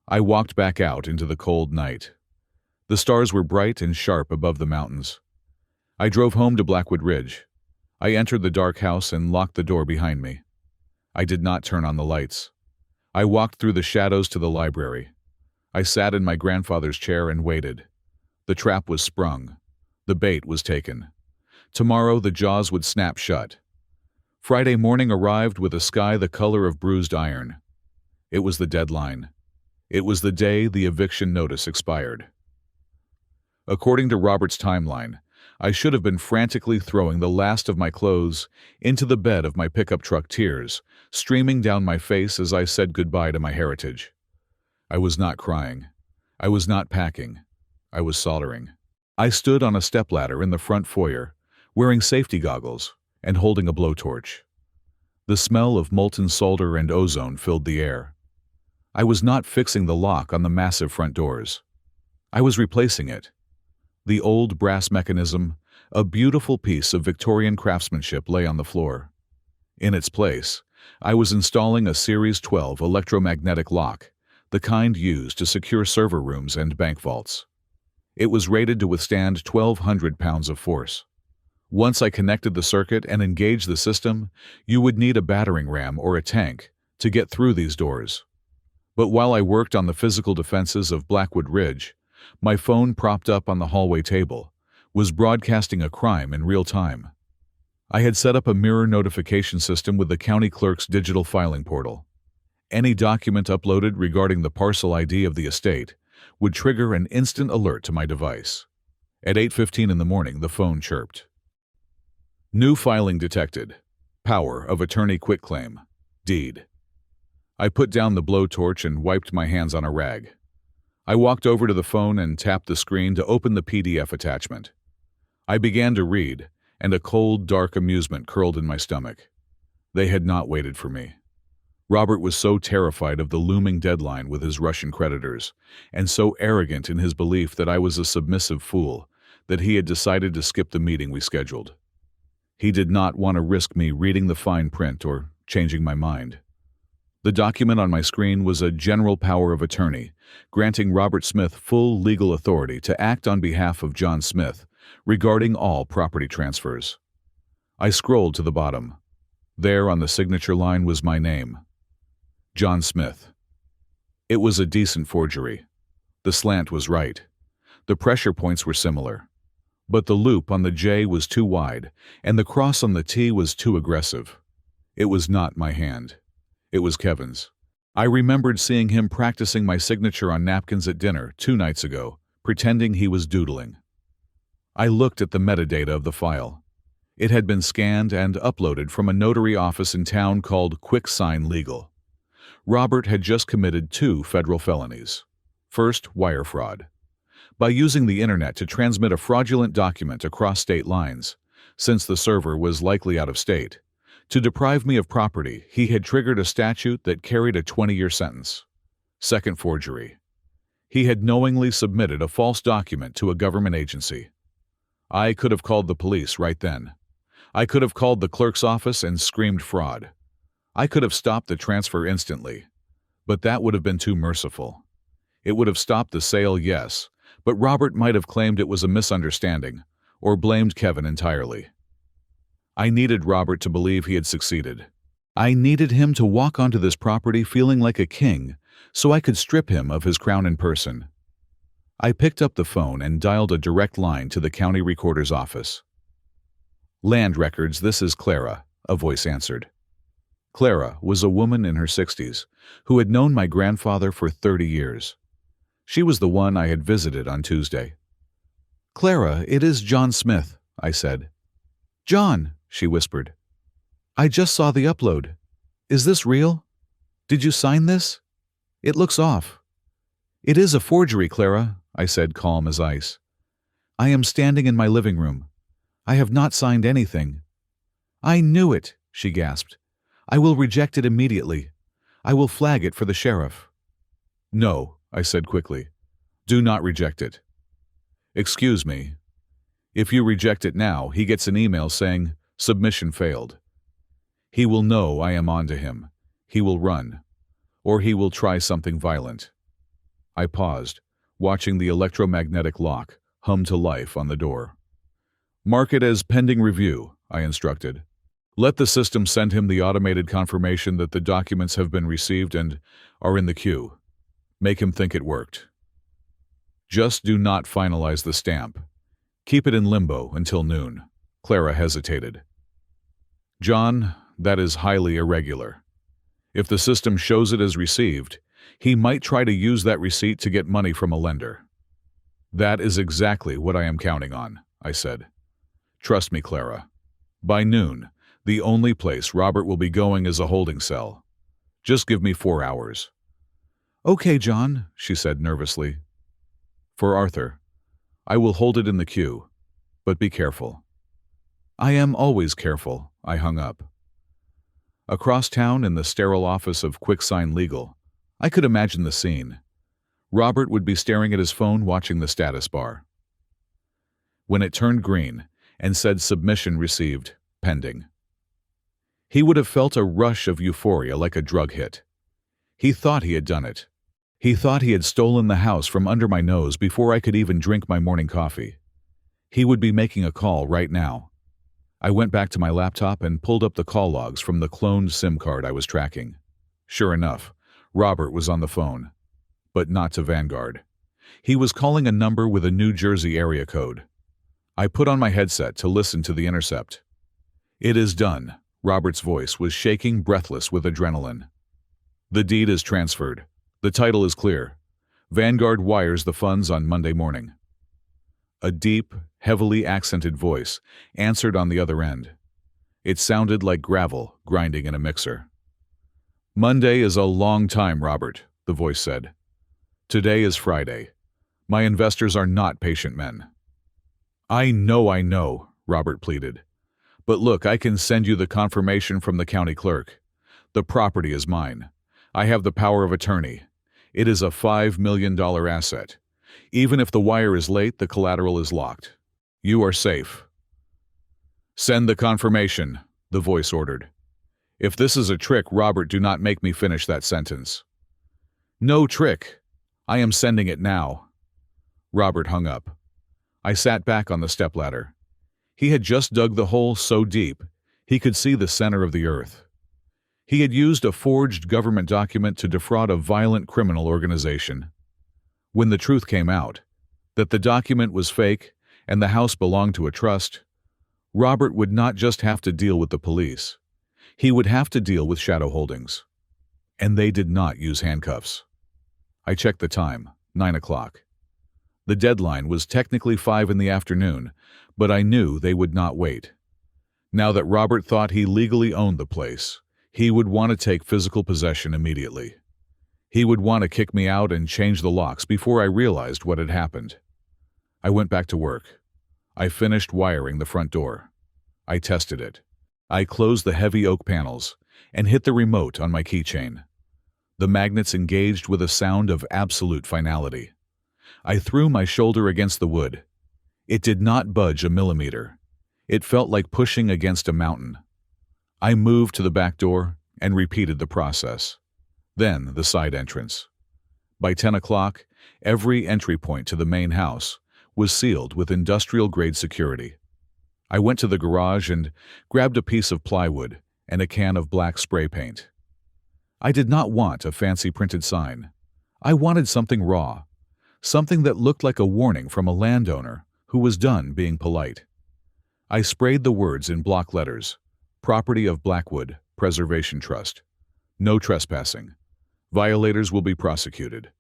I walked back out into the cold night. The stars were bright and sharp above the mountains. I drove home to Blackwood Ridge. I entered the dark house and locked the door behind me. I did not turn on the lights. I walked through the shadows to the library. I sat in my grandfather's chair and waited. The trap was sprung. The bait was taken. Tomorrow the jaws would snap shut. Friday morning arrived with a sky the color of bruised iron. It was the deadline. It was the day the eviction notice expired. According to Robert's timeline, I should have been frantically throwing the last of my clothes into the bed of my pickup truck, tears streaming down my face as I said goodbye to my heritage. I was not crying. I was not packing. I was soldering. I stood on a stepladder in the front foyer, wearing safety goggles and holding a blowtorch. The smell of molten solder and ozone filled the air. I was not fixing the lock on the massive front doors. I was replacing it. The old brass mechanism, a beautiful piece of Victorian craftsmanship, lay on the floor. In its place, I was installing a Series 12 electromagnetic lock, the kind used to secure server rooms and bank vaults. It was rated to withstand 1,200 pounds of force. Once I connected the circuit and engaged the system, you would need a battering ram or a tank to get through these doors. But while I worked on the physical defenses of Blackwood Ridge, my phone, propped up on the hallway table, was broadcasting a crime in real time. I had set up a mirror notification system with the county clerk's digital filing portal. Any document uploaded regarding the parcel ID of the estate would trigger an instant alert to my device. At 8:15 in the morning, the phone chirped. New filing detected. Power of attorney quitclaim. Deed. I put down the blowtorch and wiped my hands on a rag. I walked over to the phone and tapped the screen to open the PDF attachment. I began to read, and a cold, dark amusement curled in my stomach. They had not waited for me. Robert was so terrified of the looming deadline with his Russian creditors, and so arrogant in his belief that I was a submissive fool, that he had decided to skip the meeting we scheduled. He did not want to risk me reading the fine print or changing my mind. The document on my screen was a general power of attorney, granting Robert Smith full legal authority to act on behalf of John Smith regarding all property transfers. I scrolled to the bottom. There on the signature line was my name, John Smith. It was a decent forgery. The slant was right. The pressure points were similar. But the loop on the J was too wide, and the cross on the T was too aggressive. It was not my hand. It was Kevin's. I remembered seeing him practicing my signature on napkins at dinner 2 nights ago, pretending he was doodling. I looked at the metadata of the file. It had been scanned and uploaded from a notary office in town called QuickSign Legal. Robert had just committed 2 federal felonies. First, wire fraud. By using the internet to transmit a fraudulent document across state lines, since the server was likely out of state, to deprive me of property, he had triggered a statute that carried a 20-year sentence. Second, forgery. He had knowingly submitted a false document to a government agency. I could have called the police right then. I could have called the clerk's office and screamed fraud. I could have stopped the transfer instantly. But that would have been too merciful. It would have stopped the sale, yes, but Robert might have claimed it was a misunderstanding, or blamed Kevin entirely. I needed Robert to believe he had succeeded. I needed him to walk onto this property feeling like a king, so I could strip him of his crown in person. I picked up the phone and dialed a direct line to the county recorder's office. Land records, this is Clara, a voice answered. Clara was a woman in her 60s who had known my grandfather for 30 years. She was the one I had visited on Tuesday. Clara, it is John Smith, I said. John, she whispered. I just saw the upload. Is this real? Did you sign this? It looks off. It is a forgery, Clara, I said, calm as ice. I am standing in my living room. I have not signed anything. I knew it, she gasped. I will reject it immediately. I will flag it for the sheriff. No, I said quickly. Do not reject it. Excuse me. If you reject it now, he gets an email saying, submission failed. He will know I am on to him. He will run. Or he will try something violent. I paused, watching the electromagnetic lock hum to life on the door. Mark it as pending review, I instructed. Let the system send him the automated confirmation that the documents have been received and are in the queue. Make him think it worked. Just do not finalize the stamp. Keep it in limbo until noon. Clara hesitated. John, that is highly irregular. If the system shows it as received, he might try to use that receipt to get money from a lender. That is exactly what I am counting on, I said. Trust me, Clara. By noon, the only place Robert will be going is a holding cell. Just give me 4 hours. Okay, John, she said nervously. For Arthur, I will hold it in the queue, but be careful. I am always careful, I hung up. Across town in the sterile office of QuickSign Legal, I could imagine the scene. Robert would be staring at his phone watching the status bar. When it turned green and said submission received, pending. He would have felt a rush of euphoria like a drug hit. He thought he had done it. He thought he had stolen the house from under my nose before I could even drink my morning coffee. He would be making a call right now. I went back to my laptop and pulled up the call logs from the cloned SIM card I was tracking. Sure enough, Robert was on the phone. But not to Vanguard. He was calling a number with a New Jersey area code. I put on my headset to listen to the intercept. It is done. Robert's voice was shaking, breathless with adrenaline. The deed is transferred. The title is clear. Vanguard wires the funds on Monday morning. A deep, heavily accented voice answered on the other end. It sounded like gravel grinding in a mixer. Monday is a long time, Robert, the voice said. Today is Friday. My investors are not patient men. I know, Robert pleaded. But look, I can send you the confirmation from the county clerk. The property is mine. I have the power of attorney. It is a $5 million asset. Even if the wire is late, the collateral is locked. You are safe. Send the confirmation, the voice ordered. If this is a trick, Robert, do not make me finish that sentence. No trick. I am sending it now. Robert hung up. I sat back on the stepladder. He had just dug the hole so deep, he could see the center of the earth. He had used a forged government document to defraud a violent criminal organization. When the truth came out, that the document was fake and the house belonged to a trust, Robert would not just have to deal with the police. He would have to deal with Shadow Holdings. And they did not use handcuffs. I checked the time, 9 o'clock. The deadline was technically 5 in the afternoon, but I knew they would not wait. Now that Robert thought he legally owned the place, he would want to take physical possession immediately. He would want to kick me out and change the locks before I realized what had happened. I went back to work. I finished wiring the front door. I tested it. I closed the heavy oak panels and hit the remote on my keychain. The magnets engaged with a sound of absolute finality. I threw my shoulder against the wood. It did not budge a millimeter. It felt like pushing against a mountain. I moved to the back door and repeated the process. Then the side entrance. By 10 o'clock, every entry point to the main house was sealed with industrial-grade security. I went to the garage and grabbed a piece of plywood and a can of black spray paint. I did not want a fancy printed sign. I wanted something raw, something that looked like a warning from a landowner who was done being polite. I sprayed the words in block letters: Property of Blackwood Preservation Trust. No trespassing. Violators will be prosecuted.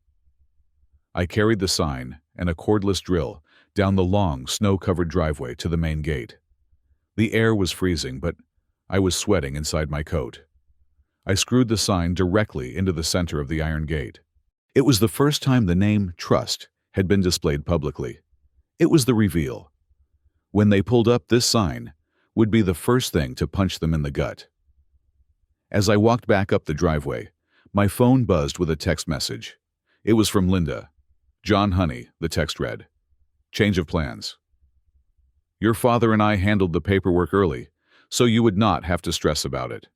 I carried the sign and a cordless drill down the long, snow-covered driveway to the main gate. The air was freezing, but I was sweating inside my coat. I screwed the sign directly into the center of the iron gate. It was the first time the name Trust had been displayed publicly. It was the reveal. When they pulled up, this sign would be the first thing to punch them in the gut. As I walked back up the driveway, my phone buzzed with a text message. It was from Linda. John, honey, the text read. Change of plans. Your father and I handled the paperwork early, so you would not have to stress about it.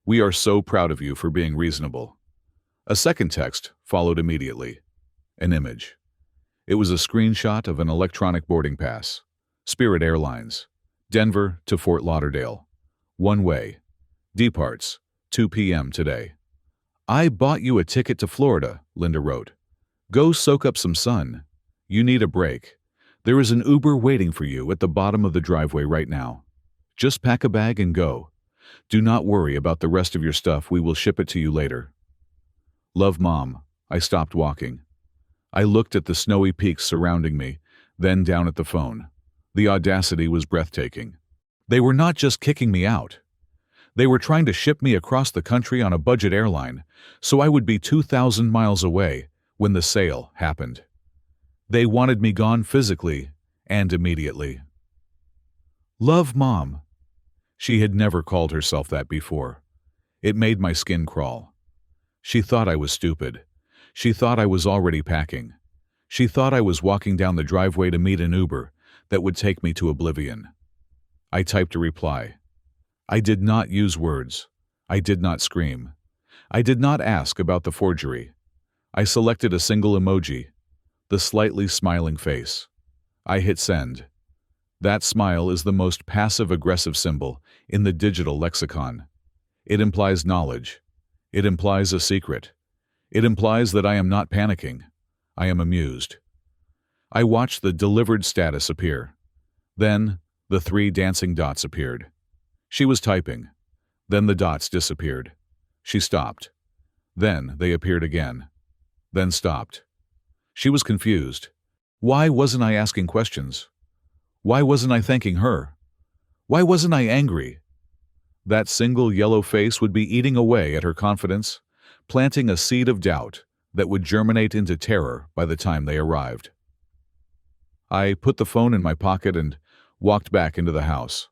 We are so proud of you for being reasonable. A second text followed immediately. An image. It was a screenshot of an electronic boarding pass. Spirit Airlines. Denver to Fort Lauderdale. One way. Departs. 2 p.m. today. I bought you a ticket to Florida, Linda wrote. Go soak up some sun. You need a break. There is an Uber waiting for you at the bottom of the driveway right now. Just pack a bag and go. Do not worry about the rest of your stuff. We will ship it to you later. Love, Mom. I stopped walking. I looked at the snowy peaks surrounding me, then down at the phone. The audacity was breathtaking. They were not just kicking me out. They were trying to ship me across the country on a budget airline, so I would be 2,000 miles away when the sale happened. They wanted me gone physically and immediately. Love, Mom. She had never called herself that before. It made my skin crawl. She thought I was stupid. She thought I was already packing. She thought I was walking down the driveway to meet an Uber that would take me to oblivion. I typed a reply. I did not use words. I did not scream. I did not ask about the forgery. I selected a single emoji, the slightly smiling face. I hit send. That smile is the most passive-aggressive symbol in the digital lexicon. It implies knowledge. It implies a secret. It implies that I am not panicking. I am amused. I watched the delivered status appear. Then, the 3 dancing dots appeared. She was typing. Then the dots disappeared. She stopped. Then they appeared again. Then stopped. She was confused. Why wasn't I asking questions? Why wasn't I thanking her? Why wasn't I angry? That single yellow face would be eating away at her confidence, planting a seed of doubt that would germinate into terror by the time they arrived. I put the phone in my pocket and walked back into the house.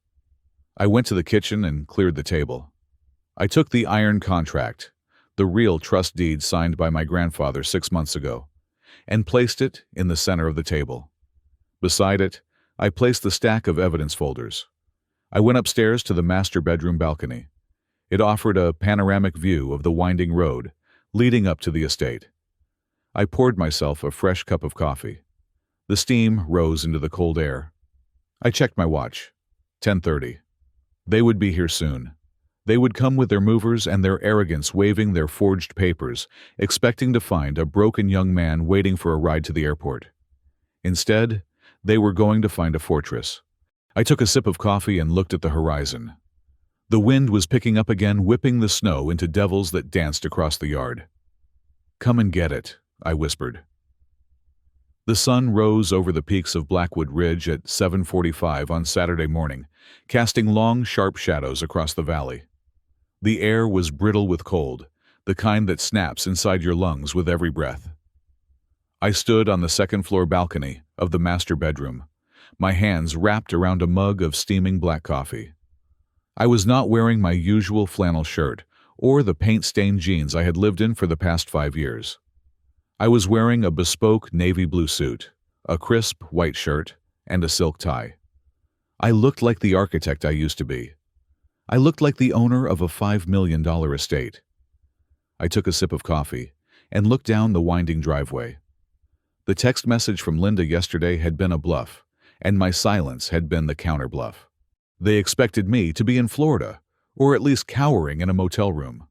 I went to the kitchen and cleared the table. I took the iron contract, the real trust deed signed by my grandfather 6 months ago, and placed it in the center of the table. Beside it, I placed the stack of evidence folders. I went upstairs to the master bedroom balcony. It offered a panoramic view of the winding road leading up to the estate. I poured myself a fresh cup of coffee. The steam rose into the cold air. I checked my watch. 10:30. They would be here soon. They would come with their movers and their arrogance waving their forged papers, expecting to find a broken young man waiting for a ride to the airport. Instead, they were going to find a fortress. I took a sip of coffee and looked at the horizon. The wind was picking up again, whipping the snow into devils that danced across the yard. Come and get it, I whispered. The sun rose over the peaks of Blackwood Ridge at 7:45 on Saturday morning, casting long, sharp shadows across the valley. The air was brittle with cold, the kind that snaps inside your lungs with every breath. I stood on the second-floor balcony of the master bedroom, my hands wrapped around a mug of steaming black coffee. I was not wearing my usual flannel shirt or the paint-stained jeans I had lived in for the past 5 years. I was wearing a bespoke navy blue suit, a crisp white shirt, and a silk tie. I looked like the architect I used to be. I looked like the owner of a $5 million estate. I took a sip of coffee and looked down the winding driveway. The text message from Linda yesterday had been a bluff, and my silence had been the counter-bluff. They expected me to be in Florida, or at least cowering in a motel room.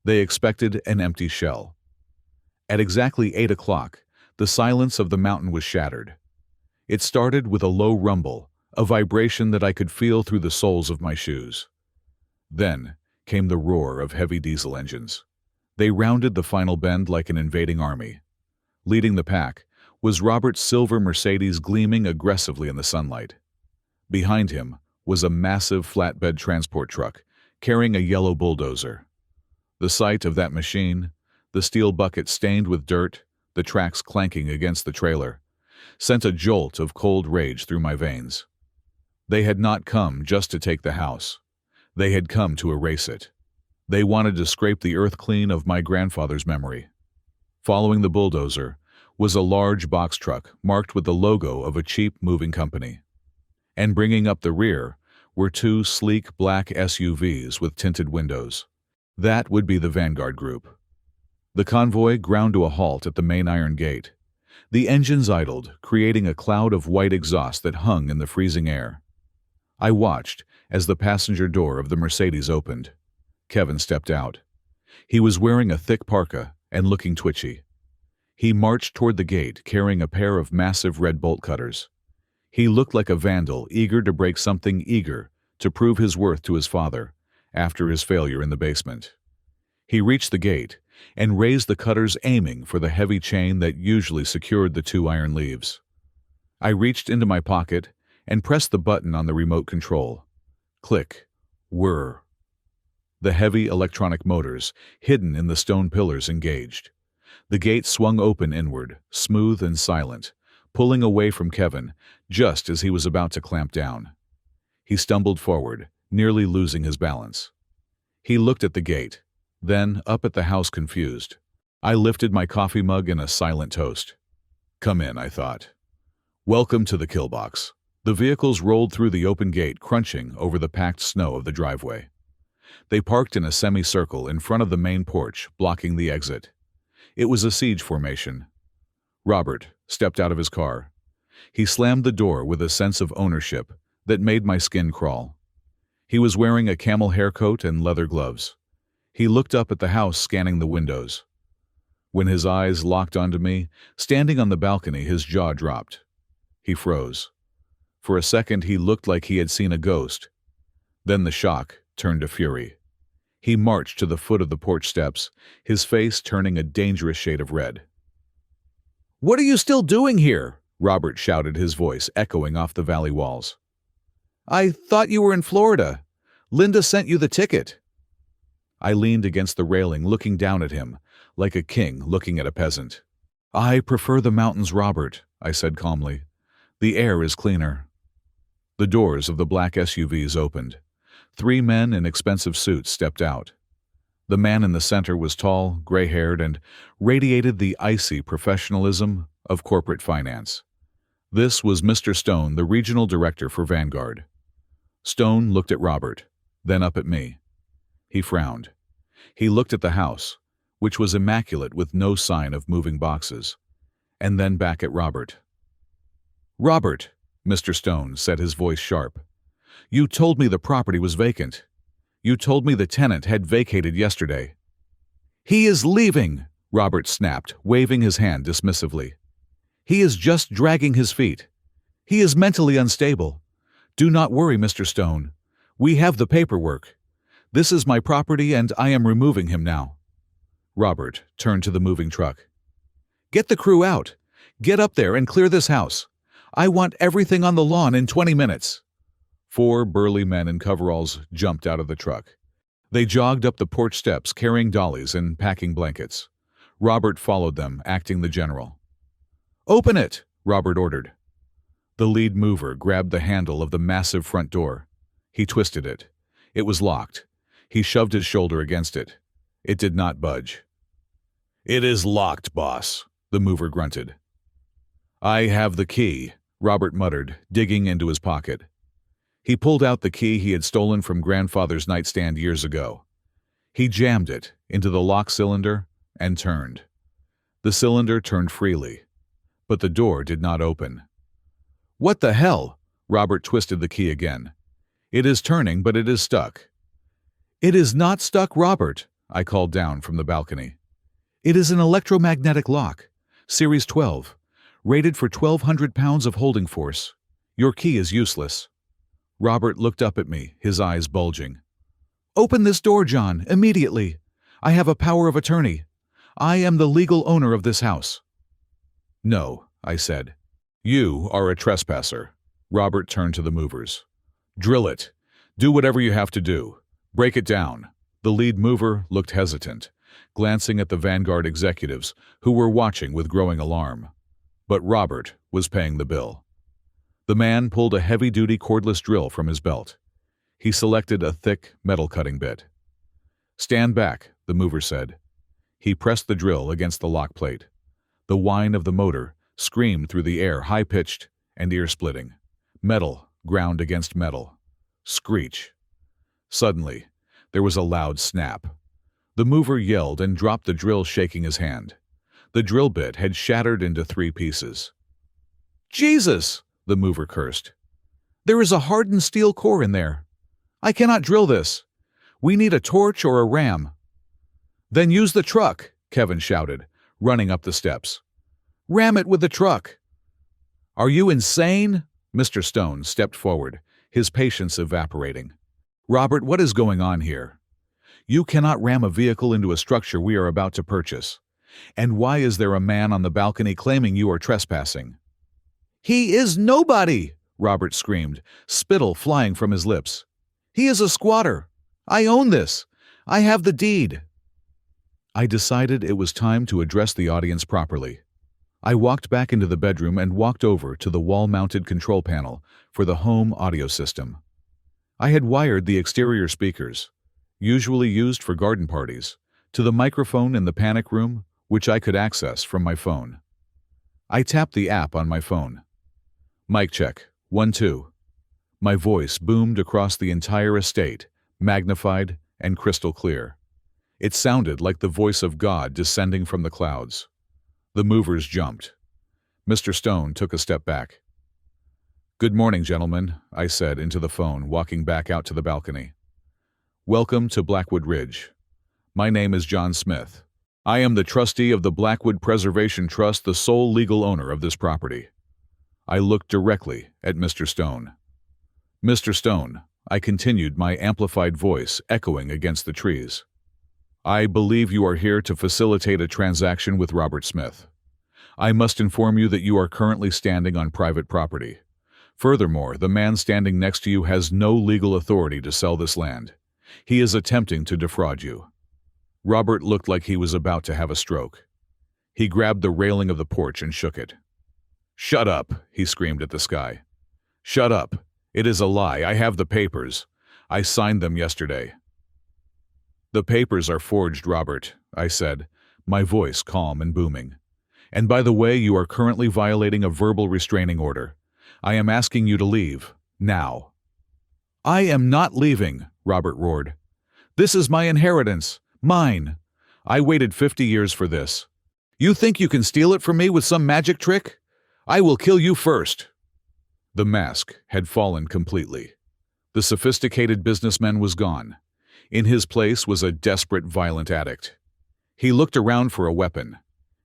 They expected an empty shell. At exactly 8 o'clock, the silence of the mountain was shattered. It started with a low rumble, a vibration that I could feel through the soles of my shoes. Then came the roar of heavy diesel engines. They rounded the final bend like an invading army. Leading the pack was Robert's silver Mercedes gleaming aggressively in the sunlight. Behind him was a massive flatbed transport truck carrying a yellow bulldozer. The sight of that machine, the steel bucket stained with dirt, the tracks clanking against the trailer, sent a jolt of cold rage through my veins. They had not come just to take the house. They had come to erase it. They wanted to scrape the earth clean of my grandfather's memory. Following the bulldozer was a large box truck marked with the logo of a cheap moving company. And bringing up the rear were 2 sleek black SUVs with tinted windows. That would be the Vanguard Group. The convoy ground to a halt at the main iron gate. The engines idled, creating a cloud of white exhaust that hung in the freezing air. I watched As the passenger door of the Mercedes opened, Kevin stepped out. He was wearing a thick parka and looking twitchy. He marched toward the gate carrying a pair of massive red bolt cutters. He looked like a vandal eager to break something, eager to prove his worth to his father after his failure in the basement. He reached the gate and raised the cutters, aiming for the heavy chain that usually secured the two iron leaves. I reached into my pocket and pressed the button on the remote control. Click. Whir. The heavy electronic motors, hidden in the stone pillars, engaged. The gate swung open inward, smooth and silent, pulling away from Kevin just as he was about to clamp down. He stumbled forward, nearly losing his balance. He looked at the gate, then up at the house, confused. I lifted my coffee mug in a silent toast. Come in, I thought. Welcome to the kill box. The vehicles rolled through the open gate, crunching over the packed snow of the driveway. They parked in a semicircle in front of the main porch, blocking the exit. It was a siege formation. Robert stepped out of his car. He slammed the door with a sense of ownership that made my skin crawl. He was wearing a camel haircoat and leather gloves. He looked up at the house, scanning the windows. When his eyes locked onto me, standing on the balcony, his jaw dropped. He froze. For a second, he looked like he had seen a ghost. Then the shock turned to fury. He marched to the foot of the porch steps, his face turning a dangerous shade of red. "What are you still doing here?" Robert shouted, his voice echoing off the valley walls. "I thought you were in Florida. Linda sent you the ticket." I leaned against the railing, looking down at him, like a king looking at a peasant. "I prefer the mountains, Robert," I said calmly. "The air is cleaner." The doors of the black SUVs opened. 3 men in expensive suits stepped out. The man in the center was tall, gray-haired, and radiated the icy professionalism of corporate finance. This was Mr. Stone, the regional director for Vanguard. Stone looked at Robert, then up at me. He frowned. He looked at the house, which was immaculate with no sign of moving boxes, and then back at Robert. "Robert," Mr. Stone said, his voice sharp, "you told me the property was vacant. You told me the tenant had vacated yesterday." "He is leaving," Robert snapped, waving his hand dismissively. "He is just dragging his feet. He is mentally unstable. Do not worry, Mr. Stone. We have the paperwork. This is my property and I am removing him now." Robert turned to the moving truck. "Get the crew out. Get up there and clear this house. I want everything on the lawn in 20 minutes. 4 burly men in coveralls jumped out of the truck. They jogged up the porch steps carrying dollies and packing blankets. Robert followed them, acting the general. "Open it," Robert ordered. The lead mover grabbed the handle of the massive front door. He twisted it. It was locked. He shoved his shoulder against it. It did not budge. "It is locked, boss," the mover grunted. "I have the key," Robert muttered, digging into his pocket. He pulled out the key he had stolen from grandfather's nightstand years ago. He jammed it into the lock cylinder and turned. The cylinder turned freely, but the door did not open. "What the hell?" Robert twisted the key again. "It is turning, but it is stuck." "It is not stuck, Robert," I called down from the balcony. "It is an electromagnetic lock, Series 12, rated for 1,200 pounds of holding force. Your key is useless." Robert looked up at me, his eyes bulging. "Open this door, John, immediately. I have a power of attorney. I am the legal owner of this house." "No," I said. "You are a trespasser." Robert turned to the movers. "Drill it. Do whatever you have to do. Break it down." The lead mover looked hesitant, glancing at the Vanguard executives who were watching with growing alarm. But Robert was paying the bill. The man pulled a heavy-duty cordless drill from his belt. He selected a thick metal cutting bit. "Stand back," the mover said. He pressed the drill against the lock plate. The whine of the motor screamed through the air, high-pitched and ear-splitting. Metal ground against metal. Screech. Suddenly, there was a loud snap. The mover yelled and dropped the drill, shaking his hand. The drill bit had shattered into 3 pieces. "Jesus!" the mover cursed. "There is a hardened steel core in there." I cannot drill this. We need a torch or a ram." "Then use the truck," Kevin shouted, running up the steps. "Ram it with the truck." "Are you insane?" Mr. Stone stepped forward, his patience evaporating. "Robert, what is going on here? You cannot ram a vehicle into a structure we are about to purchase. And why is there a man on the balcony claiming you are trespassing?" "He is nobody!" Robert screamed, spittle flying from his lips. "He is a squatter. I own this. I have the deed." I decided it was time to address the audience properly. I walked back into the bedroom and walked over to the wall-mounted control panel for the home audio system. I had wired the exterior speakers, usually used for garden parties, to the microphone in the panic room, which I could access from my phone. I tapped the app on my phone. "Mic check, 1, 2. My voice boomed across the entire estate, magnified and crystal clear. It sounded like the voice of God descending from the clouds. The movers jumped. Mr. Stone took a step back. "Good morning, gentlemen," I said into the phone, walking back out to the balcony. "Welcome to Blackwood Ridge. My name is John Smith. I am the trustee of the Blackwood Preservation Trust, the sole legal owner of this property." I looked directly at Mr. Stone. "Mr. Stone," I continued, my amplified voice echoing against the trees, "I believe you are here to facilitate a transaction with Robert Smith. I must inform you that you are currently standing on private property. Furthermore, the man standing next to you has no legal authority to sell this land. He is attempting to defraud you." Robert looked like he was about to have a stroke. He grabbed the railing of the porch and shook it. "Shut up," he screamed at the sky. "Shut up. It is a lie. I have the papers. I signed them yesterday." "The papers are forged, Robert," I said, my voice calm and booming. "And by the way, you are currently violating a verbal restraining order. I am asking you to leave, now." "I am not leaving," Robert roared. "This is my inheritance. Mine. I waited 50 years for this. You think you can steal it from me with some magic trick? I will kill you first." The mask had fallen completely. The sophisticated businessman was gone. In his place was a desperate, violent addict. He looked around for a weapon.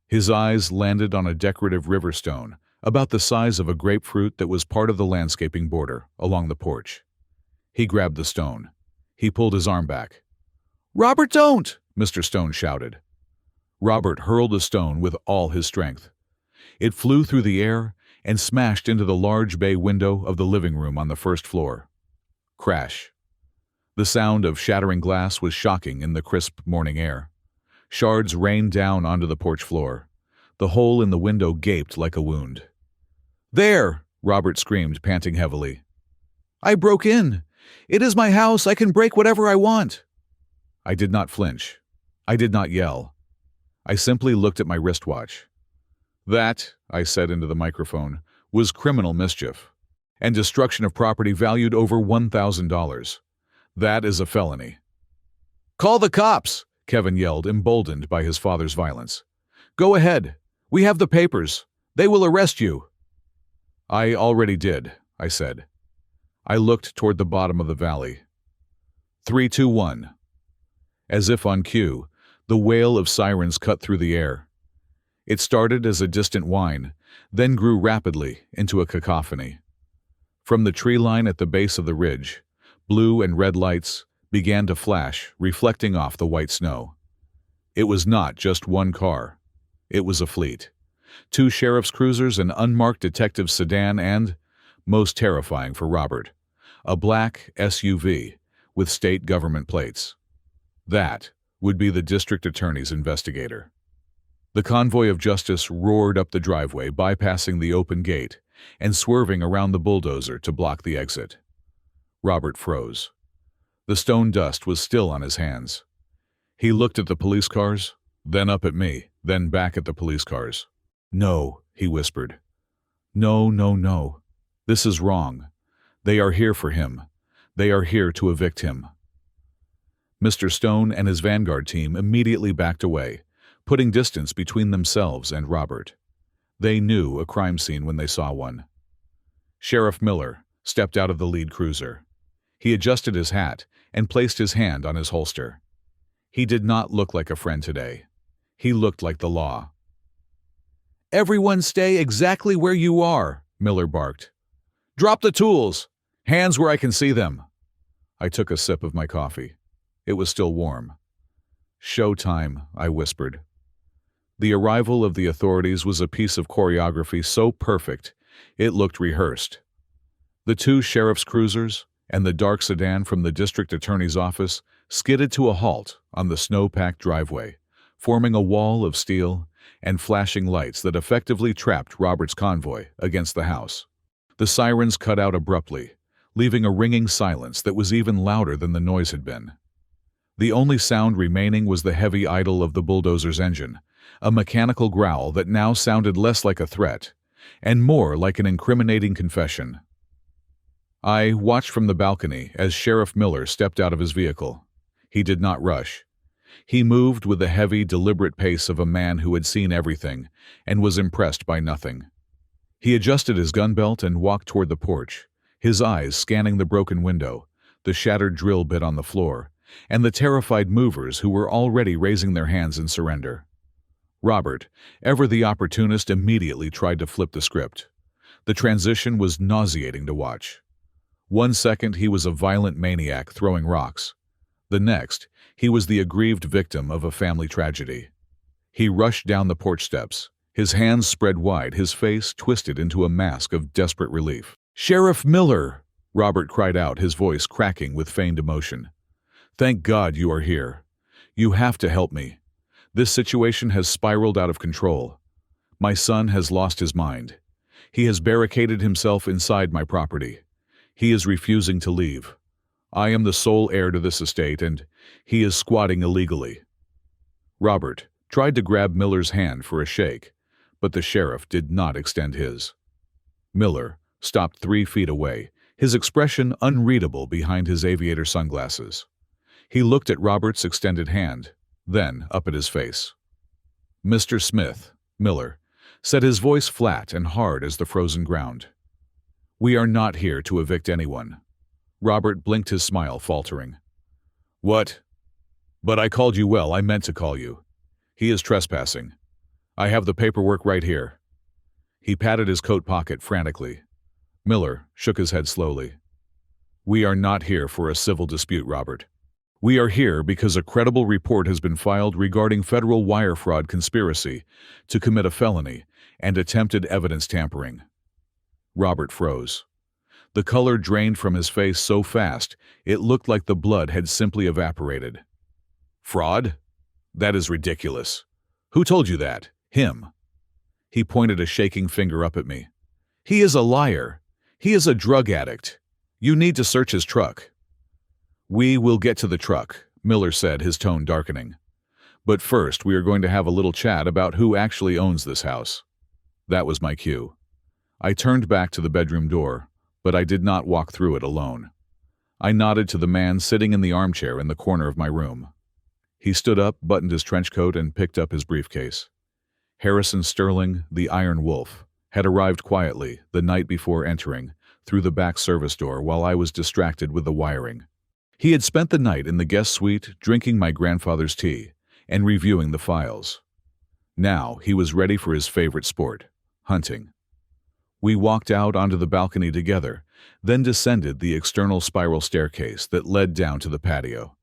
His eyes landed on a decorative river stone, about the size of a grapefruit that was part of the landscaping border along the porch. He grabbed the stone. He pulled his arm back. "Robert, don't!" Mr. Stone shouted. Robert hurled the stone with all his strength. It flew through the air and smashed into the large bay window of the living room on the first floor. Crash. The sound of shattering glass was shocking in the crisp morning air. Shards rained down onto the porch floor. The hole in the window gaped like a wound. "There!" Robert screamed, panting heavily. "I broke in. It is my house. I can break whatever I want." I did not flinch. I did not yell. I simply looked at my wristwatch. "That," I said into the microphone, "was criminal mischief, and destruction of property valued over $1,000. That is a felony." "Call the cops!" Kevin yelled, emboldened by his father's violence. "Go ahead. We have the papers. They will arrest you." "I already did," I said. I looked toward the bottom of the valley. 3, 2, 1. As if on cue, the wail of sirens cut through the air. It started as a distant whine, then grew rapidly into a cacophony. From the tree line at the base of the ridge, blue and red lights began to flash, reflecting off the white snow. It was not just one car. It was a fleet. 2 sheriff's cruisers, an unmarked detective sedan, and, most terrifying for Robert, a black SUV with state government plates. That would be the district attorney's investigator. The convoy of justice roared up the driveway, bypassing the open gate and swerving around the bulldozer to block the exit. Robert froze. The stone dust was still on his hands. He looked at the police cars, then up at me, then back at the police cars. "No," he whispered. "No, no, no. This is wrong. They are here for him. They are here to evict him." Mr. Stone and his vanguard team immediately backed away, putting distance between themselves and Robert. They knew a crime scene when they saw one. Sheriff Miller stepped out of the lead cruiser. He adjusted his hat and placed his hand on his holster. He did not look like a friend today. He looked like the law. "Everyone stay exactly where you are," Miller barked. "Drop the tools! Hands where I can see them!" I took a sip of my coffee. It was still warm. "Showtime," I whispered. The arrival of the authorities was a piece of choreography so perfect, it looked rehearsed. The two sheriff's cruisers and the dark sedan from the district attorney's office skidded to a halt on the snow-packed driveway, forming a wall of steel and flashing lights that effectively trapped Robert's convoy against the house. The sirens cut out abruptly, leaving a ringing silence that was even louder than the noise had been. The only sound remaining was the heavy idle of the bulldozer's engine, a mechanical growl that now sounded less like a threat and more like an incriminating confession. I watched from the balcony as Sheriff Miller stepped out of his vehicle. He did not rush. He moved with the heavy, deliberate pace of a man who had seen everything and was impressed by nothing. He adjusted his gun belt and walked toward the porch, his eyes scanning the broken window, the shattered drill bit on the floor, and the terrified movers who were already raising their hands in surrender. Robert, ever the opportunist, immediately tried to flip the script. The transition was nauseating to watch. 1 second he was a violent maniac throwing rocks. The next, he was the aggrieved victim of a family tragedy. He rushed down the porch steps, his hands spread wide, his face twisted into a mask of desperate relief. "Sheriff Miller!" Robert cried out, his voice cracking with feigned emotion. "Thank God you are here. You have to help me. This situation has spiraled out of control. My son has lost his mind. He has barricaded himself inside my property. He is refusing to leave. I am the sole heir to this estate, and he is squatting illegally." Robert tried to grab Miller's hand for a shake, but the sheriff did not extend his. Miller stopped 3 feet away, his expression unreadable behind his aviator sunglasses. He looked at Robert's extended hand, then up at his face. "Mr. Smith," Miller said, his voice flat and hard as the frozen ground. "We are not here to evict anyone." Robert blinked, his smile faltering. "What? But I called you well, I meant to call you. He is trespassing. I have the paperwork right here." He patted his coat pocket frantically. Miller shook his head slowly. "We are not here for a civil dispute, Robert. We are here because a credible report has been filed regarding federal wire fraud conspiracy to commit a felony and attempted evidence tampering." Robert froze. The color drained from his face so fast it looked like the blood had simply evaporated. "Fraud? That is ridiculous. Who told you that? Him." He pointed a shaking finger up at me. "He is a liar. He is a drug addict. You need to search his truck." "We will get to the truck," Miller said, his tone darkening. "But first we are going to have a little chat about who actually owns this house." That was my cue. I turned back to the bedroom door, but I did not walk through it alone. I nodded to the man sitting in the armchair in the corner of my room. He stood up, buttoned his trench coat, and picked up his briefcase. Harrison Sterling, the Iron Wolf, had arrived quietly the night before entering through the back service door while I was distracted with the wiring. He had spent the night in the guest suite drinking my grandfather's tea and reviewing the files. Now he was ready for his favorite sport, hunting. We walked out onto the balcony together, then descended the external spiral staircase that led down to the patio.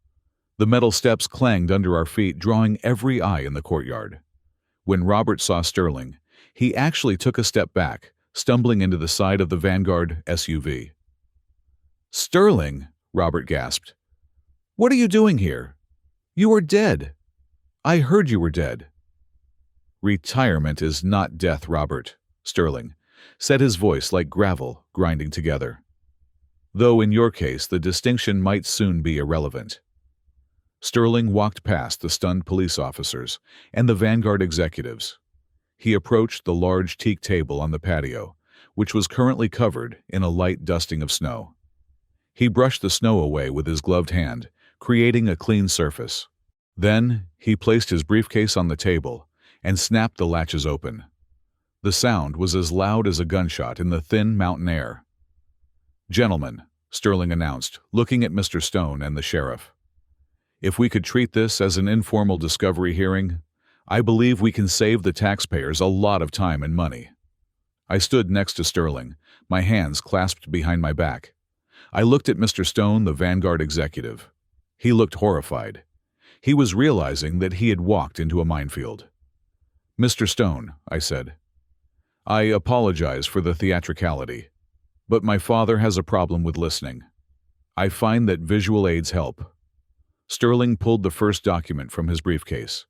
The metal steps clanged under our feet, drawing every eye in the courtyard. When Robert saw Sterling, he actually took a step back, stumbling into the side of the Vanguard SUV. "Sterling," Robert gasped. "What are you doing here? You are dead. I heard you were dead." "Retirement is not death, Robert," Sterling said, his voice like gravel grinding together. "Though in your case the distinction might soon be irrelevant." Sterling walked past the stunned police officers and the Vanguard executives. He approached the large teak table on the patio, which was currently covered in a light dusting of snow. He brushed the snow away with his gloved hand, creating a clean surface. Then he placed his briefcase on the table and snapped the latches open. The sound was as loud as a gunshot in the thin mountain air. "Gentlemen," Sterling announced, looking at Mr. Stone and the sheriff. "If we could treat this as an informal discovery hearing, I believe we can save the taxpayers a lot of time and money." I stood next to Sterling, my hands clasped behind my back. I looked at Mr. Stone, the Vanguard executive. He looked horrified. He was realizing that he had walked into a minefield. "Mr. Stone," I said, "I apologize for the theatricality, but my father has a problem with listening. I find that visual aids help." Sterling pulled the first document from his briefcase.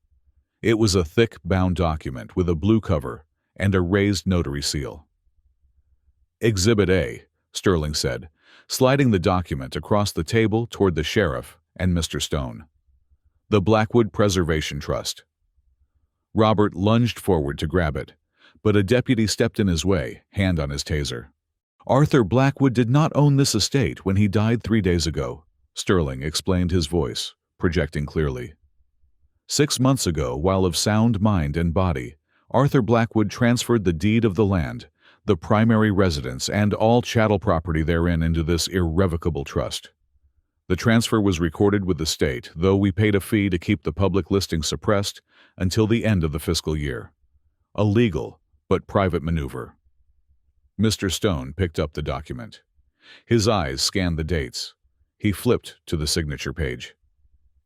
It was a thick, bound document with a blue cover and a raised notary seal. "Exhibit A," Sterling said, sliding the document across the table toward the sheriff and Mr. Stone. "The Blackwood Preservation Trust." Robert lunged forward to grab it, but a deputy stepped in his way, hand on his taser. "Arthur Blackwood did not own this estate when he died 3 days ago," Sterling explained, his voice projecting clearly. "6 months ago, while of sound mind and body, Arthur Blackwood transferred the deed of the land, the primary residence, and all chattel property therein into this irrevocable trust. The transfer was recorded with the state, though we paid a fee to keep the public listing suppressed until the end of the fiscal year. A legal, but private maneuver." Mr. Stone picked up the document. His eyes scanned the dates. He flipped to the signature page.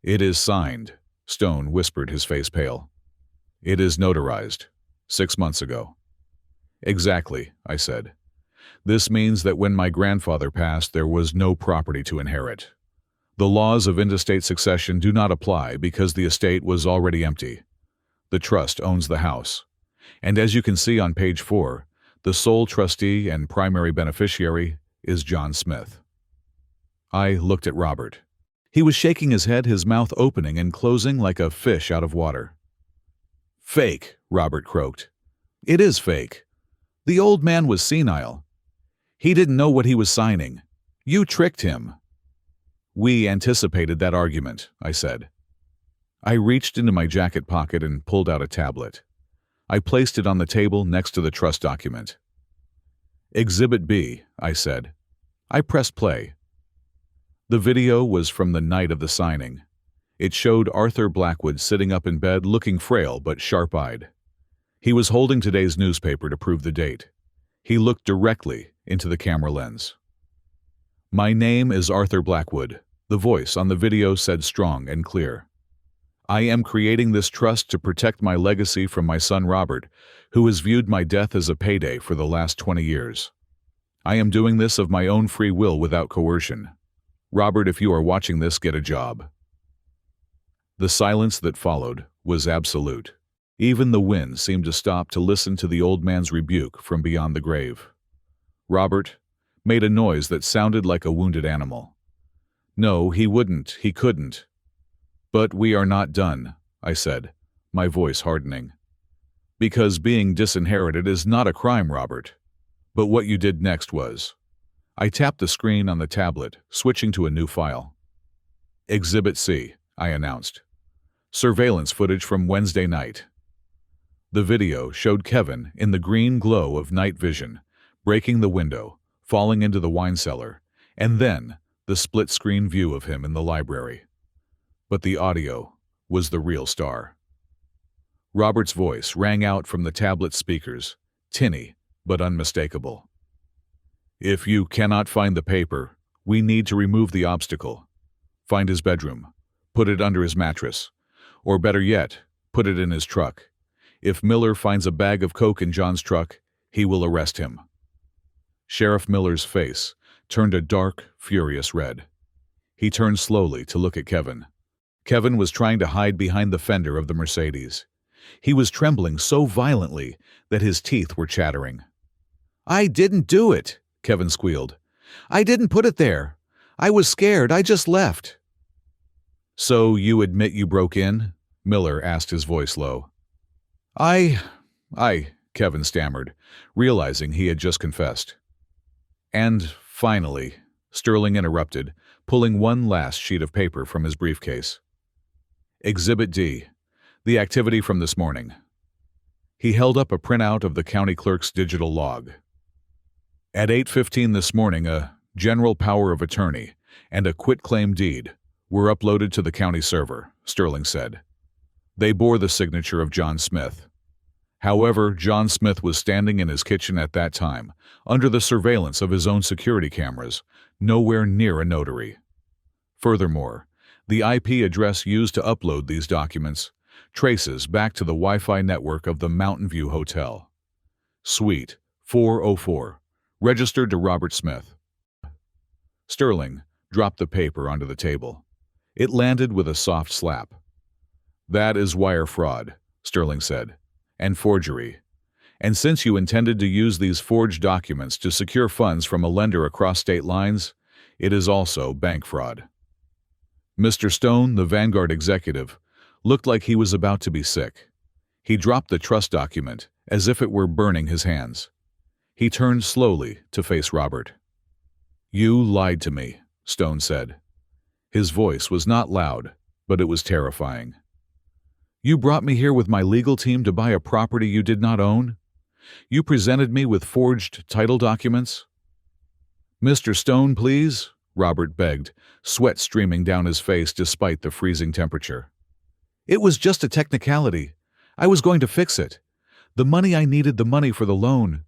"It is signed," Stone whispered, his face pale. "It is notarized. 6 months ago." "Exactly," I said. "This means that when my grandfather passed, there was no property to inherit. The laws of intestate succession do not apply because the estate was already empty. The trust owns the house. And as you can see on page 4, the sole trustee and primary beneficiary is John Smith." I looked at Robert. He was shaking his head, his mouth opening and closing like a fish out of water. "Fake," Robert croaked. "It is fake. The old man was senile. He didn't know what he was signing. You tricked him." "We anticipated that argument," I said. I reached into my jacket pocket and pulled out a tablet. I placed it on the table next to the trust document. "Exhibit B," I said. I pressed play. The video was from the night of the signing. It showed Arthur Blackwood sitting up in bed, looking frail but sharp-eyed. He was holding today's newspaper to prove the date. He looked directly into the camera lens. "My name is Arthur Blackwood," the voice on the video said, strong and clear. "I am creating this trust to protect my legacy from my son Robert, who has viewed my death as a payday for the last 20 years. I am doing this of my own free will without coercion. Robert, if you are watching this, get a job." The silence that followed was absolute. Even the wind seemed to stop to listen to the old man's rebuke from beyond the grave. Robert made a noise that sounded like a wounded animal. "No, he wouldn't, he couldn't." "But we are not done," I said, my voice hardening. "Because being disinherited is not a crime, Robert. But what you did next was." I tapped the screen on the tablet, switching to a new file. "Exhibit C," I announced. "Surveillance footage from Wednesday night." The video showed Kevin in the green glow of night vision, breaking the window, falling into the wine cellar, and then the split-screen view of him in the library. But the audio was the real star. Robert's voice rang out from the tablet speakers, tinny but unmistakable. "If you cannot find the paper, we need to remove the obstacle. Find his bedroom, put it under his mattress, or better yet, put it in his truck. If Miller finds a bag of coke in John's truck, he will arrest him." Sheriff Miller's face turned a dark, furious red. He turned slowly to look at Kevin. Kevin was trying to hide behind the fender of the Mercedes. He was trembling so violently that his teeth were chattering. "I didn't do it," Kevin squealed. "I didn't put it there. I was scared. I just left." "So you admit you broke in?" Miller asked, his voice low. I, Kevin stammered, realizing he had just confessed. "And finally," Sterling interrupted, pulling one last sheet of paper from his briefcase. "Exhibit D, the activity from this morning." He held up a printout of the county clerk's digital log. "At 8:15 this morning, a general power of attorney, and a quitclaim deed were uploaded to the county server, Sterling said. They bore the signature of John Smith. However, John Smith was standing in his kitchen at that time, under the surveillance of his own security cameras, nowhere near a notary. Furthermore, the IP address used to upload these documents traces back to the Wi-Fi network of the Mountain View Hotel. Suite 404, registered to Robert Smith. Sterling dropped the paper onto the table. It landed with a soft slap. "That is wire fraud," Sterling said, "and forgery. And since you intended to use these forged documents to secure funds from a lender across state lines, it is also bank fraud." Mr. Stone, the Vanguard executive, looked like he was about to be sick. He dropped the trust document as if it were burning his hands. He turned slowly to face Robert. "You lied to me," Stone said. His voice was not loud, but it was terrifying. "You brought me here with my legal team to buy a property you did not own? You presented me with forged title documents?" "Mr. Stone, please," Robert begged, sweat streaming down his face despite the freezing temperature. "It was just a technicality. I was going to fix it. The money I needed, the money for the loan."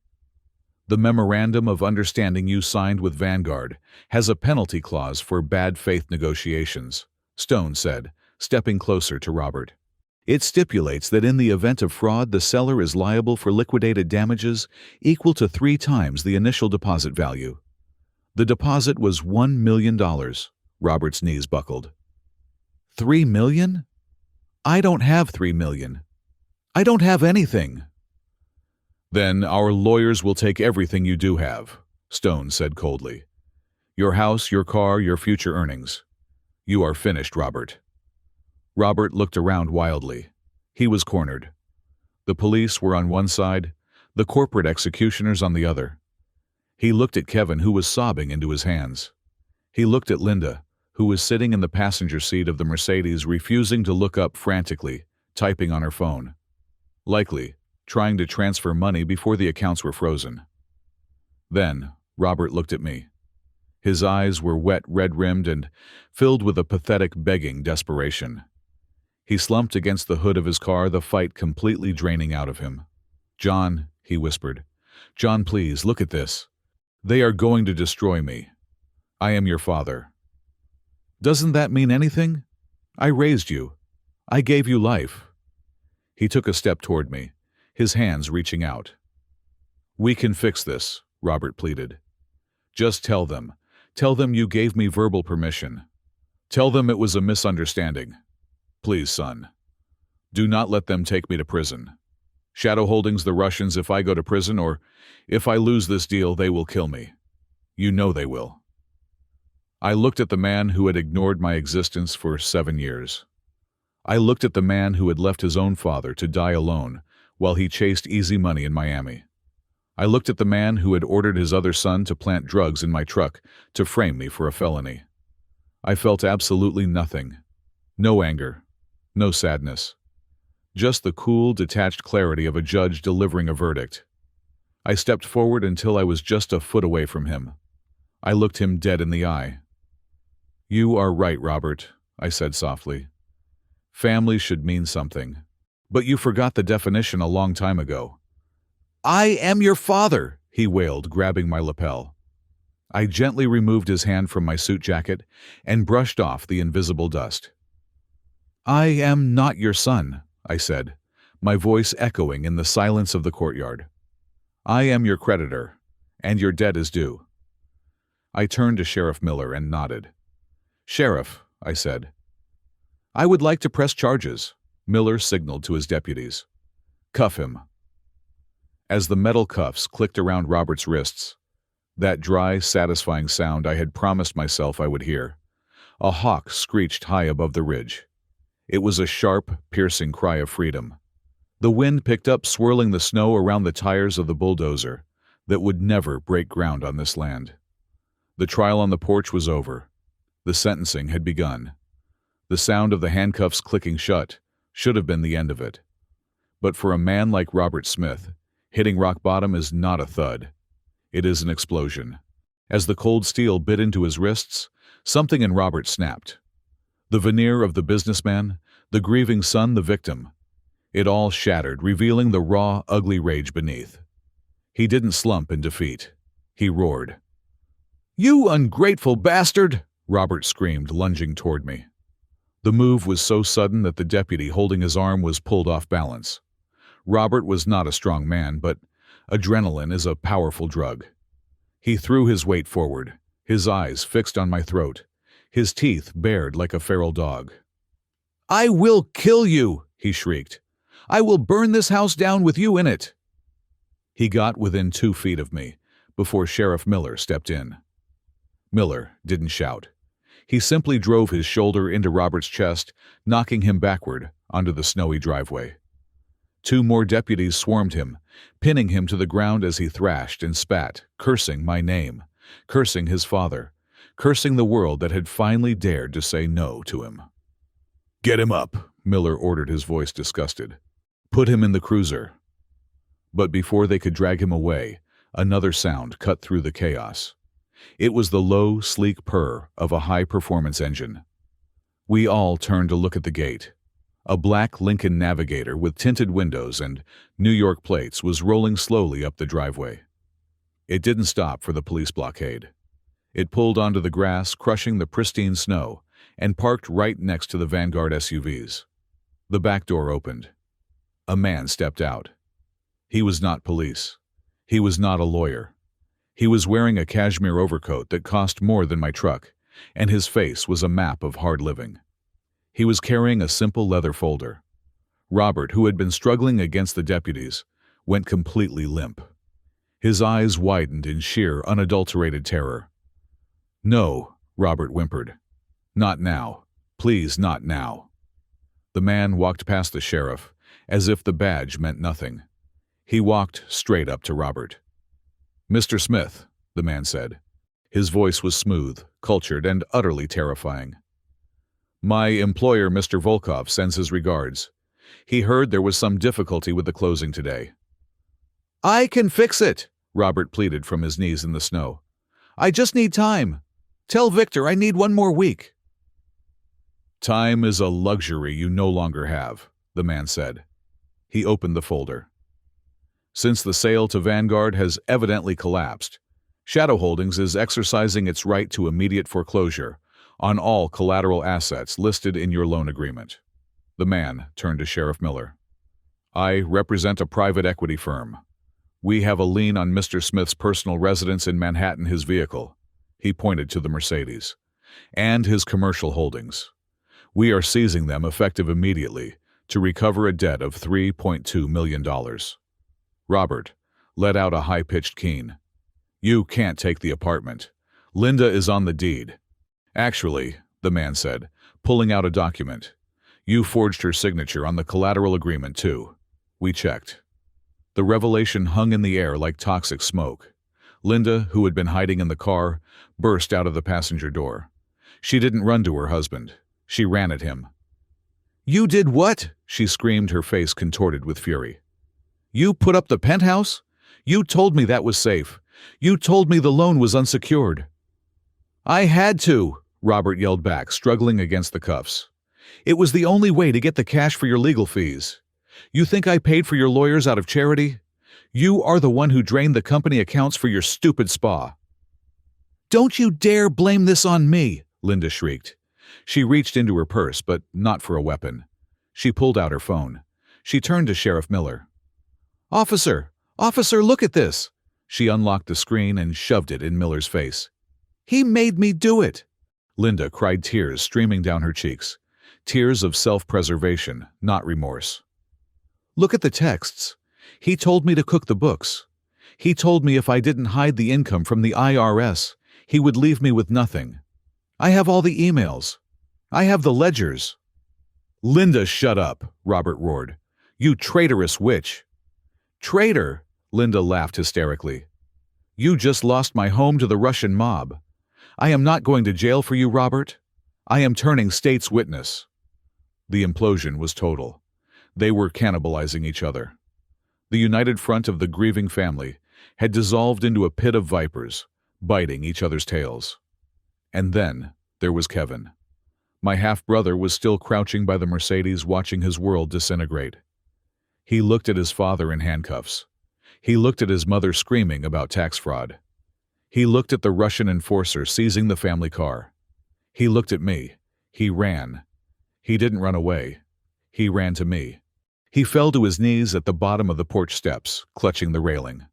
"The memorandum of understanding you signed with Vanguard has a penalty clause for bad faith negotiations," Stone said, stepping closer to Robert. "It stipulates that in the event of fraud, the seller is liable for liquidated damages equal to 3 times the initial deposit value." The deposit was $1 million. Robert's knees buckled. $3 million? I don't have $3 million. I don't have anything. "Then our lawyers will take everything you do have," Stone said coldly. "Your house, your car, your future earnings. You are finished, Robert." Robert looked around wildly. He was cornered. The police were on one side, the corporate executioners on the other. He looked at Kevin, who was sobbing into his hands. He looked at Linda, who was sitting in the passenger seat of the Mercedes, refusing to look up, frantically typing on her phone. Likely trying to transfer money before the accounts were frozen. Then Robert looked at me. His eyes were wet, red-rimmed, and filled with a pathetic, begging desperation. He slumped against the hood of his car, the fight completely draining out of him. "John," he whispered. "John, please, look at this. They are going to destroy me. I am your father." "Doesn't that mean anything? I raised you. I gave you life." He took a step toward me, his hands reaching out. "We can fix this," Robert pleaded. "Just tell them you gave me verbal permission. Tell them it was a misunderstanding. Please, son. Do not let them take me to prison. Shadow Holdings, the Russians, if I go to prison or if I lose this deal, they will kill me. You know they will." I looked at the man who had ignored my existence for 7 years. I looked at the man who had left his own father to die alone while he chased easy money in Miami. I looked at the man who had ordered his other son to plant drugs in my truck to frame me for a felony. I felt absolutely nothing. No anger, no sadness. Just the cool, detached clarity of a judge delivering a verdict. I stepped forward until I was just a foot away from him. I looked him dead in the eye. "You are right, Robert," I said softly. "Family should mean something. But you forgot the definition a long time ago." "I am your father," he wailed, grabbing my lapel. I gently removed his hand from my suit jacket and brushed off the invisible dust. "I am not your son," I said, my voice echoing in the silence of the courtyard. "I am your creditor, and your debt is due." I turned to Sheriff Miller and nodded. "Sheriff," I said. "I would like to press charges," Miller signaled to his deputies. "Cuff him." As the metal cuffs clicked around Robert's wrists, that dry, satisfying sound I had promised myself I would hear, a hawk screeched high above the ridge. It was a sharp, piercing cry of freedom. The wind picked up, swirling the snow around the tires of the bulldozer that would never break ground on this land. The trial on the porch was over. The sentencing had begun. The sound of the handcuffs clicking shut should have been the end of it. But for a man like Robert Smith, hitting rock bottom is not a thud. It is an explosion. As the cold steel bit into his wrists, something in Robert snapped. The veneer of the businessman, the grieving son, the victim. It all shattered, revealing the raw, ugly rage beneath. He didn't slump in defeat. He roared. "You ungrateful bastard!" Robert screamed, lunging toward me. The move was so sudden that the deputy holding his arm was pulled off balance. Robert was not a strong man, but adrenaline is a powerful drug. He threw his weight forward, his eyes fixed on my throat, his teeth bared like a feral dog. "I will kill you!" he shrieked. "I will burn this house down with you in it!" He got within 2 feet of me before Sheriff Miller stepped in. Miller didn't shout. He simply drove his shoulder into Robert's chest, knocking him backward onto the snowy driveway. 2 more deputies swarmed him, pinning him to the ground as he thrashed and spat, cursing my name, cursing his father, cursing the world that had finally dared to say no to him. "Get him up," Miller ordered, his voice disgusted. "Put him in the cruiser." But before they could drag him away, another sound cut through the chaos. It was the low, sleek purr of a high-performance engine. We all turned to look at the gate. A black Lincoln Navigator with tinted windows and New York plates was rolling slowly up the driveway. It didn't stop for the police blockade. It pulled onto the grass, crushing the pristine snow, and parked right next to the Vanguard SUVs. The back door opened. A man stepped out. He was not police. He was not a lawyer. He was wearing a cashmere overcoat that cost more than my truck, and his face was a map of hard living. He was carrying a simple leather folder. Robert, who had been struggling against the deputies, went completely limp. His eyes widened in sheer, unadulterated terror. "No," Robert whimpered. "Not now. Please, not now." The man walked past the sheriff, as if the badge meant nothing. He walked straight up to Robert. "Mr. Smith," the man said. His voice was smooth, cultured, and utterly terrifying. "My employer, Mr. Volkov, sends his regards. He heard there was some difficulty with the closing today." "I can fix it," Robert pleaded from his knees in the snow. "I just need time. Tell Victor I need 1 more week." "Time is a luxury you no longer have," the man said. He opened the folder. "Since the sale to Vanguard has evidently collapsed, Shadow Holdings is exercising its right to immediate foreclosure on all collateral assets listed in your loan agreement." The man turned to Sheriff Miller. "I represent a private equity firm. We have a lien on Mr. Smith's personal residence in Manhattan, his vehicle," he pointed to the Mercedes, "and his commercial holdings. We are seizing them effective immediately to recover a debt of $3.2 million. Robert let out a high-pitched keen. "You can't take the apartment. Linda is on the deed." "Actually," the man said, pulling out a document, "you forged her signature on the collateral agreement, too. We checked." The revelation hung in the air like toxic smoke. Linda, who had been hiding in the car, burst out of the passenger door. She didn't run to her husband. She ran at him. "You did what?" she screamed, her face contorted with fury. "You put up the penthouse? You told me that was safe. You told me the loan was unsecured." "I had to," Robert yelled back, struggling against the cuffs. "It was the only way to get the cash for your legal fees. You think I paid for your lawyers out of charity? You are the one who drained the company accounts for your stupid spa." "Don't you dare blame this on me," Linda shrieked. She reached into her purse, but not for a weapon. She pulled out her phone. She turned to Sheriff Miller. Officer, look at this." She unlocked the screen and shoved it in Miller's face. "He made me do it." Linda cried, tears streaming down her cheeks. Tears of self-preservation, not remorse. "Look at the texts. He told me to cook the books. He told me if I didn't hide the income from the IRS, he would leave me with nothing. I have all the emails. I have the ledgers." "Linda, shut up," Robert roared. "You traitorous witch." "Traitor?" Linda laughed hysterically. "You just lost my home to the Russian mob. I am not going to jail for you, Robert. I am turning state's witness." The implosion was total. They were cannibalizing each other. The united front of the grieving family had dissolved into a pit of vipers, biting each other's tails. And then there was Kevin. My half-brother was still crouching by the Mercedes watching his world disintegrate. He looked at his father in handcuffs. He looked at his mother screaming about tax fraud. He looked at the Russian enforcer seizing the family car. He looked at me. He ran. He didn't run away. He ran to me. He fell to his knees at the bottom of the porch steps, clutching the railing.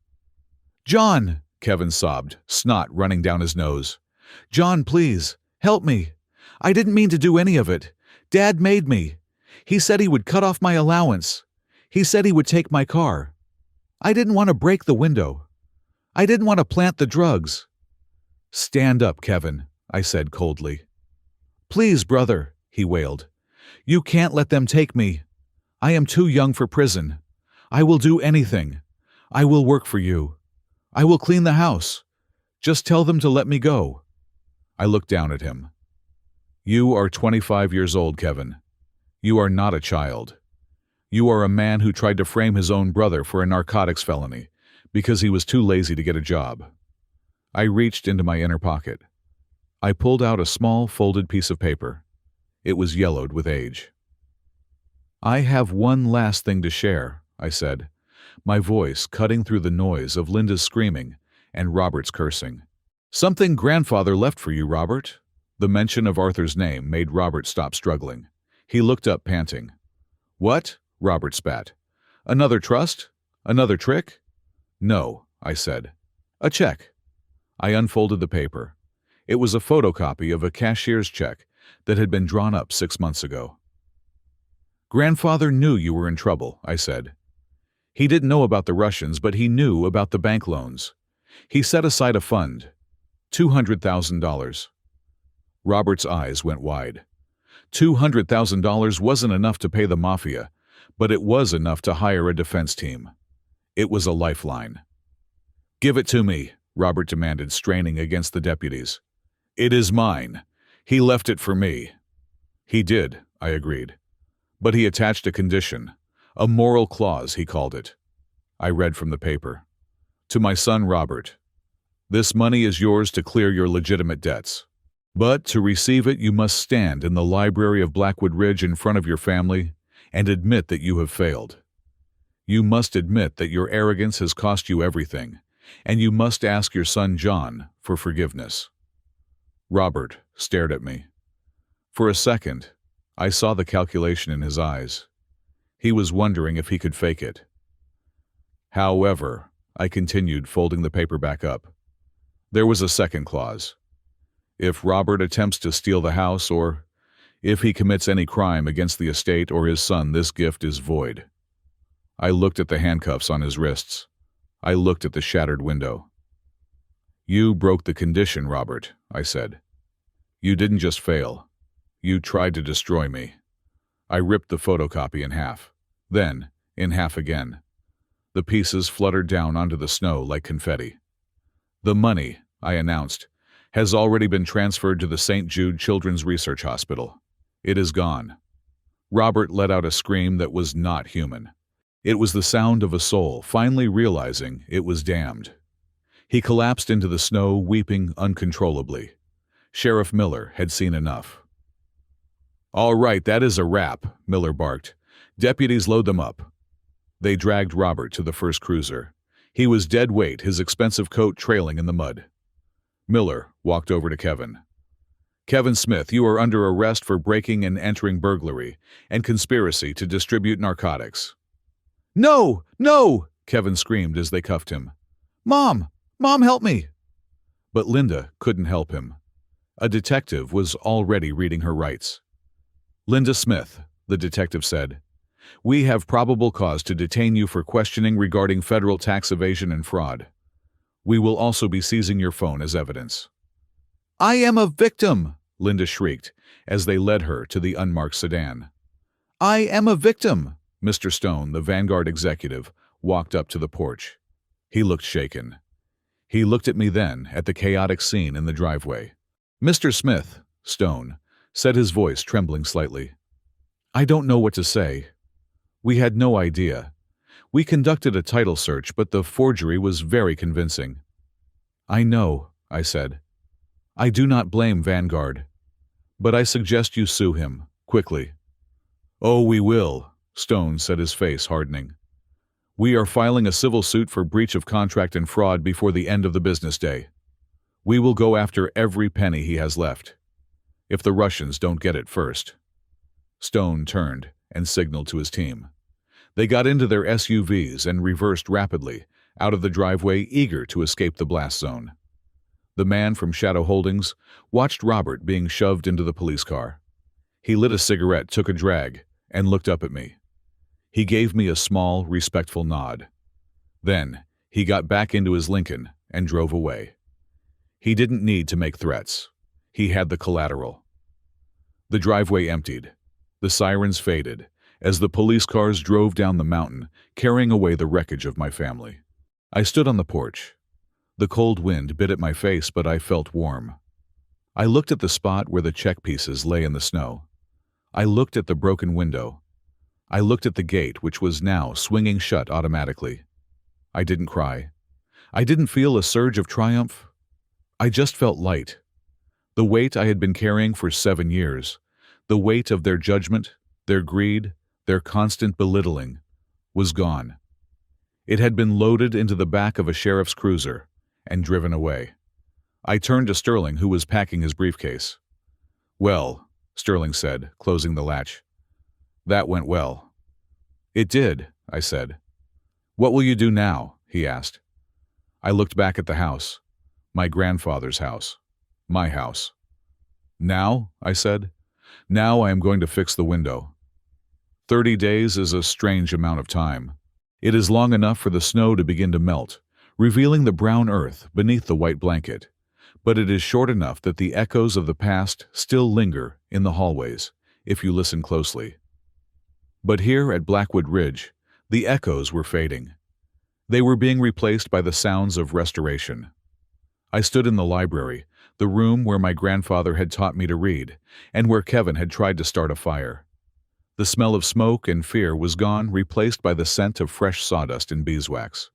"John!" Kevin sobbed, snot running down his nose. "John, please, help me. I didn't mean to do any of it. Dad made me. He said he would cut off my allowance. He said he would take my car. I didn't want to break the window. I didn't want to plant the drugs." "Stand up, Kevin," I said coldly. "Please, brother," he wailed. "You can't let them take me. I am too young for prison. I will do anything. I will work for you. I will clean the house. Just tell them to let me go." I looked down at him. "You are 25 years old, Kevin. You are not a child. You are a man who tried to frame his own brother for a narcotics felony because he was too lazy to get a job." I reached into my inner pocket. I pulled out a small folded piece of paper. It was yellowed with age. "I have one last thing to share," I said, my voice cutting through the noise of Linda's screaming and Robert's cursing. "Something grandfather left for you, Robert." The mention of Arthur's name made Robert stop struggling. He looked up, panting. "What?" Robert spat. "Another trust? Another trick?" "No," I said. "A check." I unfolded the paper. It was a photocopy of a cashier's check that had been drawn up 6 months ago. "Grandfather knew you were in trouble," I said. "He didn't know about the Russians, but he knew about the bank loans. He set aside a fund, $200,000. Robert's eyes went wide. $200,000 wasn't enough to pay the mafia, but it was enough to hire a defense team. It was a lifeline. "Give it to me," Robert demanded, straining against the deputies. "It is mine. He left it for me." "He did," I agreed. "But he attached a condition. A moral clause, he called it." I read from the paper. "To my son Robert. This money is yours to clear your legitimate debts. But to receive it, you must stand in the library of Blackwood Ridge in front of your family and admit that you have failed. You must admit that your arrogance has cost you everything, and you must ask your son John for forgiveness." Robert stared at me. For a second, I saw the calculation in his eyes. He was wondering if he could fake it. "However," I continued, folding the paper back up, "there was a second clause. If Robert attempts to steal the house, or if he commits any crime against the estate or his son, this gift is void." I looked at the handcuffs on his wrists. I looked at the shattered window. "You broke the condition, Robert," I said. "You didn't just fail. You tried to destroy me." I ripped the photocopy in half, then in half again. The pieces fluttered down onto the snow like confetti. "The money," I announced, "has already been transferred to the St. Jude Children's Research Hospital. It is gone." Robert let out a scream that was not human. It was the sound of a soul finally realizing it was damned. He collapsed into the snow, weeping uncontrollably. Sheriff Miller had seen enough. "All right, that is a wrap," Miller barked. "Deputies, load them up." They dragged Robert to the first cruiser. He was dead weight, his expensive coat trailing in the mud. Miller walked over to Kevin. "Kevin Smith, you are under arrest for breaking and entering burglary and conspiracy to distribute narcotics." "No! No!" Kevin screamed as they cuffed him. "Mom! Mom, help me!" But Linda couldn't help him. A detective was already reading her rights. "Linda Smith," the detective said, "we have probable cause to detain you for questioning regarding federal tax evasion and fraud. We will also be seizing your phone as evidence." "I am a victim!" Linda shrieked as they led her to the unmarked sedan. "I am a victim!" Mr. Stone, the Vanguard executive, walked up to the porch. He looked shaken. He looked at me then, at the chaotic scene in the driveway. "Mr. Smith," Stone said, his voice trembling slightly, "I don't know what to say. We had no idea. We conducted a title search, but the forgery was very convincing." "I know," I said. I do not blame Vanguard, but I suggest you sue him, quickly. Oh, we will, Stone said, his face hardening. We are filing a civil suit for breach of contract and fraud before the end of the business day. We will go after every penny he has left, if the Russians don't get it first. Stone turned and signaled to his team. They got into their SUVs and reversed rapidly out of the driveway, eager to escape the blast zone. The man from Shadow Holdings watched Robert being shoved into the police car. He lit a cigarette, took a drag, and looked up at me. He gave me a small, respectful nod. Then, he got back into his Lincoln and drove away. He didn't need to make threats. He had the collateral. The driveway emptied. The sirens faded as the police cars drove down the mountain, carrying away the wreckage of my family. I stood on the porch. The cold wind bit at my face, but I felt warm. I looked at the spot where the check pieces lay in the snow. I looked at the broken window. I looked at the gate, which was now swinging shut automatically. I didn't cry. I didn't feel a surge of triumph. I just felt light. The weight I had been carrying for 7 years, the weight of their judgment, their greed, their constant belittling, was gone. It had been loaded into the back of a sheriff's cruiser and driven away. I turned to Sterling, who was packing his briefcase. Well, Sterling said, closing the latch. That went well. It did, I said. What will you do now? He asked. I looked back at the house. My grandfather's house. My house. Now, I said. Now I am going to fix the window. 30 days is a strange amount of time. It is long enough for the snow to begin to melt, revealing the brown earth beneath the white blanket, but it is short enough that the echoes of the past still linger in the hallways, if you listen closely. But here at Blackwood Ridge, the echoes were fading. They were being replaced by the sounds of restoration. I stood in the library, the room where my grandfather had taught me to read, and where Kevin had tried to start a fire. The smell of smoke and fear was gone, replaced by the scent of fresh sawdust and beeswax.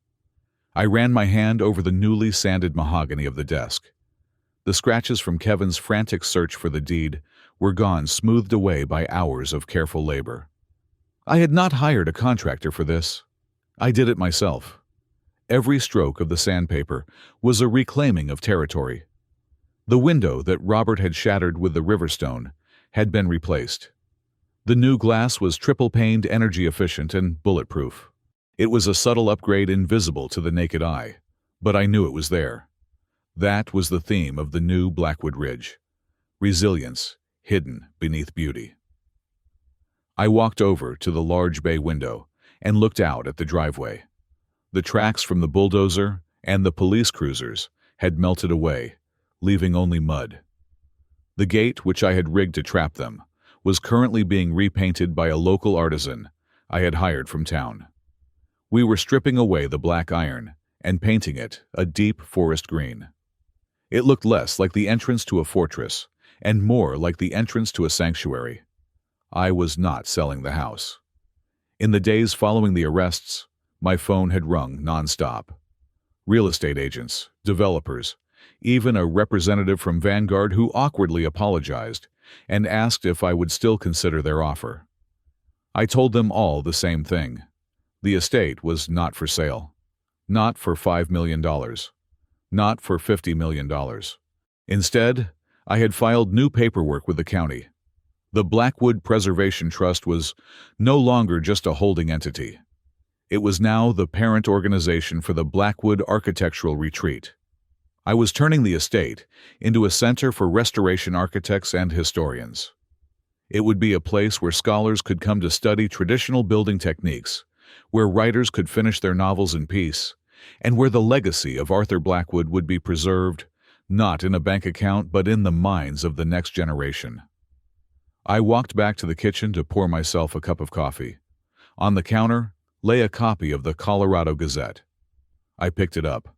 I ran my hand over the newly sanded mahogany of the desk. The scratches from Kevin's frantic search for the deed were gone, smoothed away by hours of careful labor. I had not hired a contractor for this. I did it myself. Every stroke of the sandpaper was a reclaiming of territory. The window that Robert had shattered with the riverstone had been replaced. The new glass was triple-paned, energy-efficient, and bulletproof. It was a subtle upgrade, invisible to the naked eye, but I knew it was there. That was the theme of the new Blackwood Ridge. Resilience, hidden beneath beauty. I walked over to the large bay window and looked out at the driveway. The tracks from the bulldozer and the police cruisers had melted away, leaving only mud. The gate, which I had rigged to trap them, was currently being repainted by a local artisan I had hired from town. We were stripping away the black iron and painting it a deep forest green. It looked less like the entrance to a fortress and more like the entrance to a sanctuary. I was not selling the house. In the days following the arrests, my phone had rung nonstop. Real estate agents, developers, even a representative from Vanguard who awkwardly apologized and asked if I would still consider their offer. I told them all the same thing. The estate was not for sale. Not for $5 million. Not for $50 million. Instead, I had filed new paperwork with the county. The Blackwood Preservation Trust was no longer just a holding entity. It was now the parent organization for the Blackwood Architectural Retreat. I was turning the estate into a center for restoration architects and historians. It would be a place where scholars could come to study traditional building techniques, where writers could finish their novels in peace, and where the legacy of Arthur Blackwood would be preserved, not in a bank account but in the minds of the next generation. I walked back to the kitchen to pour myself a cup of coffee. On the counter lay a copy of the Colorado Gazette. I picked it up.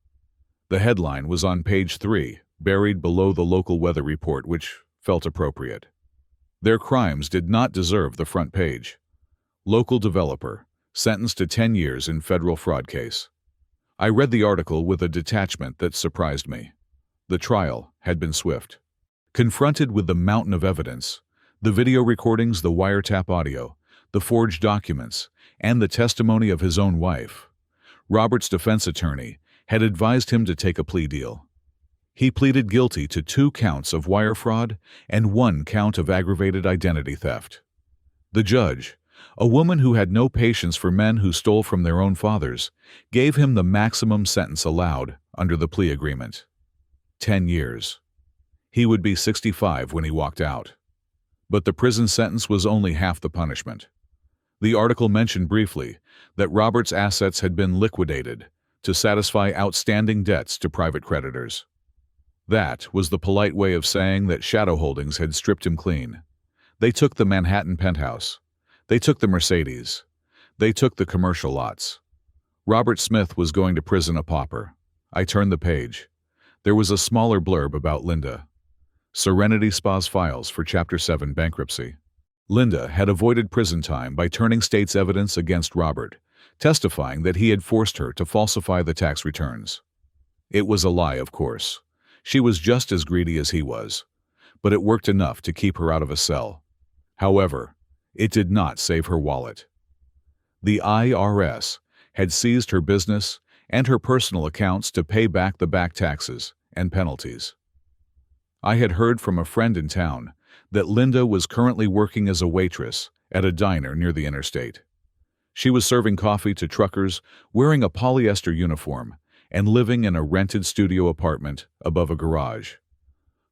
The headline was on page 3, buried below the local weather report, which felt appropriate. Their crimes did not deserve the front page. Local developer, sentenced to 10 years in federal fraud case. I read the article with a detachment that surprised me. The trial had been swift. Confronted with the mountain of evidence, the video recordings, the wiretap audio, the forged documents, and the testimony of his own wife, Robert's defense attorney had advised him to take a plea deal. He pleaded guilty to 2 counts of wire fraud and 1 count of aggravated identity theft. The judge, a woman who had no patience for men who stole from their own fathers, gave him the maximum sentence allowed under the plea agreement: 10 years. He would be 65 when he walked out. But the prison sentence was only half the punishment. The article mentioned briefly that Robert's assets had been liquidated to satisfy outstanding debts to private creditors. That was the polite way of saying that Shadow Holdings had stripped him clean. They took the Manhattan penthouse. They took the Mercedes. They took the commercial lots. Robert Smith was going to prison a pauper. I turned the page. There was a smaller blurb about Linda. Serenity Spa's files for Chapter 7 bankruptcy. Linda had avoided prison time by turning state's evidence against Robert, testifying that he had forced her to falsify the tax returns. It was a lie, of course. She was just as greedy as he was, but it worked enough to keep her out of a cell. However, it did not save her wallet. The IRS had seized her business and her personal accounts to pay back the back taxes and penalties. I had heard from a friend in town that Linda was currently working as a waitress at a diner near the interstate. She was serving coffee to truckers, wearing a polyester uniform, and living in a rented studio apartment above a garage.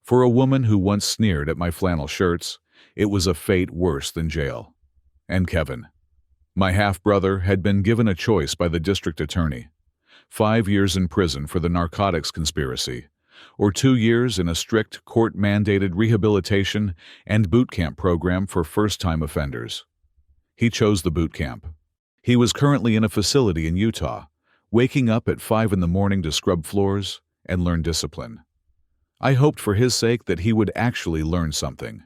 For a woman who once sneered at my flannel shirts, it was a fate worse than jail. And Kevin, my half-brother, had been given a choice by the district attorney: 5 years in prison for the narcotics conspiracy, or 2 years in a strict court-mandated rehabilitation and boot camp program for first-time offenders. He chose the boot camp. He was currently in a facility in Utah, waking up at 5 in the morning to scrub floors and learn discipline. I hoped for his sake that he would actually learn something,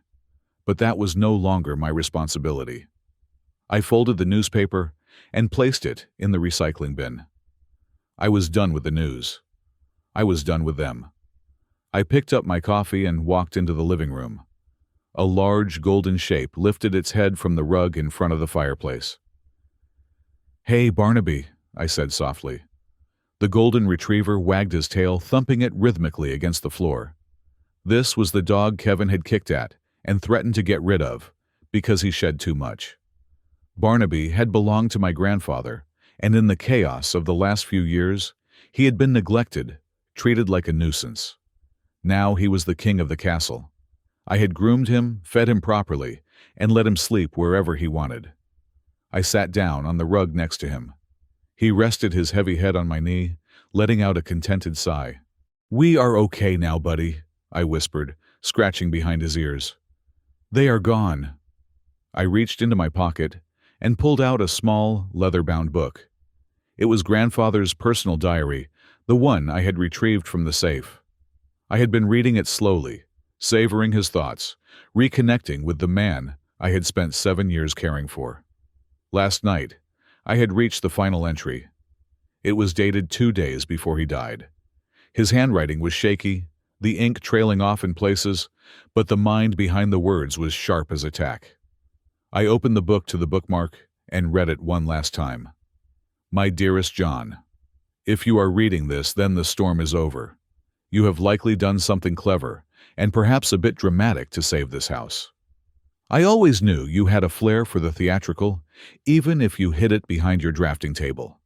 but that was no longer my responsibility. I folded the newspaper and placed it in the recycling bin. I was done with the news. I was done with them. I picked up my coffee and walked into the living room. A large golden shape lifted its head from the rug in front of the fireplace. "Hey, Barnaby," I said softly. The golden retriever wagged his tail, thumping it rhythmically against the floor. This was the dog Kevin had kicked at and threatened to get rid of because he shed too much. Barnaby had belonged to my grandfather, and in the chaos of the last few years, he had been neglected, treated like a nuisance. Now he was the king of the castle. I had groomed him, fed him properly, and let him sleep wherever he wanted. I sat down on the rug next to him. He rested his heavy head on my knee, letting out a contented sigh. "We are okay now, buddy," I whispered, scratching behind his ears. "They are gone." I reached into my pocket and pulled out a small, leather-bound book. It was grandfather's personal diary, the one I had retrieved from the safe. I had been reading it slowly, savoring his thoughts, reconnecting with the man I had spent 7 years caring for. Last night, I had reached the final entry. It was dated 2 days before he died. His handwriting was shaky, the ink trailing off in places, but the mind behind the words was sharp as a tack. I opened the book to the bookmark and read it one last time. "My dearest John, if you are reading this, then the storm is over. You have likely done something clever, and perhaps a bit dramatic, to save this house. I always knew you had a flair for the theatrical, even if you hid it behind your drafting table.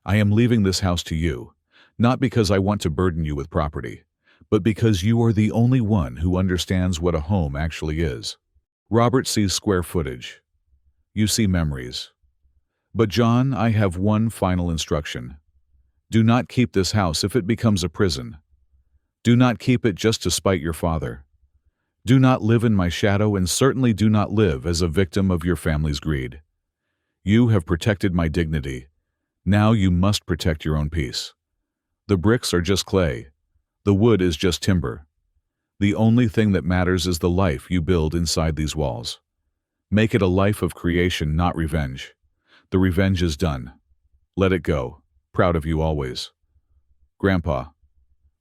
I am leaving this house to you, not because I want to burden you with property, but because you are the only one who understands what a home actually is. Robert sees square footage. You see memories. But John, I have one final instruction. Do not keep this house if it becomes a prison. Do not keep it just to spite your father. Do not live in my shadow, and certainly do not live as a victim of your family's greed. You have protected my dignity. Now you must protect your own peace. The bricks are just clay. The wood is just timber. The only thing that matters is the life you build inside these walls. Make it a life of creation, not revenge. The revenge is done. Let it go. Proud of you always. Grandpa."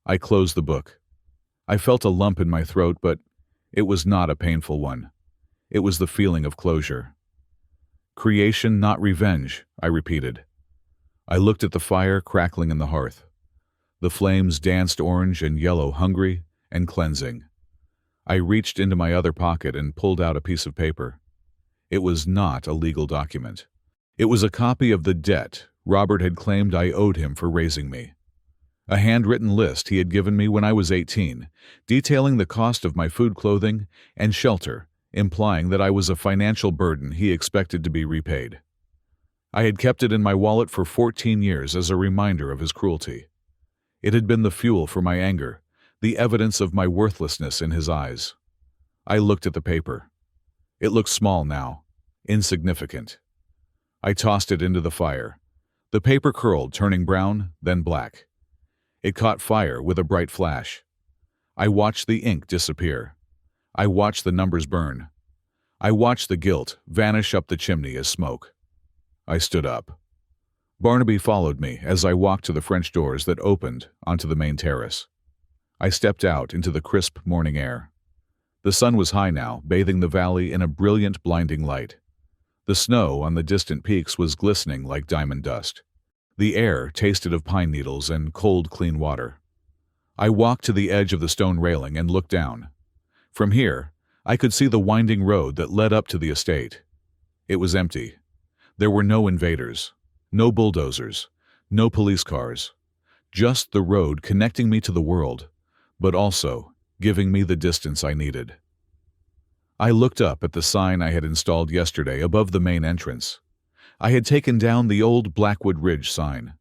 I closed the book, I felt a lump in my throat, but it was not a painful one. It was the feeling of closure. Creation, not revenge, I repeated. I looked at the fire crackling in the hearth. The flames danced orange and yellow, hungry and cleansing. I reached into my other pocket and pulled out a piece of paper. It was not a legal document. It was a copy of the debt Robert had claimed I owed him for raising me. A handwritten list he had given me when I was 18, detailing the cost of my food, clothing, and shelter, implying that I was a financial burden he expected to be repaid. I had kept it in my wallet for 14 years as a reminder of his cruelty. It had been the fuel for my anger, the evidence of my worthlessness in his eyes. I looked at the paper. It looked small now, insignificant. I tossed it into the fire. The paper curled, turning brown, then black. It caught fire with a bright flash. I watched the ink disappear. I watched the numbers burn. I watched the guilt vanish up the chimney as smoke. I stood up. Barnaby followed me as I walked to the French doors that opened onto the main terrace. I stepped out into the crisp morning air. The sun was high now, bathing the valley in a brilliant, blinding light. The snow on the distant peaks was glistening like diamond dust. The air tasted of pine needles and cold, clean water. I walked to the edge of the stone railing and looked down. From here, I could see the winding road that led up to the estate. It was empty. There were no invaders, no bulldozers, no police cars. Just the road connecting me to the world, but also giving me the distance I needed. I looked up at the sign I had installed yesterday above the main entrance. I had taken down the old Blackwood Ridge sign.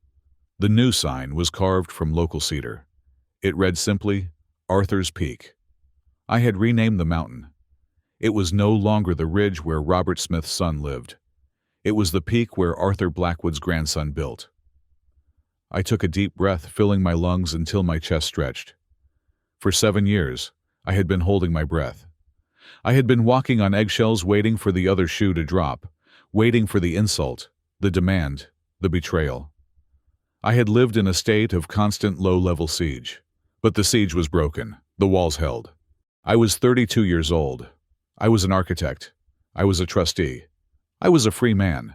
The new sign was carved from local cedar. It read simply, Arthur's Peak. I had renamed the mountain. It was no longer the ridge where Robert Smith's son lived. It was the peak where Arthur Blackwood's grandson built. I took a deep breath, filling my lungs until my chest stretched. For 7 years, I had been holding my breath. I had been walking on eggshells, waiting for the other shoe to drop, waiting for the insult, the demand, the betrayal. I had lived in a state of constant low-level siege. But the siege was broken. The walls held. I was 32 years old. I was an architect. I was a trustee. I was a free man.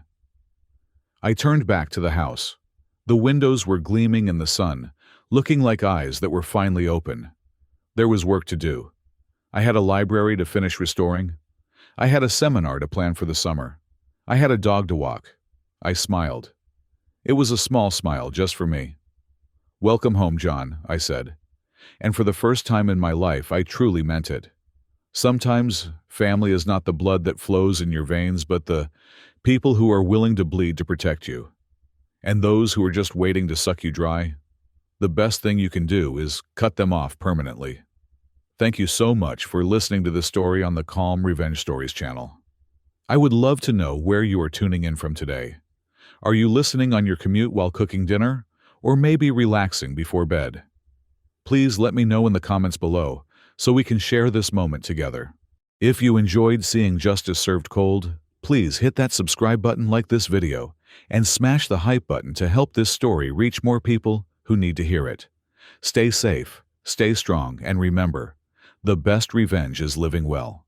I turned back to the house. The windows were gleaming in the sun, looking like eyes that were finally open. There was work to do. I had a library to finish restoring. I had a seminar to plan for the summer. I had a dog to walk. I smiled. It was a small smile just for me. "Welcome home, John," I said. And for the first time in my life, I truly meant it. Sometimes, family is not the blood that flows in your veins, but the people who are willing to bleed to protect you. And those who are just waiting to suck you dry, the best thing you can do is cut them off permanently. Thank you so much for listening to this story on the Calm Revenge Stories channel. I would love to know where you are tuning in from today. Are you listening on your commute while cooking dinner, or maybe relaxing before bed? Please let me know in the comments below so we can share this moment together. If you enjoyed seeing justice served cold, please hit that subscribe button, like this video, and smash the hype button to help this story reach more people who need to hear it. Stay safe, stay strong, and remember, the best revenge is living well.